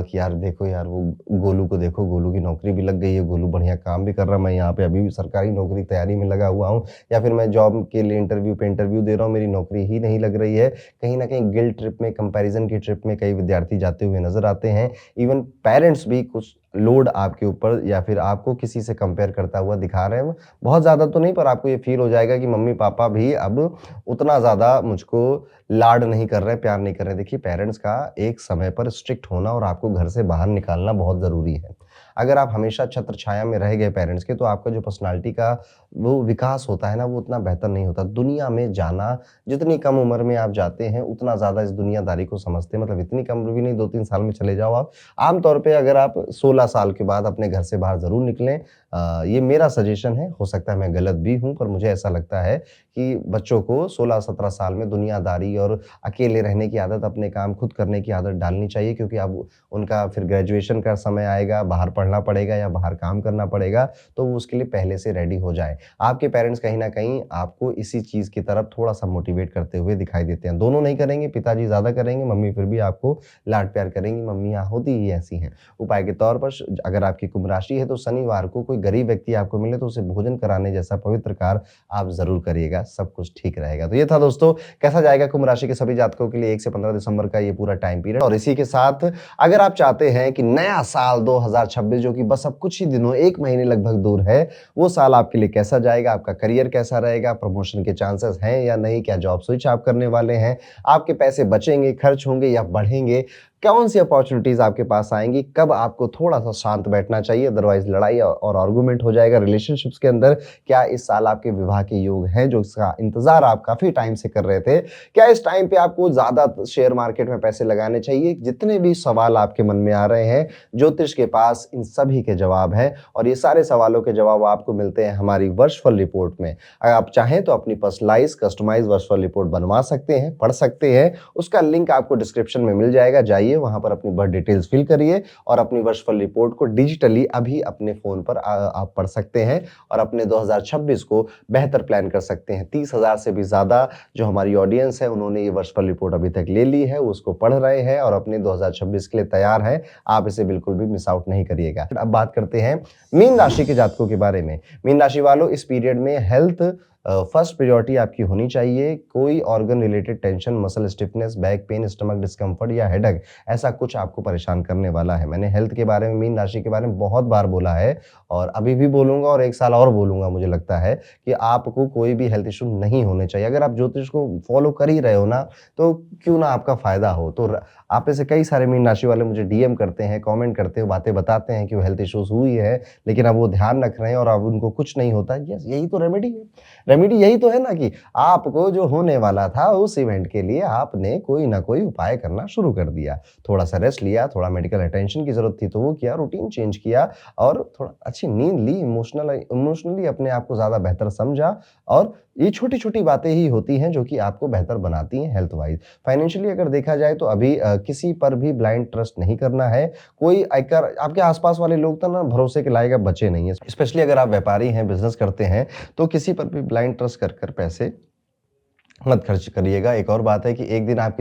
कि यार देखो यार वो गोलू को देखो, गोलू की नौकरी भी लग गई है, गोलू बढ़िया काम भी कर रहा है, मैं यहाँ पे अभी भी सरकारी नौकरी की तैयारी में लगा हुआ हूँ या फिर मैं जॉब के लिए इंटरव्यू पे इंटरव्यू दे रहा हूँ, मेरी नौकरी ही नहीं लग रही है। कहीं न कहीं गिल्ट ट्रिप में, कंपैरिज़न की ट्रिप में कई विद्यार्थी जाते हुए नज़र आते हैं। इवन पेरेंट्स भी कुछ लोड आपके ऊपर या फिर आपको किसी से कंपेयर करता हुआ दिखा रहे हैं। बहुत ज़्यादा तो नहीं पर आपको ये फ़ील हो जाएगा कि मम्मी-पापा भी अब उतना ज़्यादा मुझको लाड नहीं कर रहे, प्यार नहीं कर रहे। देखिए पेरेंट्स का एक समय पर स्ट्रिक्ट होना और आपको घर से बाहर निकालना बहुत ज़रूरी है। अगर आप हमेशा छत्र छाया में रह गए पेरेंट्स के तो आपका जो पर्सनैलिटी का वो विकास होता है ना, वो उतना बेहतर नहीं होता। दुनिया में जाना, जितनी कम उम्र में आप जाते हैं, उतना ज़्यादा इस दुनियादारी को समझते हैं। मतलब इतनी कम उम्र भी नहीं, 2-3 साल में चले जाओ आप। आम तौर पे अगर आप 16 साल के बाद अपने घर से बाहर ज़रूर निकलें। ये मेरा सजेशन है, हो सकता है मैं गलत भी हूँ, पर मुझे ऐसा लगता है कि बच्चों को 16-17 साल में दुनियादारी और अकेले रहने की आदत, अपने काम खुद करने की आदत डालनी चाहिए क्योंकि अब उनका फिर ग्रेजुएशन का समय आएगा, बाहर पढ़ना पड़ेगा या बाहर काम करना पड़ेगा, तो वो उसके लिए पहले से रेडी हो जाएँ। आपके पेरेंट्स कहीं न कहीं आपको इसी चीज़ की तरफ थोड़ा-सा मोटिवेट करते हुए दिखाई देते हैं। दोनों नहीं करेंगे, पिताजी ज़्यादा करेंगे, मम्मी फिर भी आपको लाड-प्यार करेंगी, मम्मियाँ होती ही ऐसी हैं। उपाय के तौर पर अगर आपकी कुंभ राशि है तो शनिवार को कोई गरीब व्यक्ति आपको मिले तो उसे भोजन कराने जैसा पवित्र कार्य आप ज़रूर करिएगा, सब कुछ ठीक रहेगा। तो ये था दोस्तों, कैसा जाएगा कुंभ राशि के सभी जातकों के लिए 1 से 15 दिसंबर का ये पूरा टाइम पीरियड। और इसी के साथ अगर आप चाहते हैं कि नया साल 2026 जो कि बस अब कुछ ही दिनों, 1 महीने लगभग दूर है, वो साल आपके लिए कैसा जाएगा, आपका करियर कैसा रहेगा, प्रमोशन के चांसेस हैं या नहीं, क्या जॉब स्विच आप करने वाले हैं, आपके पैसे बचेंगे, खर्च होंगे या बढ़ेंगे, कौन-सी अपॉर्च्युनिटीज़ आपके पास आएँगी, कब आपको थोड़ा-सा शांत बैठना चाहिए, अदरवाइज़ लड़ाई और आर्गुमेंट हो जाएगा रिलेशनशिप्स के अंदर। क्या इस साल आपके विवाह के योग हैं, जो इसका इंतज़ार आप काफ़ी टाइम से कर रहे थे? क्या इस टाइम पे आपको ज़्यादा शेयर मार्केट में पैसे लगाने चाहिए? जितने भी सवाल आपके मन में आ रहे हैं, ज्योतिष के पास इन सभी के जवाब हैं और ये सारे सवालों के जवाब आपको मिलते हैं हमारी वर्षफल रिपोर्ट में। अगर आप चाहें तो अपनी पर्सनलाइज़, कस्टमाइज़ वर्षफल रिपोर्ट बनवा सकते हैं, पढ़ सकते हैं। उसका लिंक आपको डिस्क्रिप्शन में मिल जाएगा, जाइए वहाँ पर अपनी बर्थ डिटेल्स फिल करिए और अपनी वर्षफल रिपोर्ट को डिजिटली अभी अपने फ़ोन पर आप पढ़ सकते हैं और अपने 2026 को बेहतर प्लान कर सकते हैं। 30,000 से भी ज़्यादा जो हमारी ऑडियंस है, उन्होंने ये वर्षफल रिपोर्ट अभी तक ले ली है, वो उसको पढ़ रहे हैं और अपने 2026 के लिए तैयार हैं। आप इसे बिल्कुल भी मिस आउट नहीं करिएगा। अब बात करते हैं मीन राशि के जातकों के बारे में। मीन राशि वालों, इस पीरियड में हेल्थ फर्स्ट प्रायोरिटी आपकी होनी चाहिए। कोई organ related tension, muscle stiffness, back pain, stomach discomfort या हेडेक, ऐसा कुछ आपको परेशान करने वाला है। मैंने हेल्थ के बारे में, मीन राशि के बारे में बहुत बार बोला है और अभी भी बोलूँगा और 1 साल और बोलूँगा, मुझे लगता है कि आपको कोई भी हेल्थ इश्यू नहीं होने चाहिए। अगर आप ज्योतिष को फ़ॉलो कर ही रहे हो ना, तो क्यों ना आपका फ़ायदा हो। तो आप में से कई सारे मीन राशि वाले मुझे डीएम करते हैं, कमेंट करते हो, बातें बताते हैं कि वो हेल्थ इश्यूज़ हुई है, लेकिन अब वो ध्यान रख रहे हैं और अब उनको कुछ नहीं होता। यस, यही तो रेमेडी है। रेमेडी यही तो है ना कि आपको जो होने वाला था उस इवेंट के लिए आपने कोई ना कोई उपाय करना शुरू कर दिया। थोड़ा-सा रेस्ट लिया, थोड़ा मेडिकल अटेंशन की ज़रूरत थी तो वो किया, रूटीन चेंज किया और थोड़ा अच्छी नींद ली, इमोशनली अपने आप को ज़्यादा बेहतर समझा और ये छोटी-छोटी बातें ही होती हैं जो कि आपको बेहतर बनाती हैं हेल्थ वाइज़। फाइनेंशियली अगर देखा जाए तो अभी किसी पर भी ब्लाइंड ट्रस्ट नहीं करना है। कोई अगर आपके आस-पास वाले लोग तो ना भरोसे के लायक अब बचे नहीं हैं। स्पेशली अगर आप व्यापारी हैं, बिज़नेस करते हैं, तो किसी पर भी ब्लाइंड ट्रस्ट कर पैसे मत खर्च करिएगा। एक और बात है कि एक दिन आप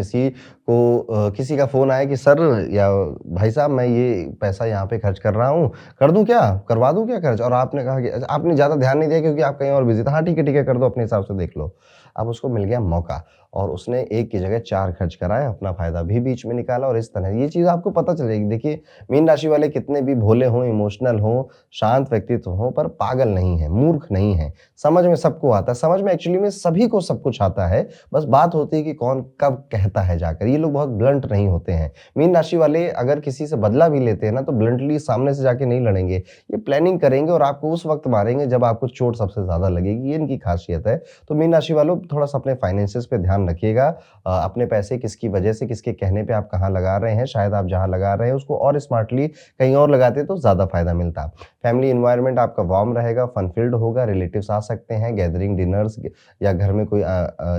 किसी का फ़ोन आया कि सर या भाई साहब मैं ये पैसा यहाँ पे खर्च कर रहा हूँ, कर दूँ क्या? करवा दूँ क्या खर्च? और आपने कहा कि आपने ज़्यादा ध्यान नहीं दिया क्योंकि आप कहीं और बिज़ी थे। हाँ, ठीक है, कर दो अपने हिसाब से देख लो। अब उसको मिल गया मौका और उसने 1 की जगह 4 खर्च कराए, अपना फ़ायदा भी बीच में निकाला और इस तरह ये चीज़ आपको पता चलेगी। देखिए, मीन राशि वाले कितने भी भोले हों, इमोशनल हों, शांत व्यक्तित्व हों, पर पागल नहीं हैं, मूर्ख नहीं हैं। समझ में सबको आता है, समझ में एक्चुअली में सभी को सब कुछ आता है। बस बात होती है कि कौन कब कहता है जाकर। ये लोग बहुत ब्लंट नहीं होते हैं। मीन राशि वाले अगर किसी से बदला भी लेते हैं ना तो ब्लंटली सामने से जाके नहीं लड़ेंगे। ये प्लानिंग करेंगे और आपको उस वक़्त मारेंगे जब आपको चोट सबसे ज़्यादा लगेगी। ये इनकी ख़ासियत है। तो मीन राशि वालों थोड़ा-सा अपने फाइनेंसेस पे ध्यान रखिएगा। अपने पैसे किसकी वजह से, किसके कहने पे आप कहाँ लगा रहे हैं, शायद आप जहाँ लगा रहे हैं उसको और स्मार्टली कहीं और लगाते तो ज़्यादा फ़ायदा मिलता। फैमिली एनवायरनमेंट आपका वार्म रहेगा, फन फील्ड होगा, रिलेटिव्स आ सकते हैं, गैदरिंग, डिनर्स या घर में कोई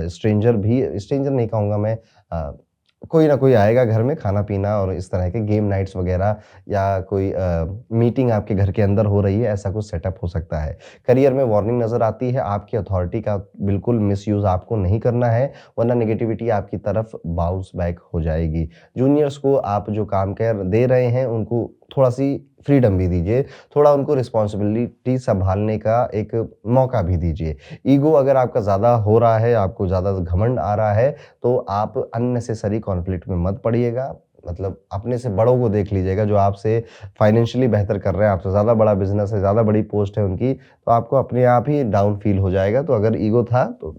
स्ट्रेंजर नहीं कहूँगा मैं, कोई ना कोई आएगा घर में खाना-पीना और इस तरह के गेम नाइट्स वगैरह या कोई मीटिंग आपके घर के अंदर हो रही है, ऐसा कुछ सेटअप हो सकता है। करियर में वार्निंग नज़र आती है, आपकी अथॉरिटी का बिल्कुल मिसयूज़ आपको नहीं करना है, वरना नेगेटिविटी आपकी तरफ बाउंस बैक हो जाएगी। जूनियर्स को आप जो काम कर दे रहे हैं, उनको थोड़ा-सी फ्रीडम भी दीजिए, थोड़ा उनको रिस्पॉन्सिबिलिटी सँभालने का एक मौका भी दीजिए। ईगो अगर आपका ज़्यादा हो रहा है, आपको ज़्यादा घमंड आ रहा है, तो आप अननेसेसरी कॉन्फ्लिक्ट में मत पड़िएगा। मतलब अपने से बड़ों को देख लीजिएगा जो आपसे फाइनेंशियली बेहतर कर रहे हैं, आपसे ज़्यादा बड़ा बिज़नेस है, ज़्यादा बड़ी पोस्ट है उनकी, तो आपको अपने आप ही डाउन फ़ील हो जाएगा। तो अगर ईगो था तो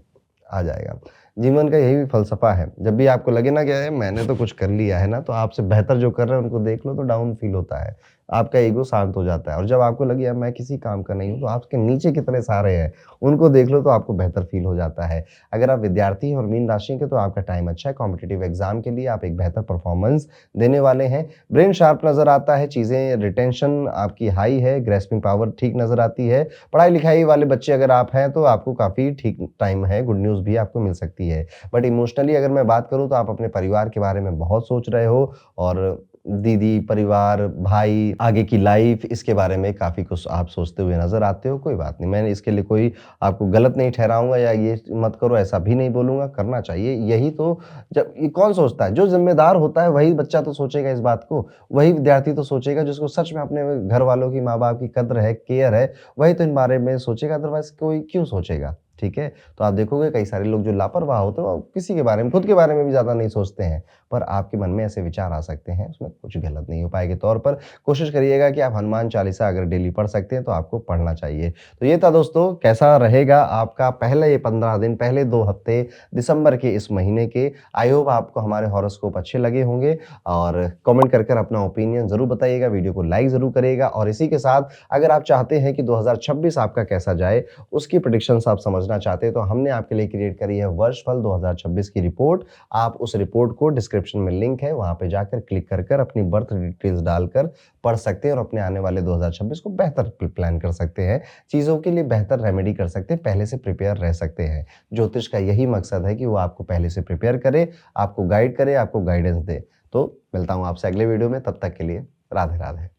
आ जाएगा। जीवन का यही फ़लसफ़ा है। जब भी आपको लगे ना कि अरे मैंने तो कुछ कर लिया है ना, तो आपसे बेहतर जो कर रहे हैं उनको देख लो तो डाउन फ़ील होता है। आपका ईगो शांत हो जाता है और जब आपको लगे यार मैं किसी काम का नहीं हूँ, तो आपके नीचे कितने सारे हैं, उनको देख लो तो आपको बेहतर फ़ील हो जाता है। अगर आप विद्यार्थी हैं और मीन राशि के तो आपका टाइम अच्छा है, कॉम्पिटिटिव एग्ज़ाम के लिए आप एक बेहतर परफ़ॉर्मेंस देने वाले हैं। ब्रेन शार्प नज़र आता है, चीज़ें रिटेंशन आपकी हाई है, ग्रैस्पिंग पावर ठीक नज़र आती है। पढ़ाई-लिखाई वाले बच्चे अगर आप हैं, तो आपको काफ़ी ठीक टाइम है, गुड न्यूज़ भी आपको मिल सकती है। बट इमोशनली अगर मैं बात करूँ तो आप अपने परिवार के बारे में बहुत सोच रहे हो और दीदी, परिवार, भाई, आगे की लाइफ़ इसके बारे में काफ़ी कुछ आप सोचते हुए नज़र आते हो, कोई बात नहीं। मैंने इसके लिए कोई आपको गलत नहीं ठहराऊँगा या ये मत करो ऐसा भी नहीं बोलूँगा, करना चाहिए। यही तो जब ये कौन सोचता है? जो ज़िम्मेदार होता है वही बच्चा तो सोचेगा इस बात को, वही विद्यार्थी तो सोचेगा जिसको सच में अपने घरवालों की, माँ-बाप की कद्र है, केयर है, वही तो इन बारे में सोचेगा, अदरवाइज़ कोई क्यों सोचेगा? ठीक है? तो आप देखोगे कई सारे लोग जो लापरवाह होते हैं, वो किसी के बारे में, खुद के बारे में भी ज़्यादा नहीं सोचते हैं। पर आपके मन में ऐसे विचार आ सकते हैं, उसमें कुछ गलत नहीं। उपाय के तौर पर कोशिश करिएगा कि आप हनुमान चालीसा अगर डेली पढ़ सकते हैं, तो आपको पढ़ना चाहिए। तो ये था दोस्तों, कैसा रहेगा आपका पहले ये 15 दिन, पहले 2 हफ्ते दिसंबर के इस महीने के। आई होप आपको हमारे हॉरोस्कोप अच्छे लगे होंगे और कमेंट कर अपना ओपिनियन ज़रूर बताइएगा, वीडियो को लाइक ज़रूर करिएगा और इसी के साथ अगर आप चाहते हैं कि 2026 आपका कैसा जाए, उसकी प्रेडिक्शंस आप समझना चाहते हैं, तो हमने आपके लिए क्रिएट करी है वर्षफल 2026 की रिपोर्ट। आप उस रिपोर्ट को डिस्क्रिप्शन में लिंक है, वहाँ पे जाकर क्लिक कर अपनी बर्थ डिटेल्स डालकर पढ़ सकते हैं और अपने आने वाले 2026 को बेहतर प्लान कर सकते हैं। चीज़ों के लिए बेहतर रेमेडी कर सकते हैं, पहले से प्रिपेयर रह सकते हैं। ज्योतिष का यही मकसद है कि वो आपको पहले से प्रिपेयर करे, आपको गाइड करे, आपको गाइडेंस दे। तो मिलता हूँ आपसे अगले वीडियो में, तब तक के लिए राधे-राधे।